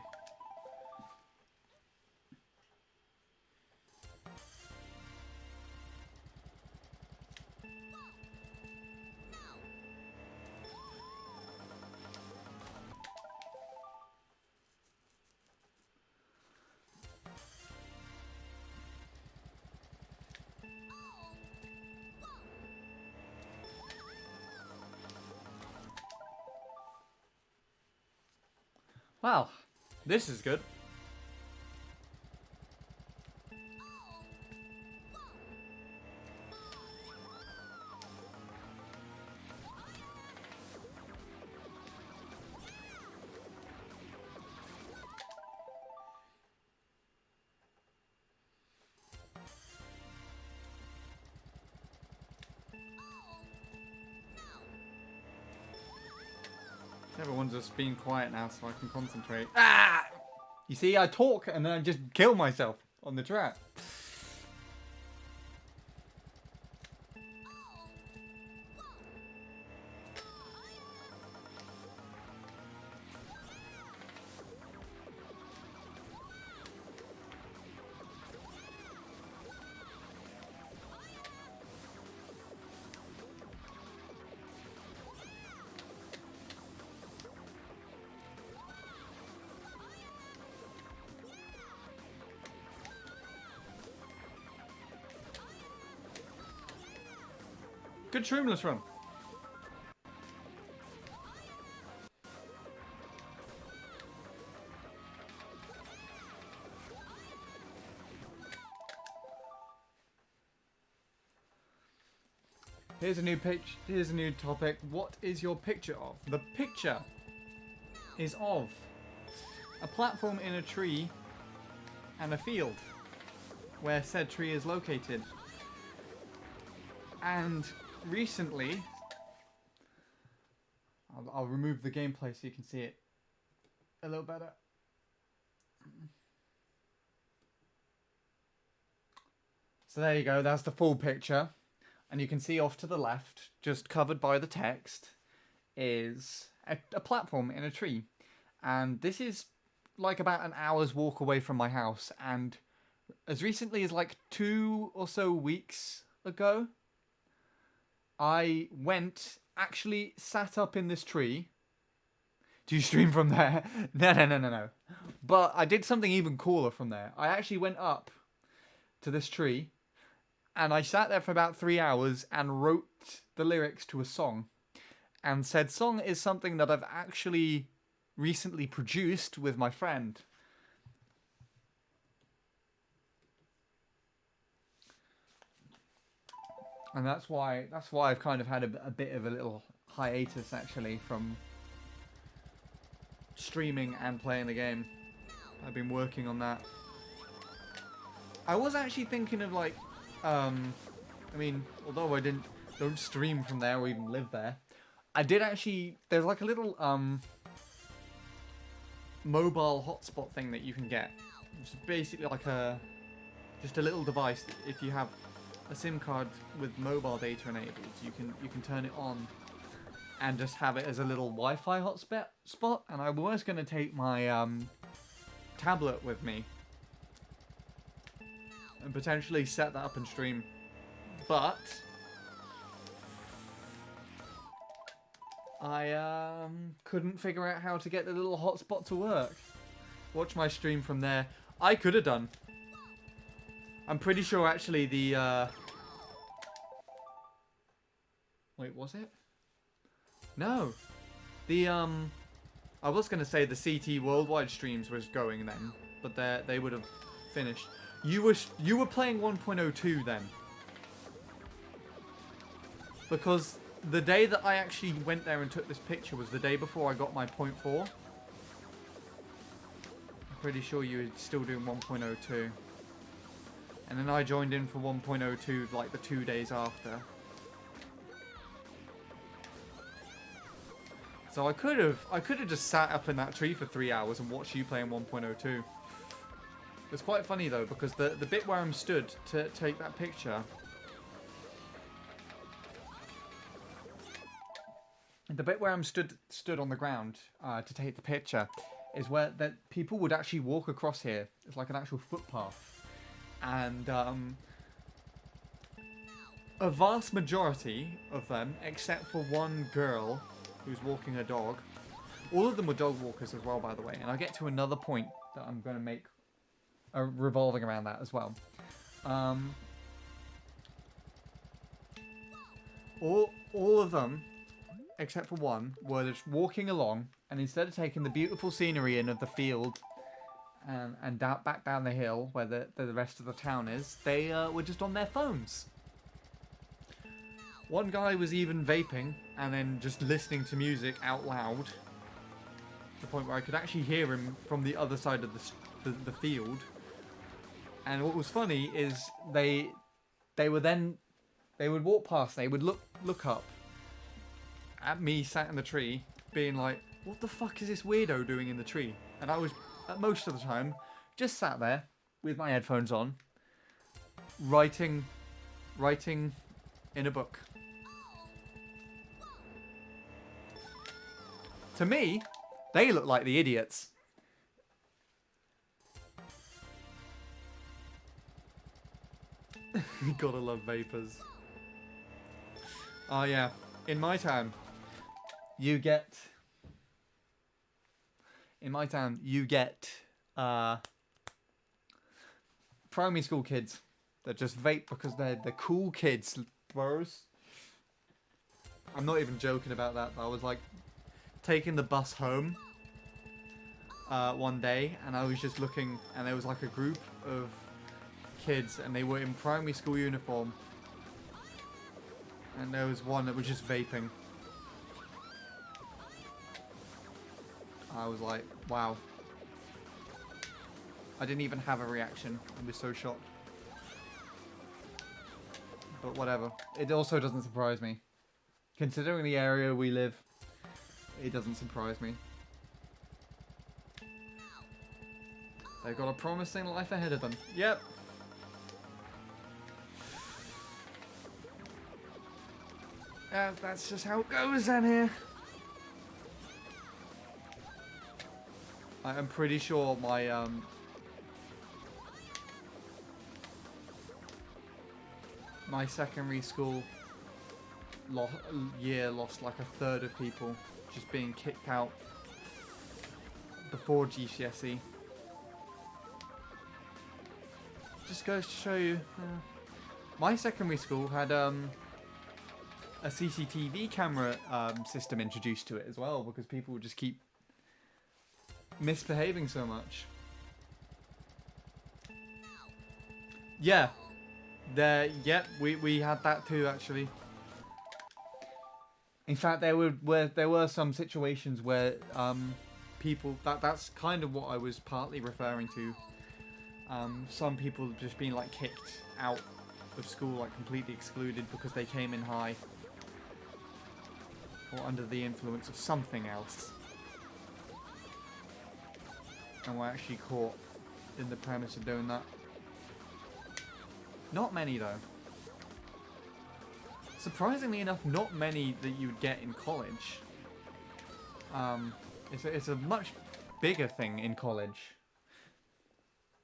Wow, this is good. Everyone's just being quiet now so I can concentrate. Ah! You see, I talk and then I just kill myself on the track. Good Shroomless run. Here's a new pitch. Here's a new topic. What is your picture of? The picture is of a platform in a tree and a field where said tree is located. And recently, I'll remove the gameplay so you can see it a little better. So there you go, that's the full picture. And you can see off to the left, just covered by the text, is a platform in a tree. And this is like about an hour's walk away from my house. And as recently as like 2 or so weeks ago, I actually sat up in this tree. Do you stream from there? No. But I did something even cooler from there. I actually went up to this tree and I sat there for about 3 hours and wrote the lyrics to a song. And said song is something that I've actually recently produced with my friend. And that's why I've kind of had a bit of a little hiatus actually from streaming and playing the game. I've been working on that. I was actually thinking of like, I mean, although I don't stream from there or even live there, I did actually. There's like a little mobile hotspot thing that you can get. It's basically like just a little device that if you have a SIM card with mobile data enabled, you can turn it on and just have it as a little Wi-Fi hotspot. And I was going to take my tablet with me and potentially set that up and stream, but I couldn't figure out how to get the little hotspot to work. Watch my stream from there. I could have done. I'm pretty sure actually the wait, was it? No. The I was gonna say the CT worldwide streams was going then, but they would have finished. You were playing 1.02 then. Because the day that I actually went there and took this picture was the day before I got my 0.4. I'm pretty sure you were still doing 1.02. And then I joined in for 1.02 like the 2 days after. So I could have just sat up in that tree for 3 hours and watched you playing 1.02. It's quite funny though, because the bit where I'm stood to take that picture, the bit where I'm stood on the ground to take the picture, is where that people would actually walk across here. It's like an actual footpath, and a vast majority of them, except for one girl who's walking her dog, all of them were dog walkers as well, by the way. And I'll get to another point that I'm going to make revolving around that as well. All of them, except for one, were just walking along, and instead of taking the beautiful scenery in of the field and back down the hill where the rest of the town is, they were just on their phones. One guy was even vaping and then just listening to music out loud, to the point where I could actually hear him from the other side of the field. And what was funny is they would walk past, they would look up at me sat in the tree, being like, what the fuck is this weirdo doing in the tree? And I was, at most of the time, just sat there with my headphones on, writing in a book. To me, they look like the idiots. Gotta love vapors. Oh yeah, in my town, you get primary school kids that just vape because they're cool kids, bros. I'm not even joking about that. I was like taking the bus home one day, and I was just looking, and there was like a group of kids, and they were in primary school uniform, and there was one that was just vaping. I was like, wow. I didn't even have a reaction. I was so shocked. But whatever. It also doesn't surprise me. Considering the area we live, it doesn't surprise me. They've got a promising life ahead of them. Yep. That's just how it goes down here. I'm pretty sure my secondary school year lost like a third of people just being kicked out before GCSE. Just goes to show you. My secondary school had a CCTV camera system introduced to it as well, because people would just keep misbehaving so much. Yeah. We had that too, actually. In fact, there were some situations where people that's kind of what I was partly referring to. Some people just being like kicked out of school, like completely excluded because they came in high or under the influence of something else, and were actually caught in the premise of doing that. Not many though. Surprisingly enough, not many that you would get in college. It's a much bigger thing in college.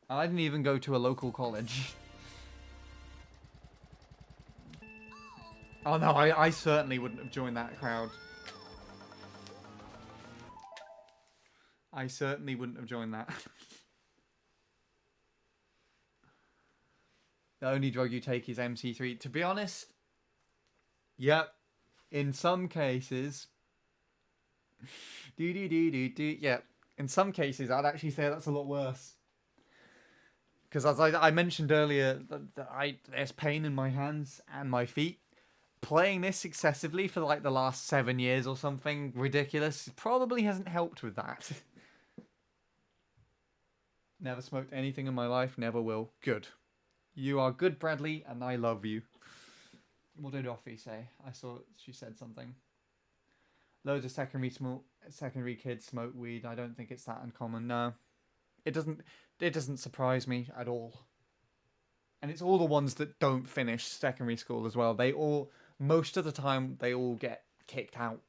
I didn't even go to a local college. Oh no, I certainly wouldn't have joined that crowd. I certainly wouldn't have joined that. The only drug you take is MC3. To be honest, yep. In some cases, yep. In some cases, I'd actually say that's a lot worse. Because as I mentioned earlier, there's pain in my hands and my feet. Playing this excessively for like the last 7 years or something ridiculous probably hasn't helped with that. Never smoked anything in my life, never will. Good. You are good, Bradley, and I love you. What did Offie say? I saw she said something. Loads of secondary kids smoke weed. I don't think it's that uncommon. No. It doesn't surprise me at all. And it's all the ones that don't finish secondary school as well. Most of the time, they all get kicked out.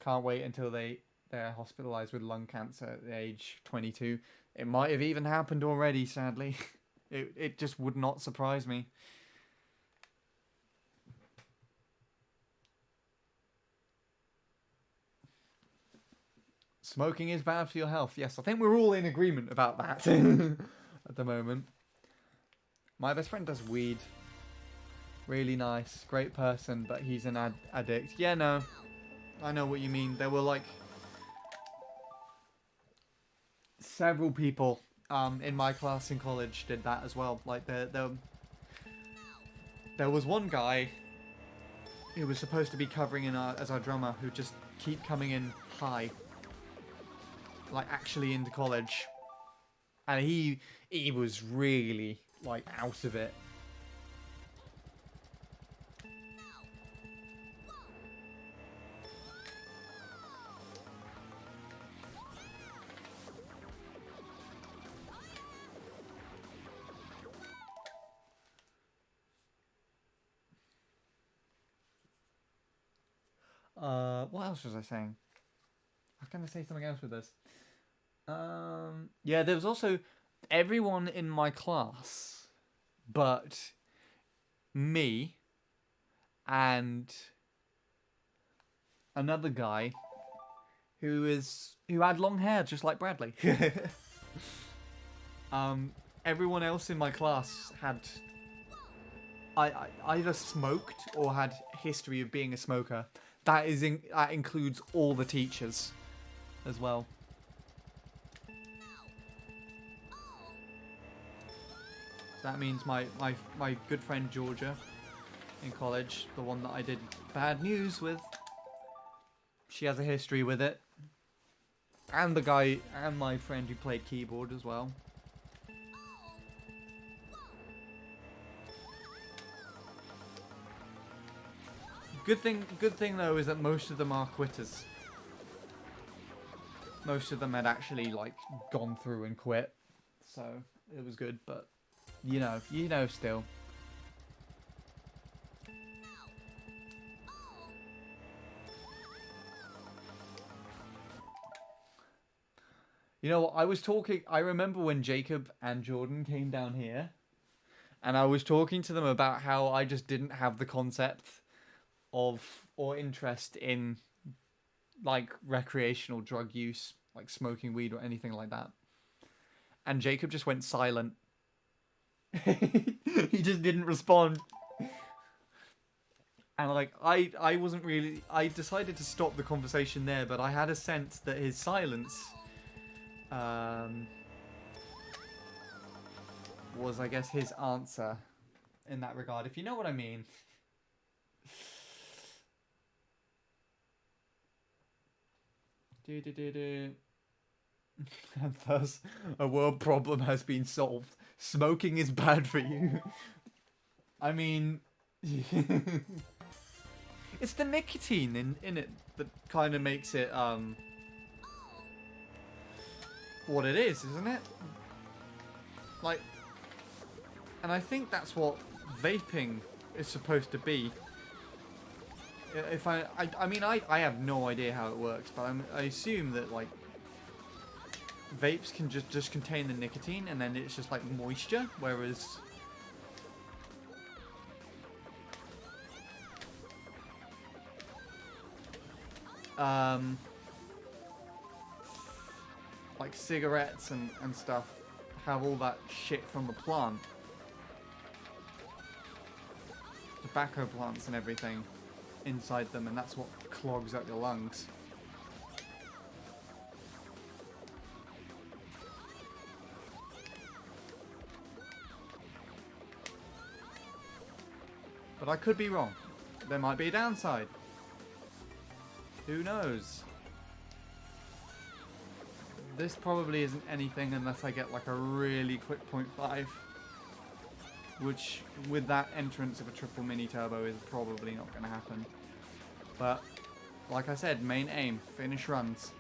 Can't wait until they're hospitalized with lung cancer at the age 22. It might have even happened already, sadly. It just would not surprise me. Smoking is bad for your health. Yes, I think we're all in agreement about that at the moment. My best friend does weed. Really nice, great person, but he's an addict. Yeah, no. I know what you mean. There were like several people in my class in college did that as well. Like there was one guy who was supposed to be covering in as our drummer who just keep coming in high, like actually into college, and he was really like out of it. What else was I saying? I was going to say something else with this. Yeah, there was also everyone in my class, but me and another guy who had long hair, just like Bradley. everyone else in my class had either smoked or had history of being a smoker. That includes all the teachers as well. So that means my good friend Georgia in college, the one that I did Bad News with, she has a history with it. And the guy, and my friend who played keyboard as well. Good thing though is that most of them are quitters. Most of them had actually like gone through and quit, so it was good. But you know, still. You know what? I remember when Jacob and Jordan came down here, and I was talking to them about how I just didn't have the concept of or interest in like recreational drug use, like smoking weed or anything like that. And Jacob just went silent. He just didn't respond. And like I wasn't really, I decided to stop the conversation there, but I had a sense that his silence was, I guess, his answer in that regard, if you know what I mean. And thus, a world problem has been solved. Smoking is bad for you. I mean, it's the nicotine in it that kind of makes it what it is, isn't it? Like, and I think that's what vaping is supposed to be. If I mean, I have no idea how it works, but I assume that like vapes can just contain the nicotine, and then it's just like moisture, whereas like cigarettes and stuff have all that shit from the plant, tobacco plants and everything inside them, and that's what clogs up your lungs. But I could be wrong. There might be a downside. Who knows? This probably isn't anything unless I get like a really quick 0.5. Which, with that entrance of a triple mini turbo, is probably not going to happen. But, like I said, main aim, finish runs.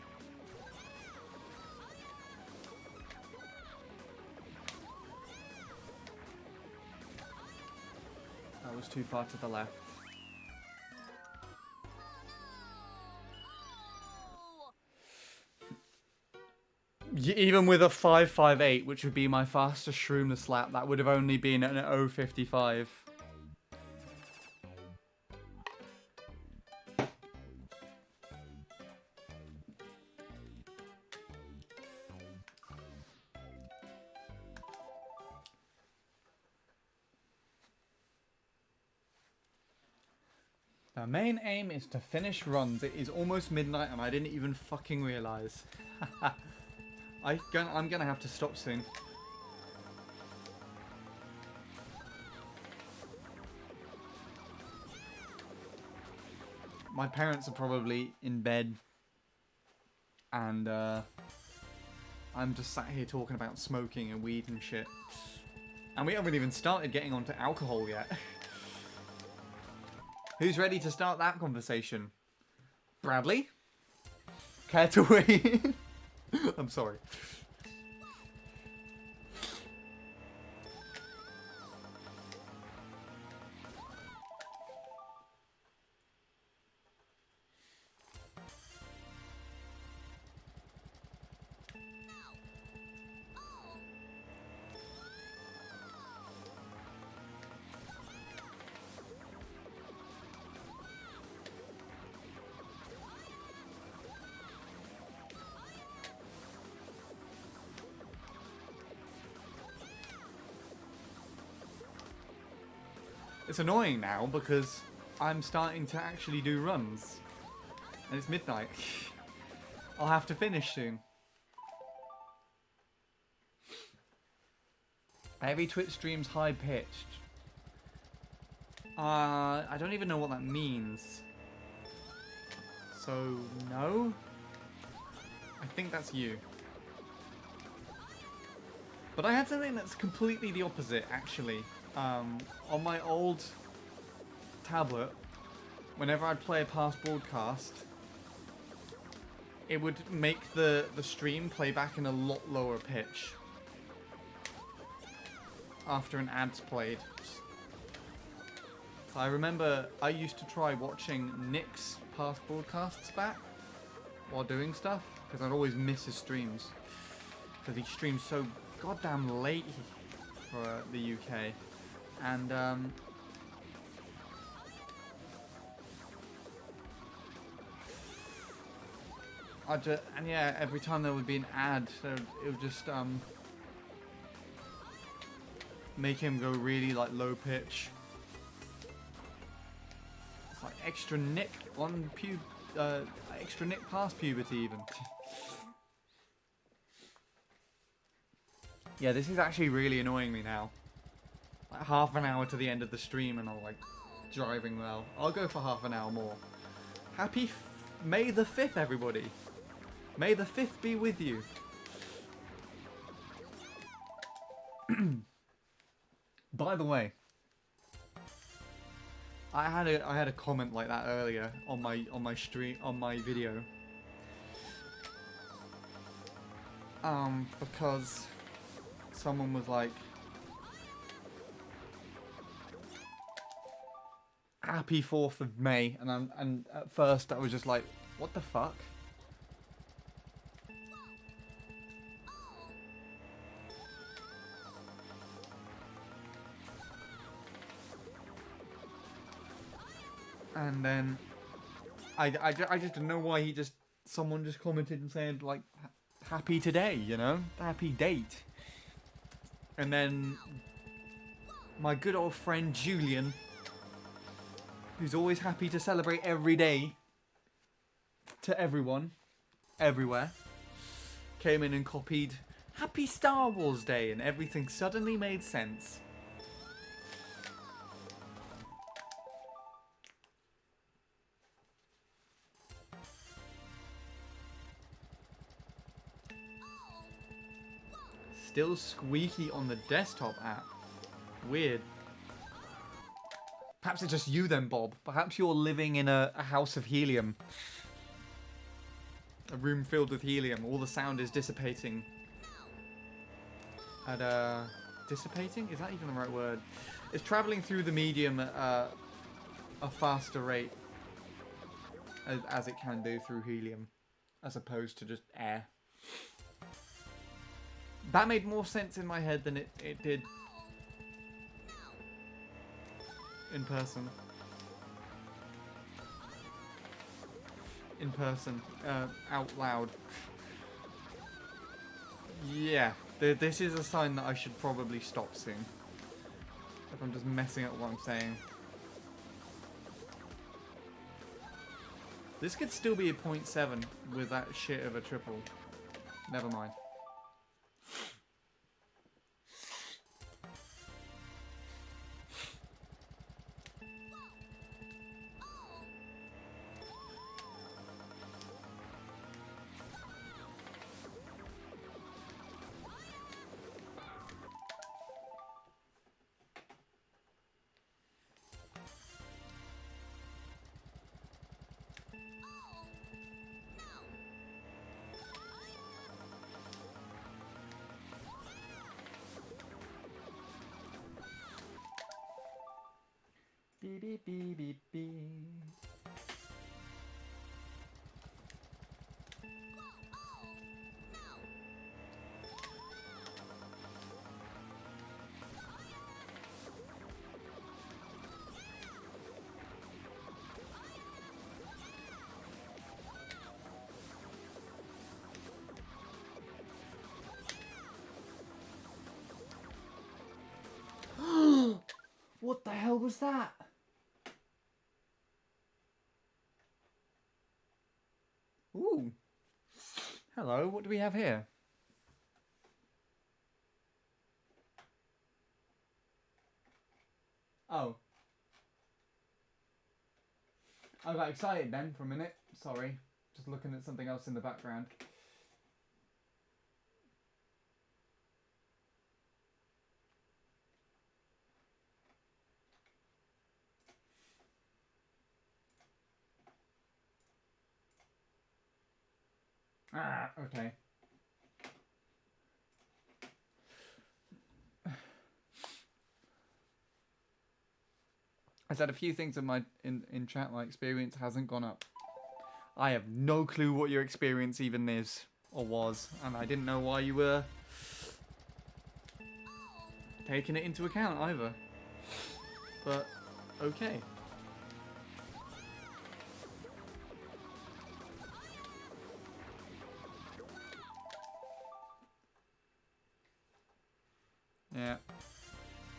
That was too far to the left. Even with a 5.58, which would be my fastest Shroomless lap, that would have only been an 0.55. The main aim is to finish runs. It is almost midnight and I didn't even fucking realise. I'm gonna have to stop soon. My parents are probably in bed, and I'm just sat here talking about smoking and weed and shit. And we haven't even started getting onto alcohol yet. Who's ready to start that conversation? Bradley? Care to weigh in? I'm sorry. It's annoying now because I'm starting to actually do runs. And it's midnight. I'll have to finish soon. Every Twitch stream's high-pitched. I don't even know what that means. So, no? I think that's you. But I had something that's completely the opposite, actually. On my old tablet, whenever I'd play a past broadcast, it would make the stream play back in a lot lower pitch after an ad's played. So I remember I used to try watching Nick's past broadcasts back while doing stuff, because I'd always miss his streams. Because he streams so goddamn late for the UK. And, and yeah, every time there would be an ad, so it would just, make him go really, like, low pitch. It's like extra Nick on extra Nick past puberty, even. Yeah, this is actually really annoying me now. Like half an hour to the end of the stream and I'm like driving well. I'll go for half an hour more. Happy May the 5th, everybody. May the 5th be with you. By the way, I had a comment like that earlier on my stream, on my video. Because someone was like, happy 4th of May, and at first I was just like, what the fuck? And then I just don't know why someone just commented and said like happy today, you know, happy date. And then my good old friend Julian, who's always happy to celebrate every day to everyone, everywhere, came in and copied Happy Star Wars Day, and everything suddenly made sense. Still squeaky on the desktop app. Weird. Perhaps it's just you then, Bob. Perhaps you're living in a house of helium. A room filled with helium. All the sound is dissipating. Dissipating? Is that even the right word? It's traveling through the medium at a faster rate. As it can do through helium. As opposed to just air. That made more sense in my head than it did in person. In person. Out loud. Yeah. This is a sign that I should probably stop soon. If I'm just messing up what I'm saying. This could still be a 0.7 with that shit of a triple. Never mind. Beep, beep, beep, beep, beep. What the hell was that? Ooh. Hello, what do we have here? Oh. I got excited then for a minute. Sorry. Just looking at something else in the background. Ah, okay. I said a few things in my in chat. My experience hasn't gone up. I have no clue what your experience even is or was, and I didn't know why you were taking it into account either. But okay. Yeah.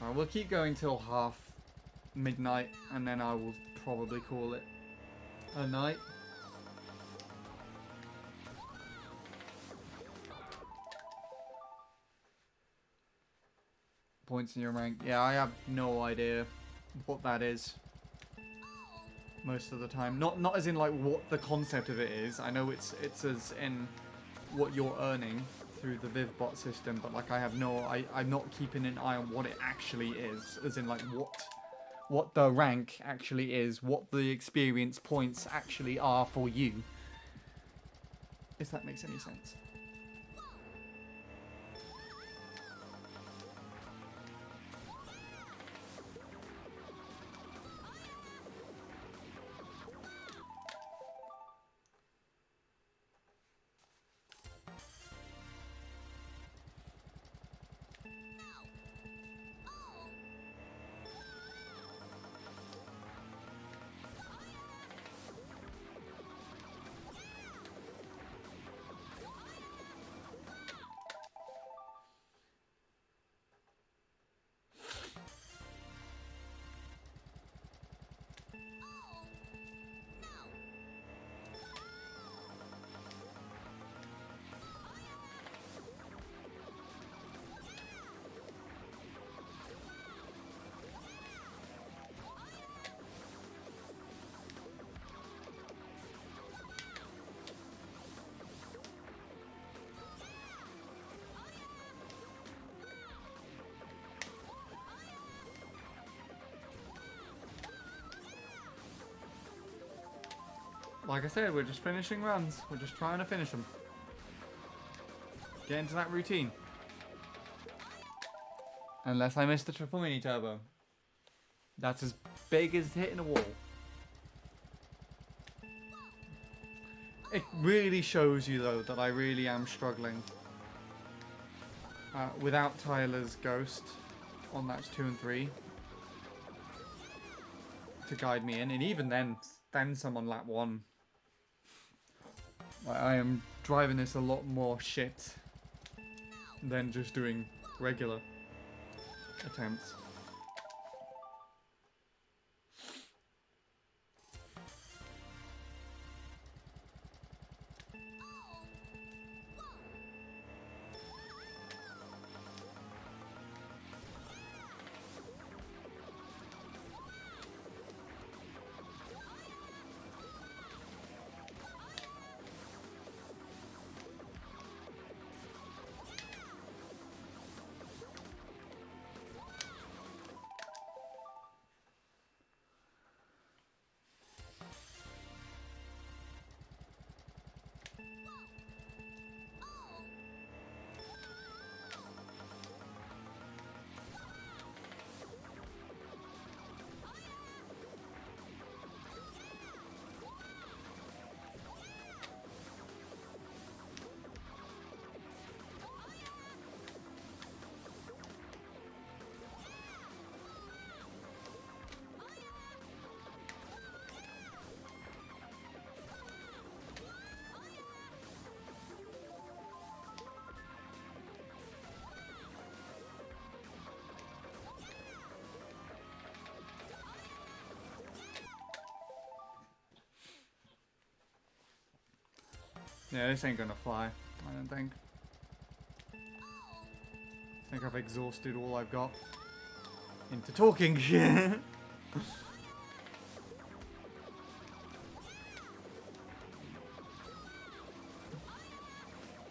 Alright, we'll keep going till midnight, and then I will probably call it a night. Points in your rank. Yeah, I have no idea what that is. Most of the time. Not as in like what the concept of it is. I know it's as in what you're earning through the VivBot system, but like I'm not keeping an eye on what it actually is. As in like what the rank actually is, what the experience points actually are for you. If that makes any sense. Like I said, we're just finishing runs. We're just trying to finish them. Get into that routine. Unless I miss the triple mini turbo. That's as big as hitting a wall. It really shows you though that I really am struggling. Without Tyler's ghost on laps 2 and 3 to guide me in, and even then some on lap 1. I am driving this a lot more shit than just doing regular attempts. Yeah, this ain't gonna fly, I don't think. I think I've exhausted all I've got into talking.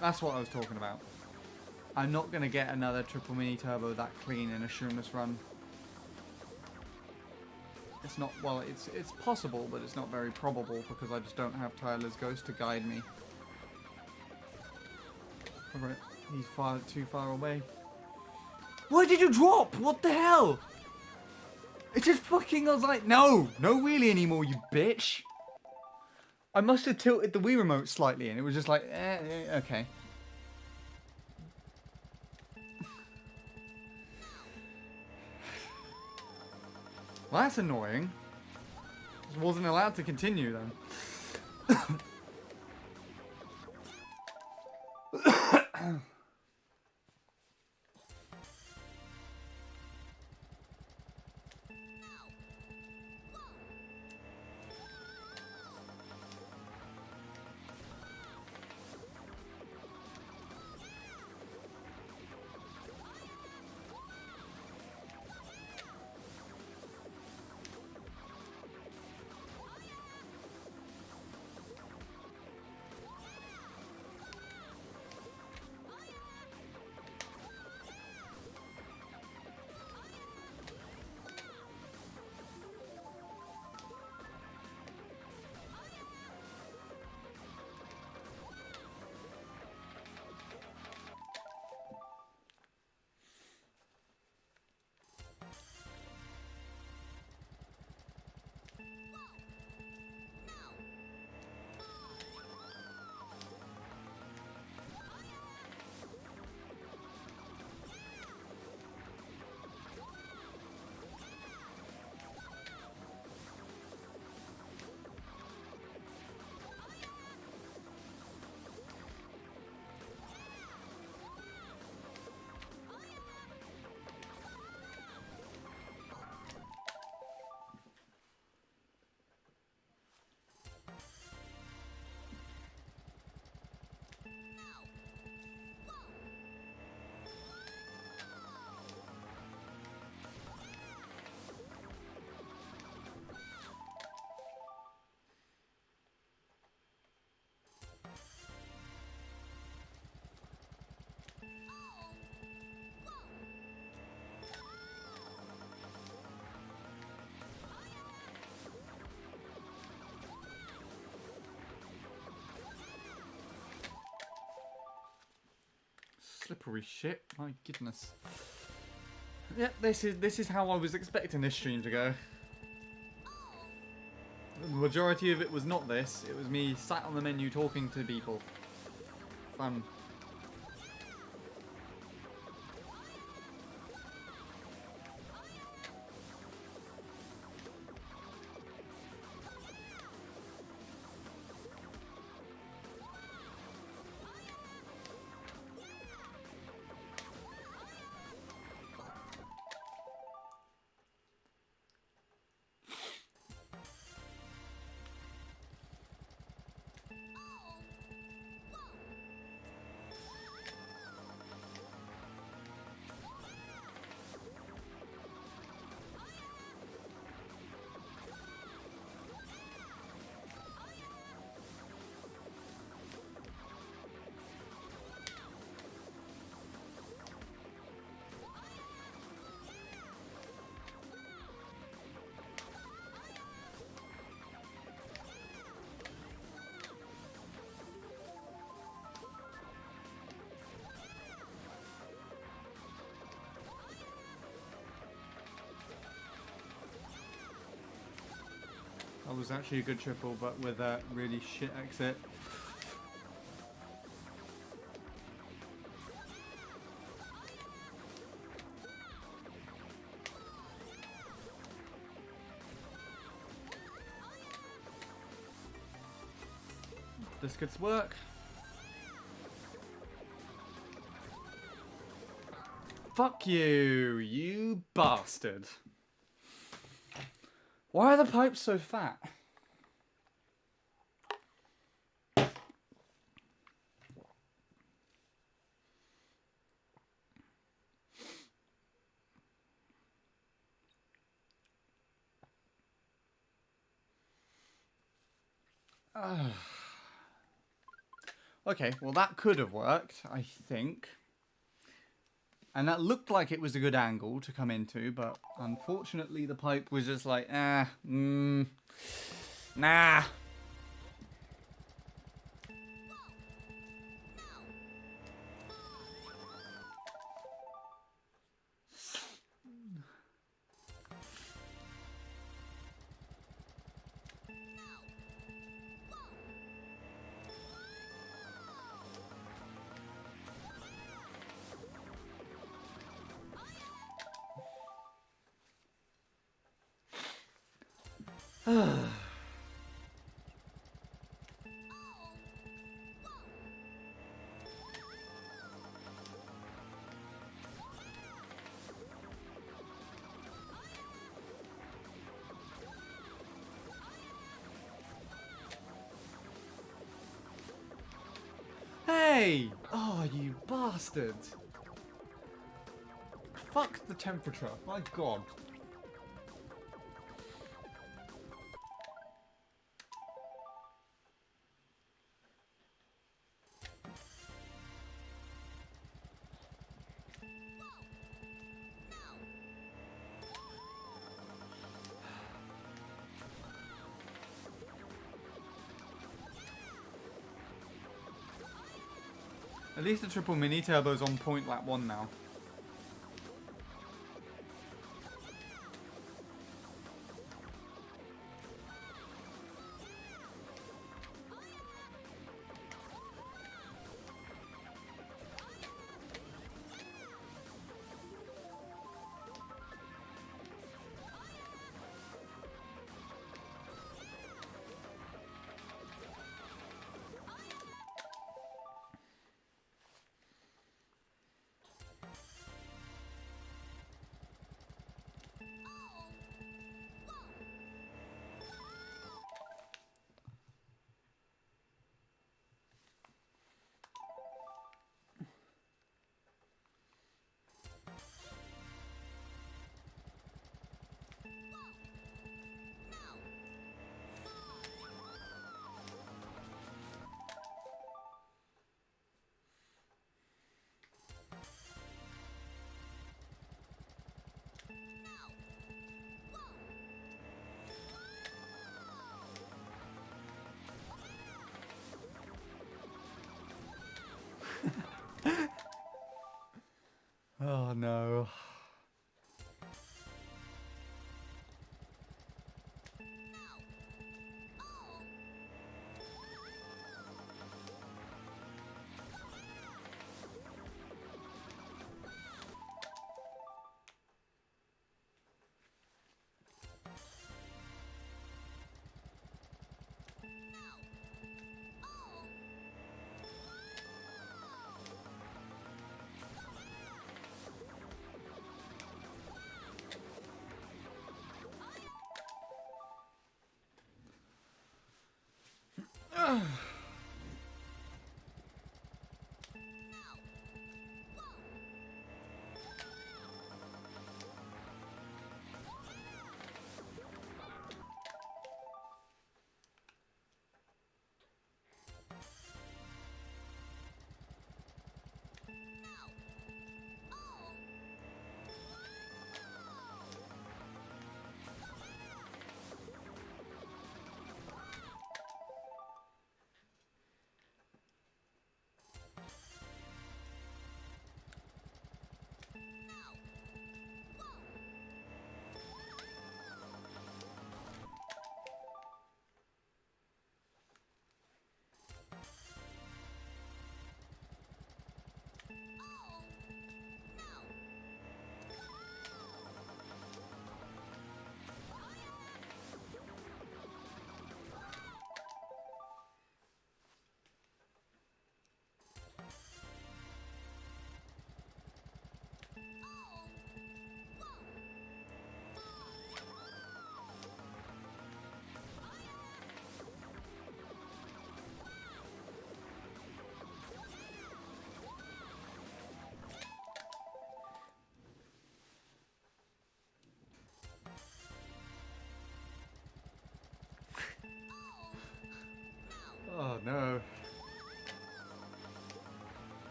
That's what I was talking about. I'm not gonna get another triple mini turbo that clean in a Shroomless run. It's not, well, it's possible, but it's not very probable because I just don't have Tyler's Ghost to guide me. Alright, he's too far away. Why did you drop? What the hell? It just fucking, I was like, no wheelie anymore, you bitch. I must have tilted the Wii remote slightly and it was just like, okay. Well, that's annoying. Just wasn't allowed to continue then. Slippery shit, my goodness. Yeah, this is how I was expecting this stream to go. The majority of it was not this, it was me sat on the menu talking to people. Fun. That was actually a good triple, but with a really shit exit. This could work. Fuck you, you bastard. Why are the pipes so fat? Okay, well that could have worked, I think. And that looked like it was a good angle to come into, but unfortunately the pipe was just like, nah. Hey! Oh, you bastard! Fuck the temperature, my god. At least the triple mini turbo's on point lap 1 now. Oh no.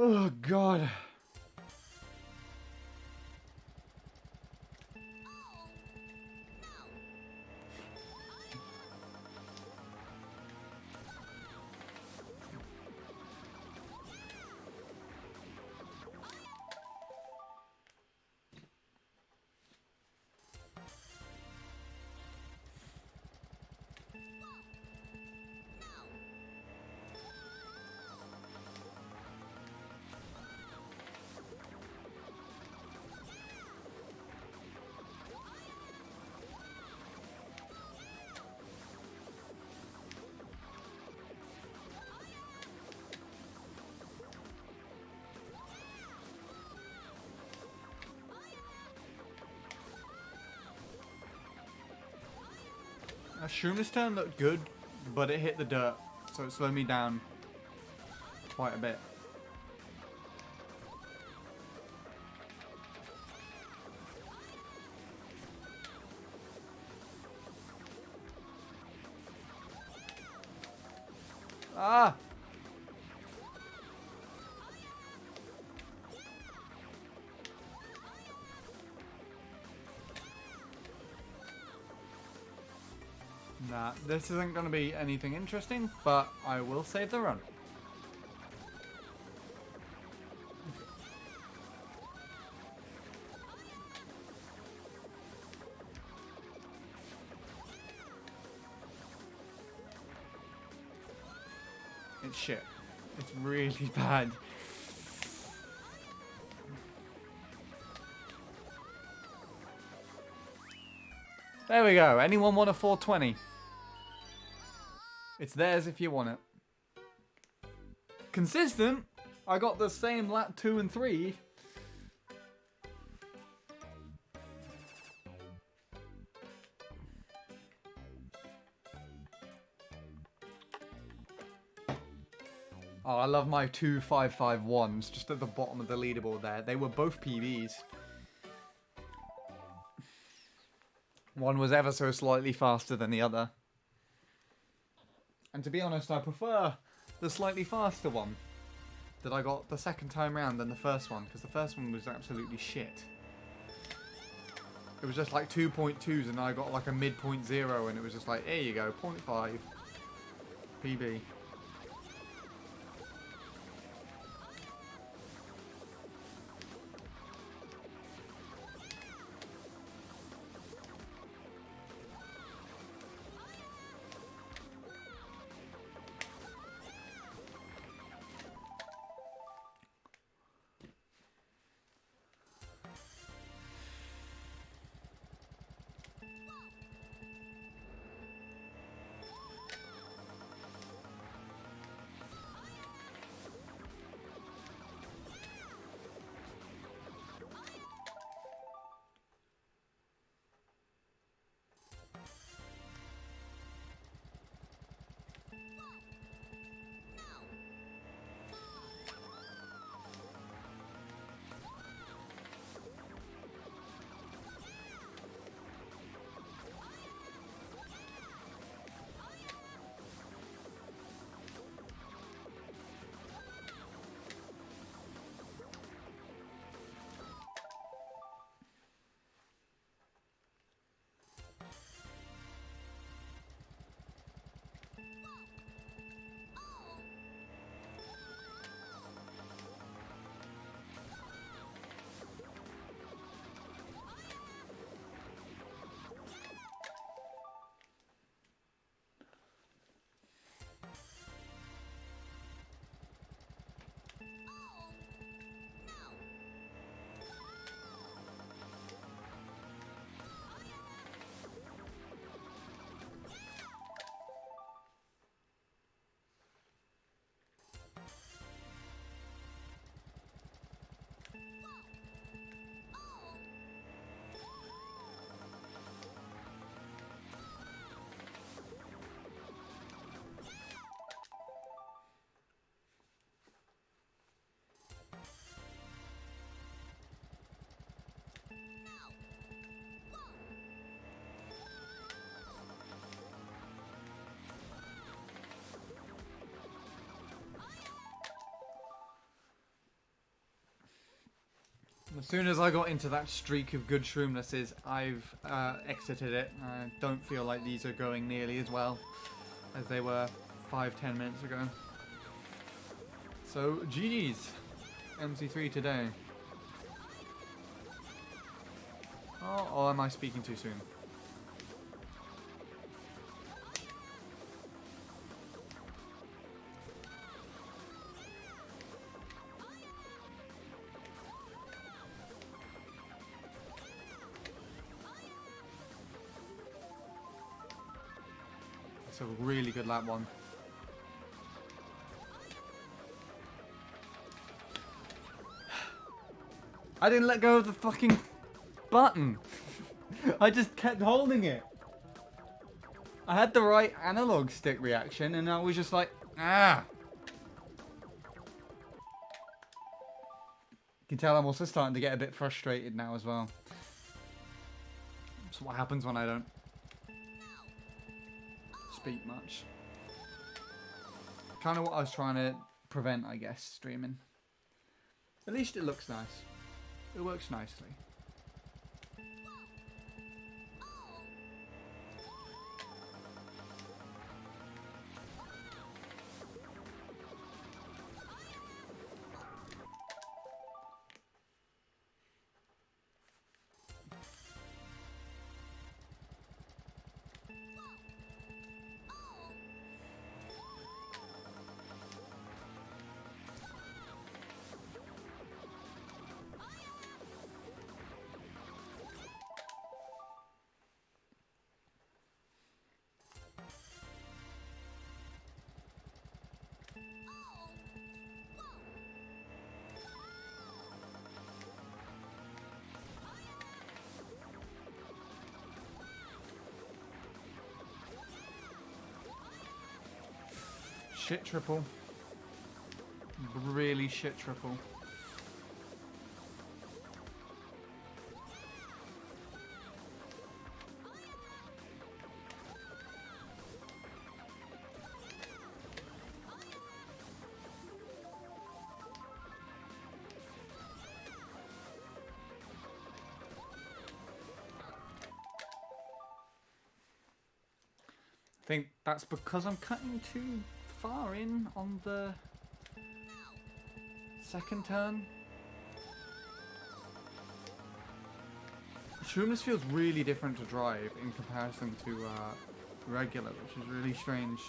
Oh god. Shroomless turn looked good, but it hit the dirt, so it slowed me down quite a bit. Ah! Nah, this isn't going to be anything interesting, but I will save the run. It's shit. It's really bad. There we go. Anyone want a 420? It's theirs if you want it. Consistent. I got the same lap 2 and 3. Oh, I love my 2 551s just at the bottom of the leaderboard there. They were both PBs. One was ever so slightly faster than the other. And to be honest, I prefer the slightly faster one that I got the second time round than the first one, because the first one was absolutely shit. It was just like 2.2s and I got like a mid-point 0 and it was just like, here you go, 0.5 PB. As soon as I got into that streak of good Shroomlesses, I've exited it. I don't feel like these are going nearly as well as they were 5-10 minutes ago. So, GG's. MC3 today. Oh, or am I speaking too soon? That's a really good lap one. I didn't let go of the fucking button. I just kept holding it. I had the right analog stick reaction and I was just like, ah. You can tell I'm also starting to get a bit frustrated now as well. That's what happens when I don't speak much. Kind of what I was trying to prevent, I guess, streaming. At least it looks nice. It works nicely. Shit triple. Really shit triple. I think that's because I'm cutting too far in on the second turn. Shroomless feels really different to drive in comparison to regular, which is really strange.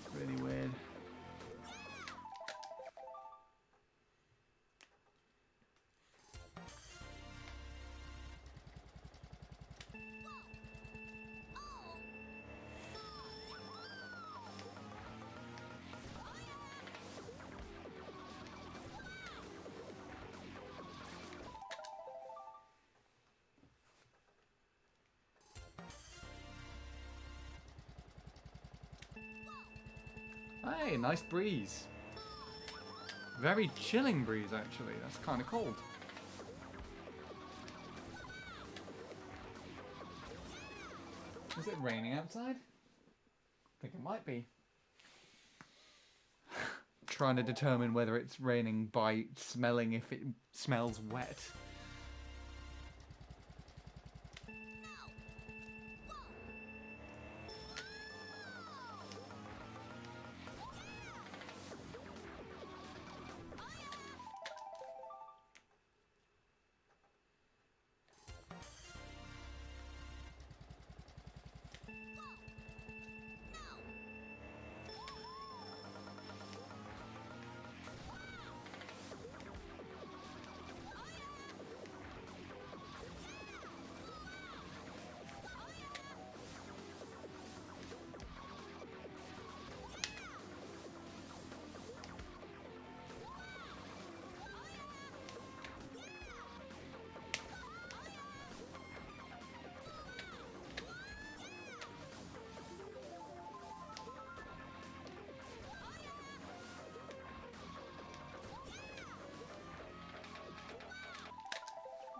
It's really weird. Hey, nice breeze. Very chilling breeze, actually. That's kind of cold. Is it raining outside? I think it might be. Trying to determine whether it's raining by smelling if it smells wet.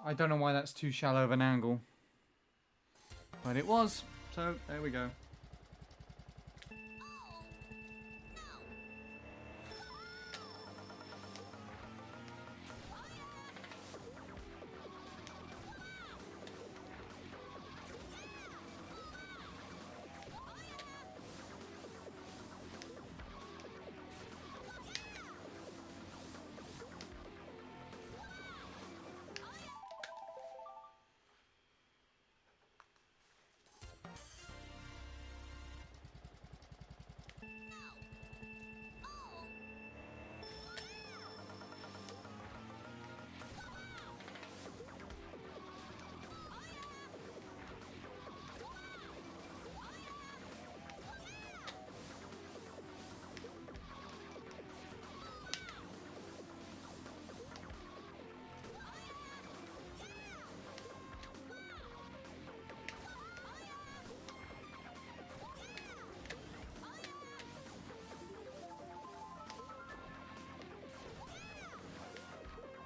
I don't know why that's too shallow of an angle. But it was, so there we go.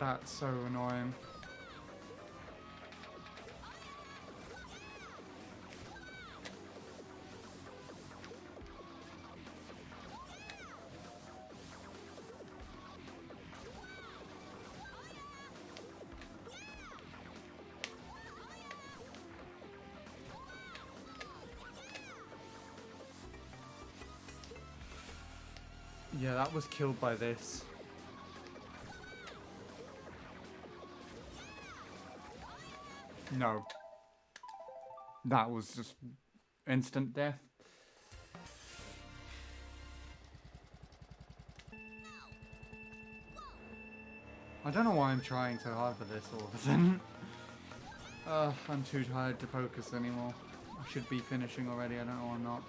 That's so annoying. Yeah, that was killed by this. No. That was just instant death. I don't know why I'm trying so hard for this all of a sudden. I'm too tired to focus anymore. I should be finishing already, I don't know why I'm not.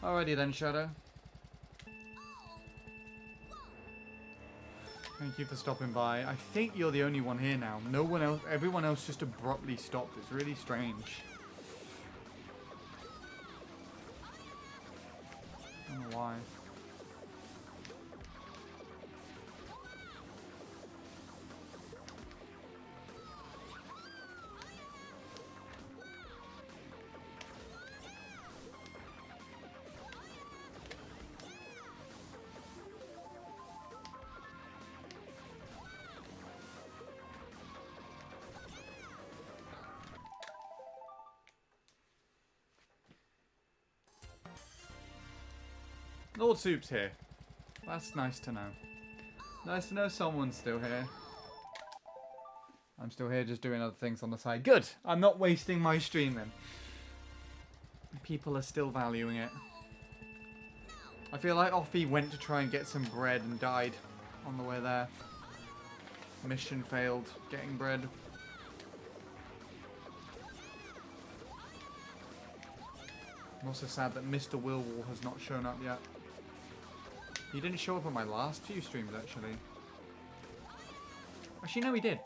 Alrighty then, Shadow. Thank you for stopping by. I think you're the only one here now. No one else, everyone else just abruptly stopped. It's really strange. I don't know why. Lord Soup's here. That's nice to know. Nice to know someone's still here. I'm still here just doing other things on the side. Good! I'm not wasting my stream then. People are still valuing it. I feel like Offie went to try and get some bread and died on the way there. Mission failed, getting bread. I'm also sad that Mr. Willwall has not shown up yet. He didn't show up on my last few streams, actually. Actually, no, he did.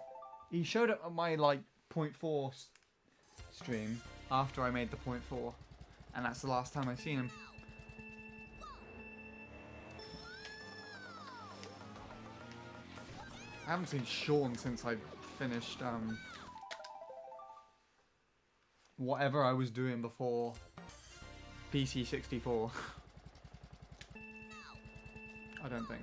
He showed up on my, like, 0.4 stream after I made the 0.4. And that's the last time I've seen him. I haven't seen Sean since I finished, whatever I was doing before PC 64. I don't think.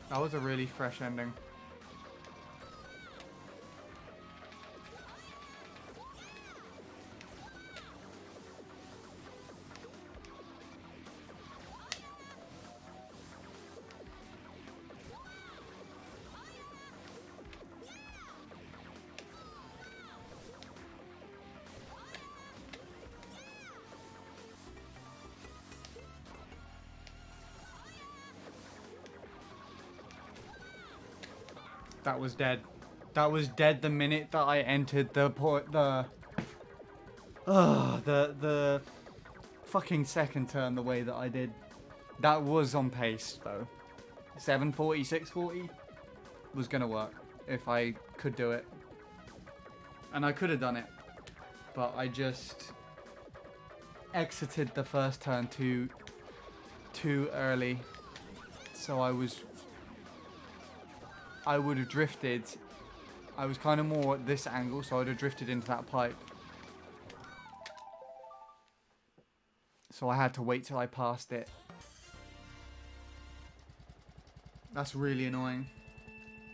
That was a really fresh ending. That was dead. That was dead the minute that I entered the the fucking second turn the way that I did. That was on pace though. 740, 640 was gonna work if I could do it. And I could have done it. But I just exited the first turn too early. So I would have drifted. I was kind of more at this angle, so I would have drifted into that pipe. So I had to wait till I passed it. That's really annoying.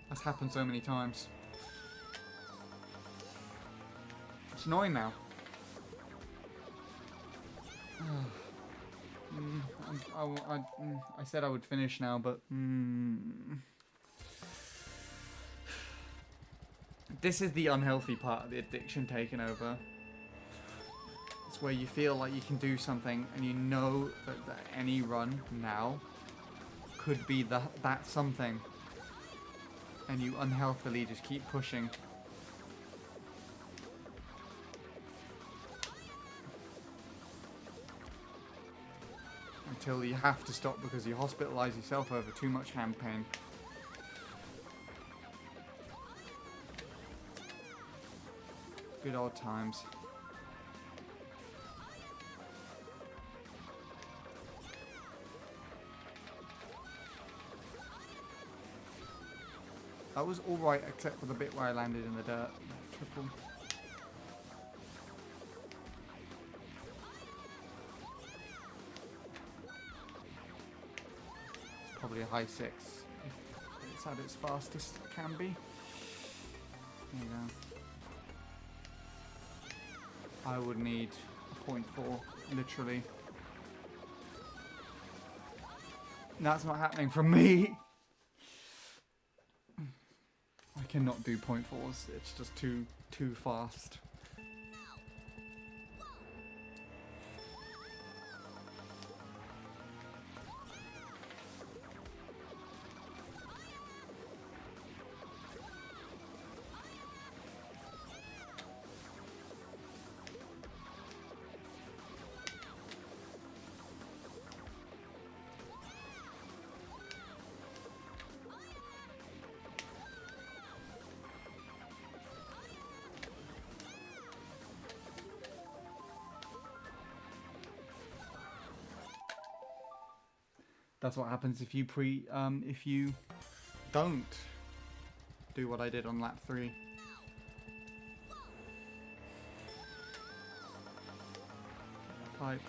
That's happened so many times. It's annoying now. I said I would finish now, but this is the unhealthy part of the addiction taking over. It's where you feel like you can do something and you know that any run now could be that something, and you unhealthily just keep pushing. Until you have to stop because you hospitalize yourself over too much hand pain. Good old times. That was alright except for the bit where I landed in the dirt. Triple. Probably a high 6 if it's at its fastest it can be. There you go. I would need a 0.4, literally. That's not happening from me. I cannot do 0.4s. It's just too fast. That's what happens if you if you don't do what I did on lap 3. Pipe.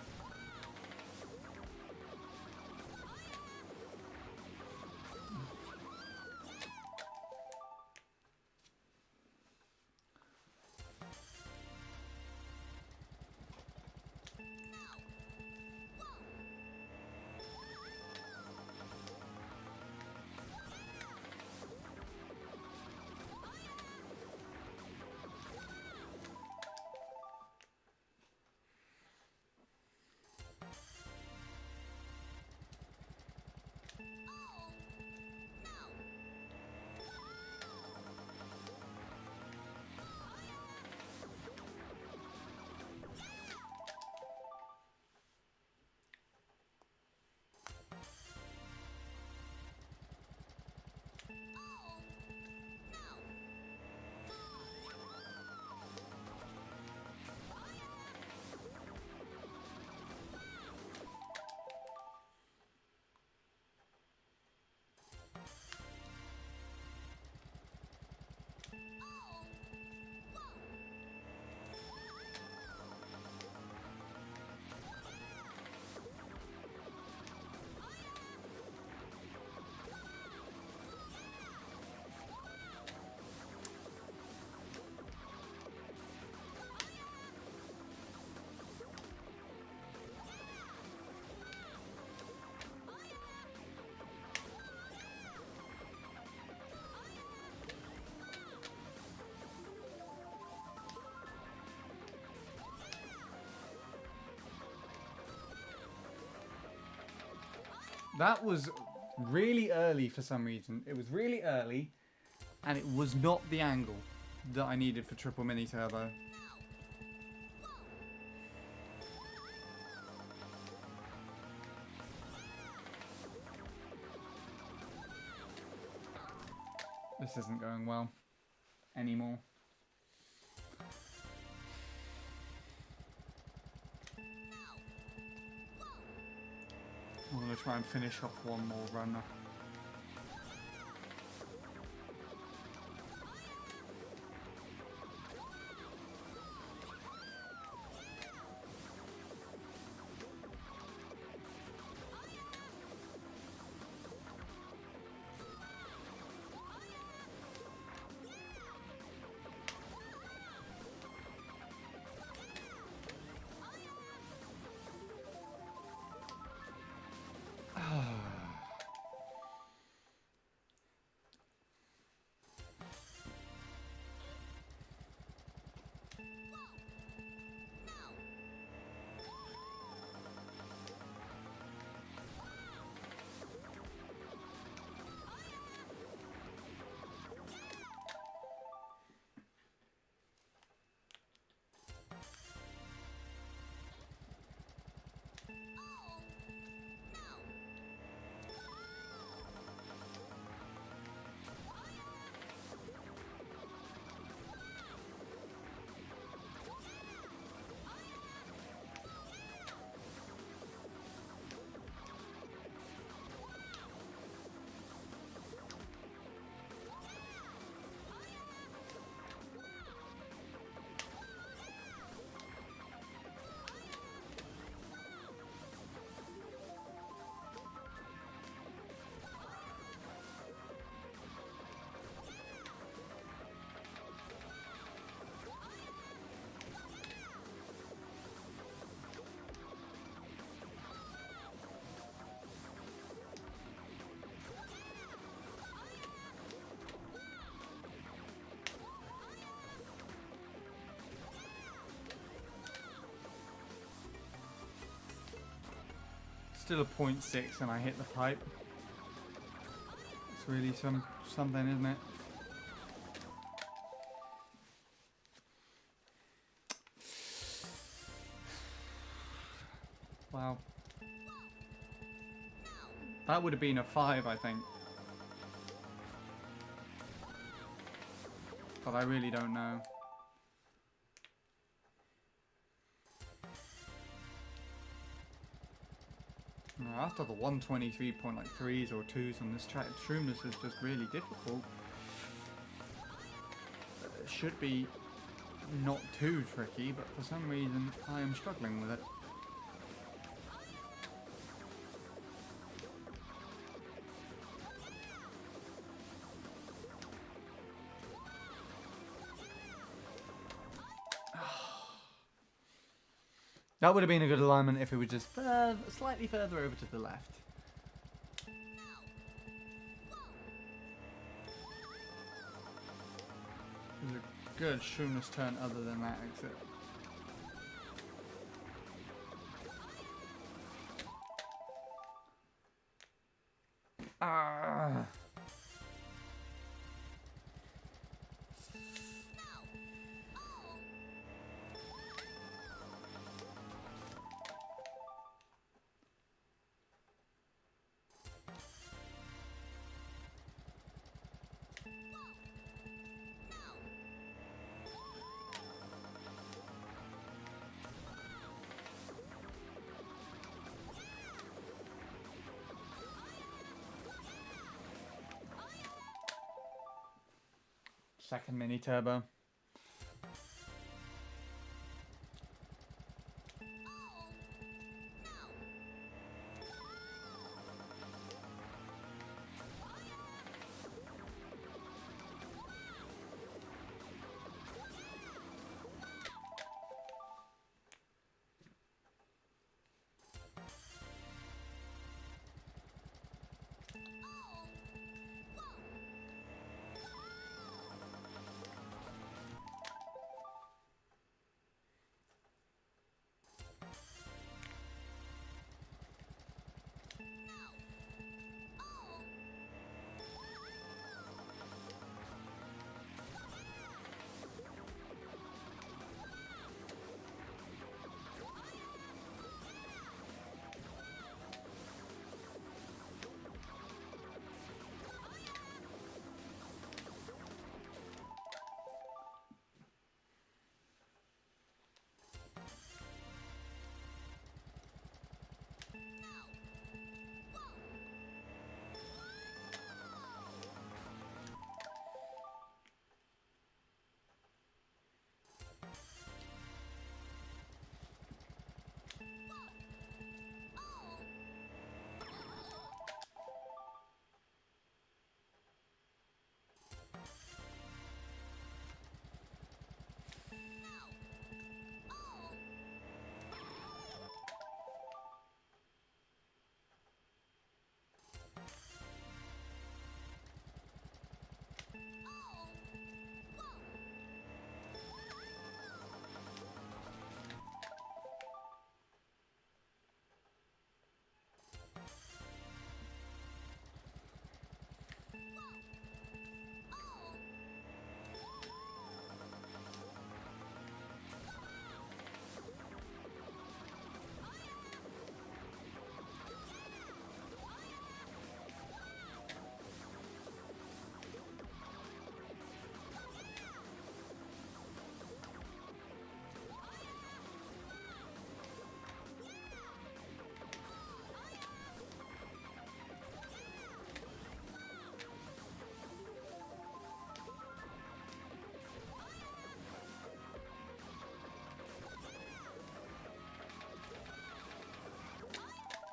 That was really early for some reason. It was really early, and it was not the angle that I needed for triple mini turbo. This isn't going well anymore. I'm going to try and finish off one more runner. still a 0.6 and I hit the pipe. It's really something, isn't it? Wow. That would have been a 5, I think. But I really don't know. After the 123.3s or 2s on this track, Shroomless is just really difficult. It should be not too tricky, but for some reason I am struggling with it. That would have been a good alignment if it was just slightly further over to the left. It was a good Shroomless turn other than that exit. Ah. Second mini turbo.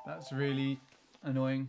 That's really annoying.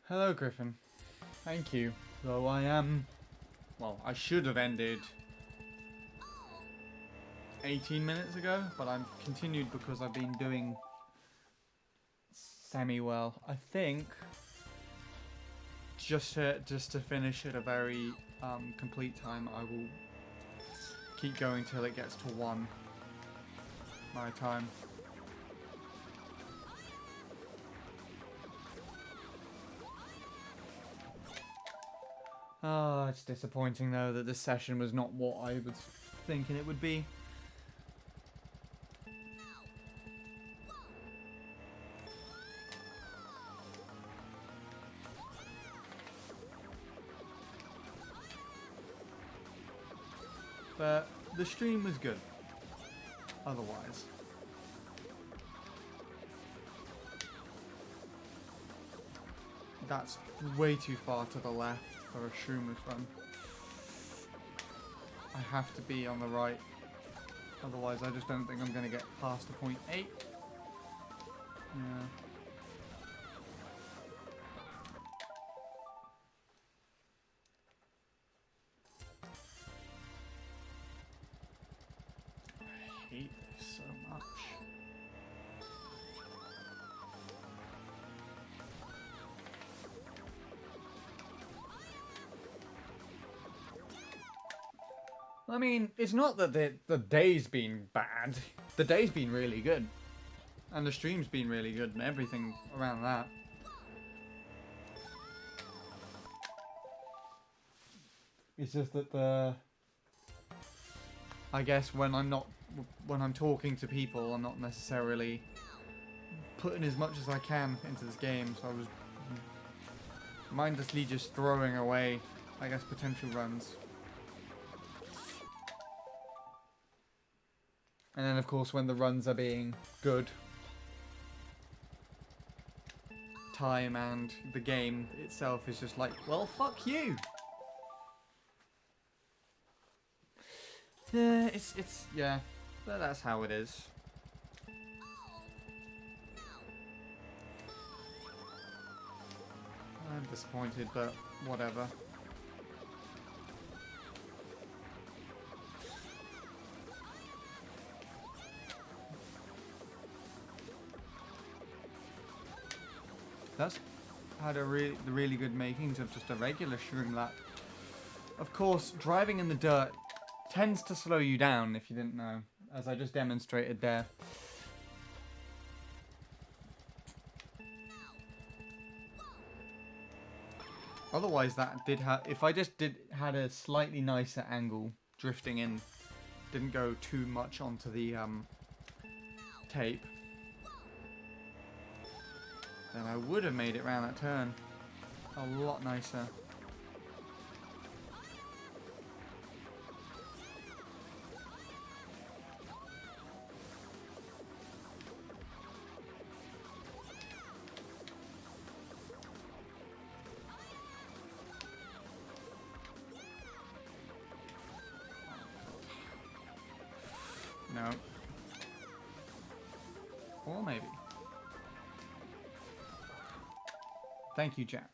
Hello, Griffin. Thank you. Though I am... Well, I should have ended 18 minutes ago, but I've continued because I've been doing semi-well. I think just to finish at a very complete time, I will keep going till it gets to 1 my time. Oh, it's disappointing though that this session was not what I was thinking it would be. But the stream was good. Otherwise. That's way too far to the left for a Shroomless run. I have to be on the right. Otherwise, I just don't think I'm going to get past the point 8. Yeah. I hate this so much. I mean, it's not that the day's been bad. The day's been really good. And the stream's been really good and everything around that. It's just that I guess when I'm talking to people, I'm not necessarily putting as much as I can into this game, so I was mindlessly just throwing away, I guess, potential runs. And then, of course, when the runs are being good, time and the game itself is just like, well, fuck you. Yeah, yeah, but that's how it is. I'm disappointed, but whatever. That's had the really good makings of just a regular shroom lap. Of course, driving in the dirt tends to slow you down, if you didn't know, as I just demonstrated there. Otherwise, that did have. If I just had a slightly nicer angle drifting in, didn't go too much onto the tape, then I would have made it round that turn a lot nicer. No. Or maybe. Thank you, Jack.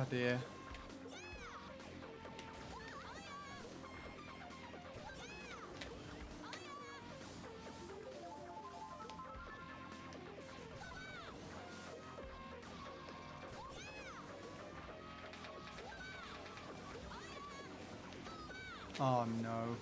Oh dear. Oh no.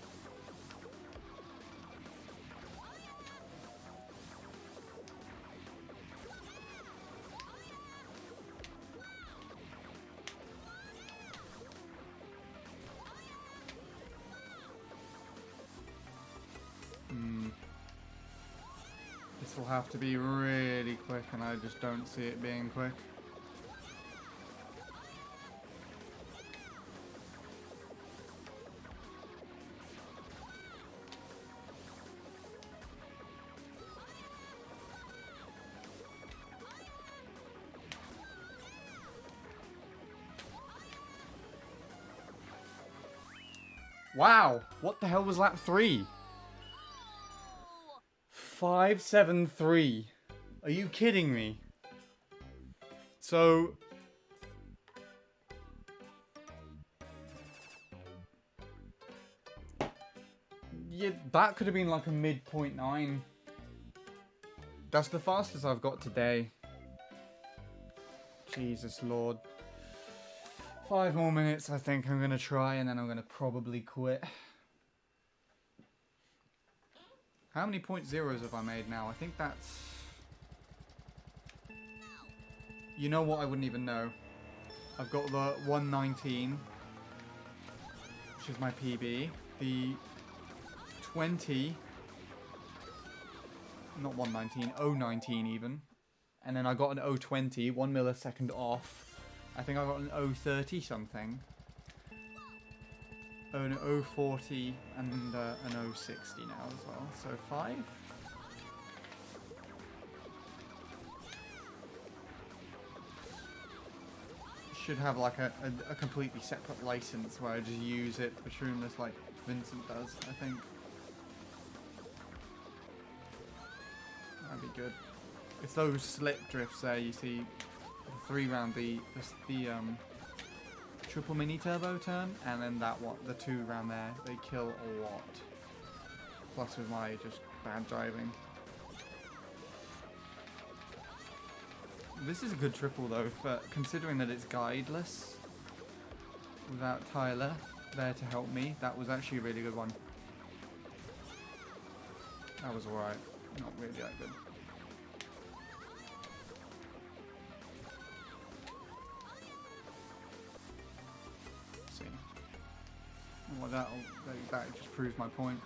This will have to be really quick, and I just don't see it being quick. Wow! What the hell was lap 3? 573. Are you kidding me? So... yeah, that could have been like a mid 0.9. That's the fastest I've got today. Jesus Lord. 5 more minutes, I think I'm going to try, and then I'm going to probably quit. How many .0s have I made now? I think that's... you know what? I wouldn't even know. I've got the 119, which is my PB. The 20... not 119, 019 even. And then I got an 020, 1 millisecond off. I think I got an 030 something. Oh, an 040 and an 060 now as well. So 5. Should have like a completely separate license where I just use it for Shroomless like Vincent does, I think. That'd be good. It's those slip drifts there, you see, the 3-round, the triple mini turbo turn, and then that one, the 2 round there, they kill a lot. Plus with my just bad driving. This is a good triple though, for considering that it's guideless, without Tyler there to help me. That was actually a really good one. That was alright, not really that good. Well, that just proves my point.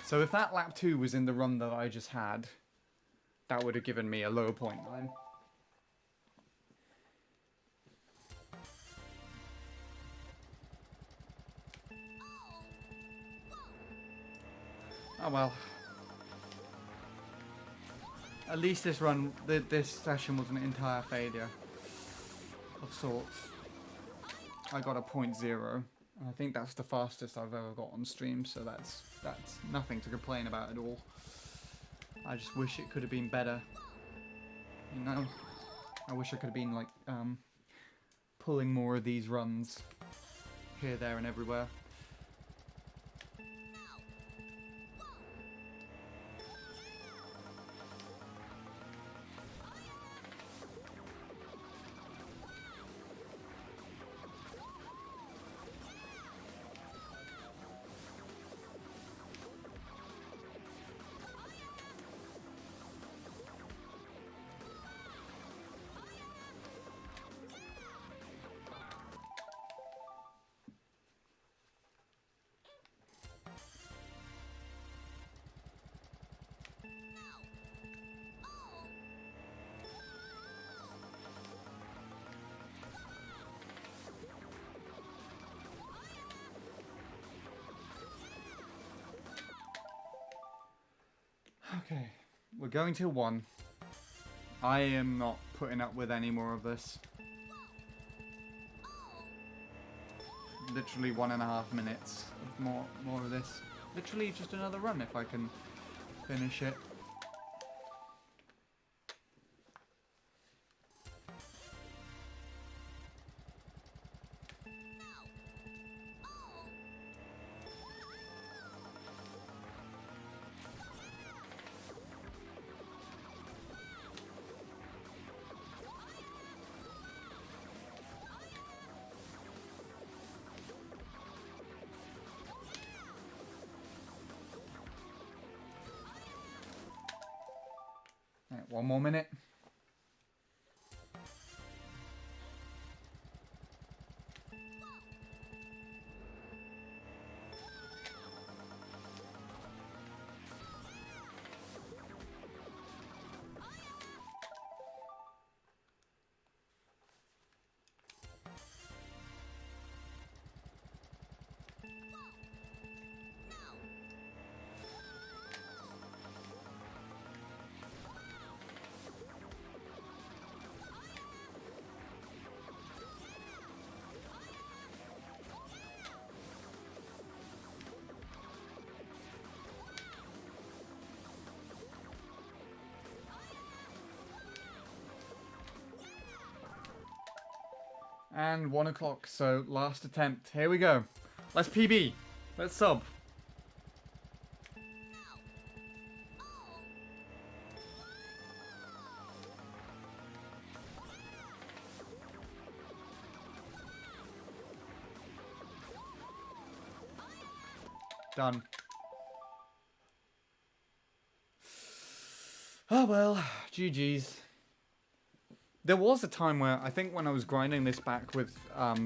So if that lap 2 was in the run that I just had, that would have given me a low 0.9. Oh well. At least this run, this session was an entire failure of sorts. I got a 0.0, and I think that's the fastest I've ever got on stream, so that's nothing to complain about at all. I just wish it could have been better, you know? I wish I could have been, like, pulling more of these runs here, there, and everywhere. Okay, we're going to 1. I am not putting up with any more of this. Literally 1.5 minutes of more of this. Literally just another run if I can finish it. One more minute. And 1 o'clock, so last attempt. Here we go. Let's PB. Let's sub. Done. Oh well, GG's. There was a time where, I think when I was grinding this back with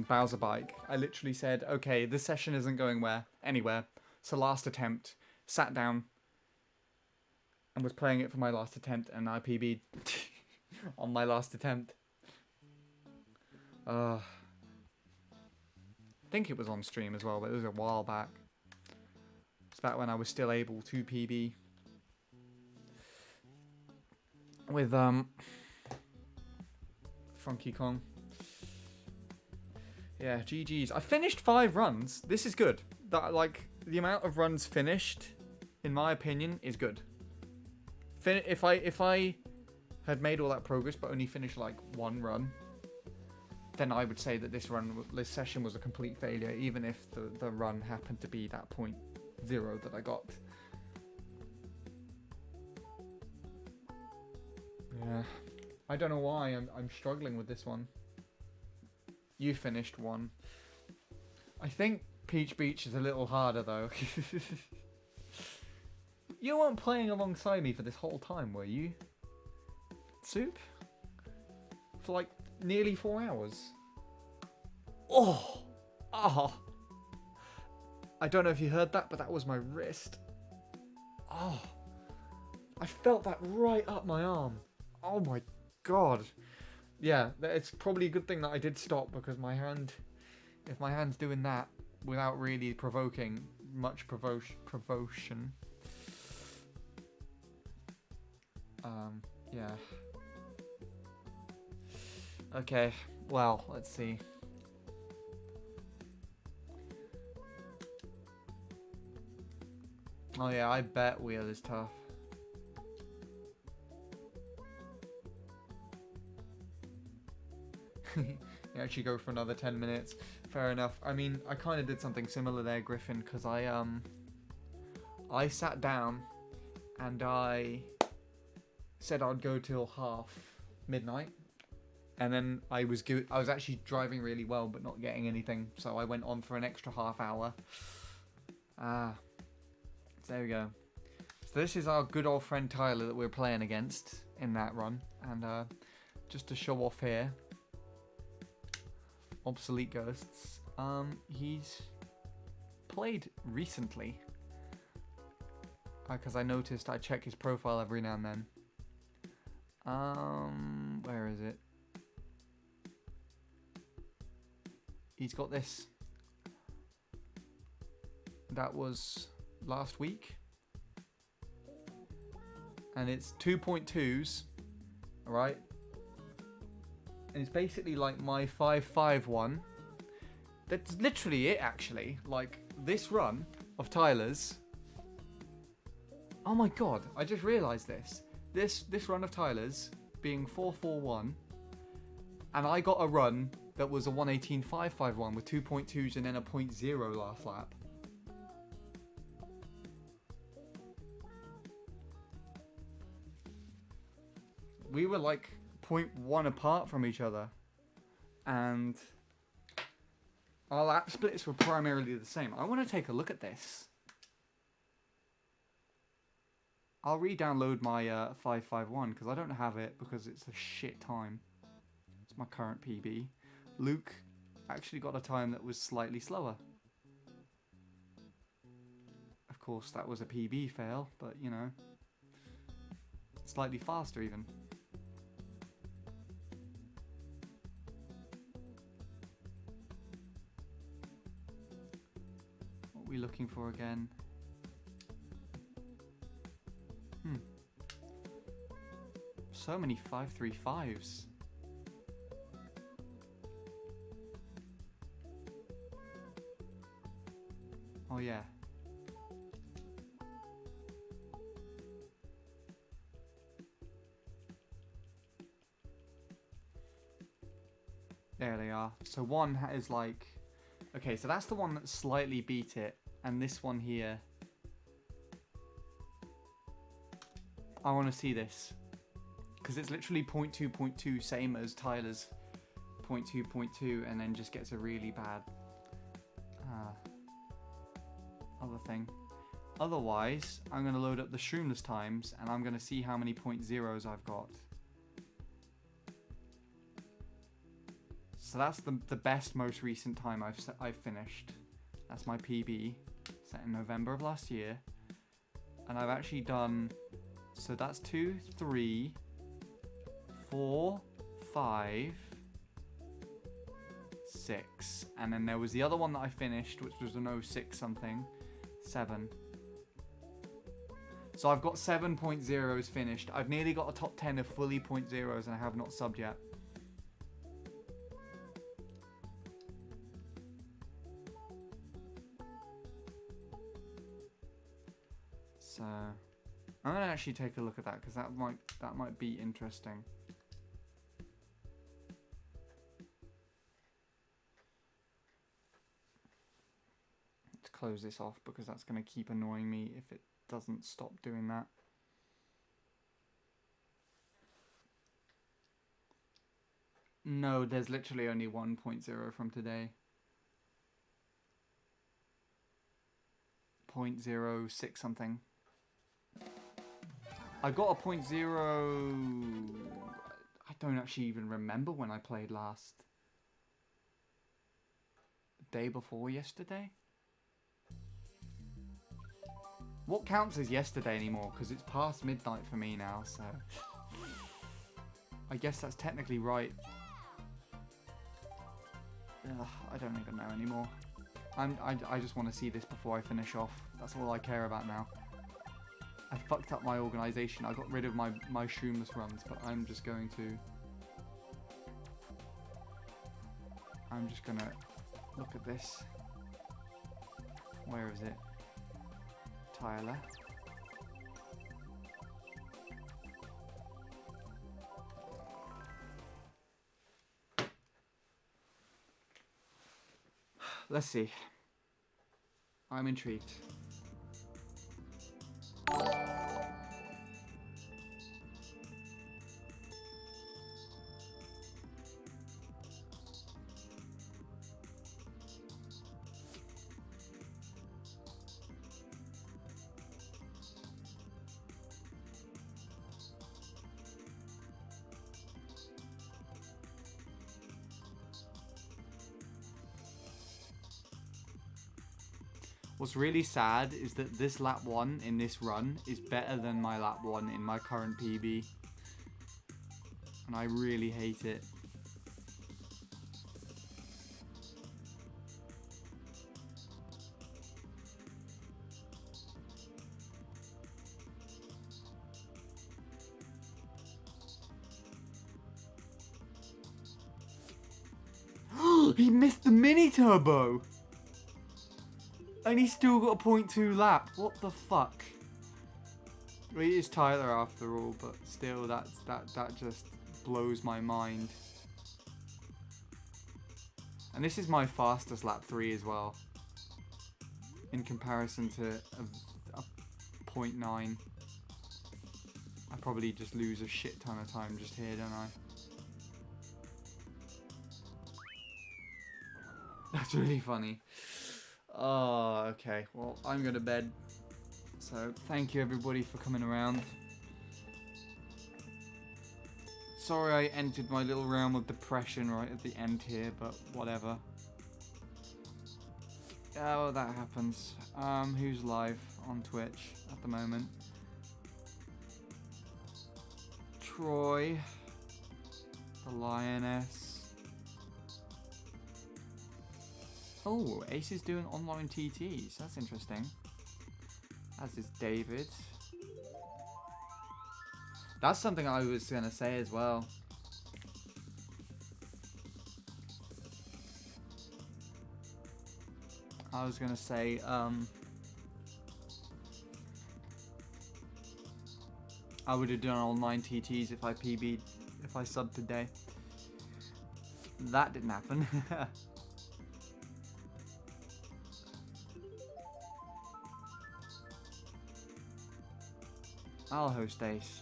Bowser Bike, I literally said, okay, this session isn't going anywhere. So last attempt, sat down, and was playing it for my last attempt, and I PB'd on my last attempt. I think it was on stream as well, but it was a while back. It's back when I was still able to PB. With, Funky Kong. Yeah, GG's. I finished 5 runs. This is good. That, like, the amount of runs finished, in my opinion, is good. If I had made all that progress but only finished like 1 run, then I would say that this session was a complete failure, even if the run happened to be that 0.0 that I got. Yeah. I don't know why I'm struggling with this one. You finished 1. I think Peach Beach is a little harder though. You weren't playing alongside me for this whole time, were you? Soup? For like nearly 4 hours. Oh! Oh! I don't know if you heard that, but that was my wrist. Oh! I felt that right up my arm. Oh my god. Yeah, it's probably a good thing that I did stop, because my hand, if my hand's doing that without really provoking much provocation, yeah. Okay, well, let's see. Oh yeah, I bet Wheel is tough. You actually go for another 10 minutes. Fair enough. I mean, I kind of did something similar there, Griffin, because I sat down and I said I'd go till midnight, and then I was actually driving really well but not getting anything, so I went on for an extra half hour. So there we go. So this is our good old friend Tyler that we're playing against in that run, and just to show off here, Obsolete Ghosts, he's played recently, because I noticed I check his profile every now and then. Where is it? He's got this. That was last week, and it's 2.2s, alright? And it's basically like my 5.5 one. That's literally it, actually. Like, this run of Tyler's. Oh my god, I just realised this. This run of Tyler's being 4.41, and I got a run that was a 118.551 with 2.2s and then a 0.0 last lap. We were like 0.1 apart from each other, and our lap splits were primarily the same. I want to take a look at this. I'll re-download my 551 because I don't have it because it's a shit time. It's my current PB. Luke actually got a time that was slightly slower. Of course, that was a PB fail, but you know, slightly faster even. What are we looking for again? So many 535s. Oh yeah. There they are. So one is like... Okay, so that's the one that slightly beat it. And this one here... I want to see this. Because it's literally 0.2.2, same as Tyler's 0.2.2, and then just gets a really bad other thing. Otherwise, I'm going to load up the Shroomless times, and I'm going to see how many 0.0s I've got. So that's the best, most recent time I've finished. That's my PB, set in November of last year. And I've actually done... So that's 2, 3... 4, 5, 6, and then there was the other one that I finished, which was an 06 something, 7. So I've got 7.0s finished. I've nearly got a top 10 of fully 0.0s, and I have not subbed yet. So I'm gonna actually take a look at that because that might be interesting. Close this off because that's going to keep annoying me if it doesn't stop doing that. No, there's literally only 1.0 from today. 0.06 something. I got a 0.0... I don't actually even remember when I played last. The day before yesterday? What counts as yesterday anymore? Because it's past midnight for me now, so... I guess that's technically right. Ugh, I don't even know anymore. I just want to see this before I finish off. That's all I care about now. I fucked up my organisation. I got rid of my Shroomless runs, but I'm just going to... I'm just going to look at this. Where is it? Tyler. Let's see. I'm intrigued. What's really sad is that this lap 1 in this run is better than my lap 1 in my current PB. And I really hate it. He missed the mini turbo! And he's still got a 0.2 lap. What the fuck? Well, he is Tyler after all, but still, that just blows my mind. And this is my fastest lap 3 as well, in comparison to a 0.9. I probably just lose a shit ton of time just here, don't I? That's really funny. Oh, okay. Well, I'm going to bed. So thank you everybody for coming around. Sorry I entered my little realm of depression right at the end here, but whatever. Oh, that happens. Who's live on Twitch at the moment? Troy, the Lioness. Oh, Ace is doing online TTs. That's interesting. As is David. That's something I was gonna say as well. I was gonna say, I would have done online TTs if I PB'd, if I subbed today. That didn't happen. I'll host Ace.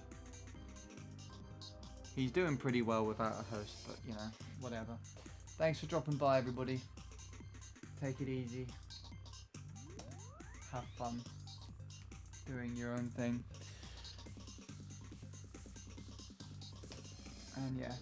He's doing pretty well without a host, but you know, whatever. Thanks for dropping by, everybody. Take it easy. Have fun doing your own thing. And yeah.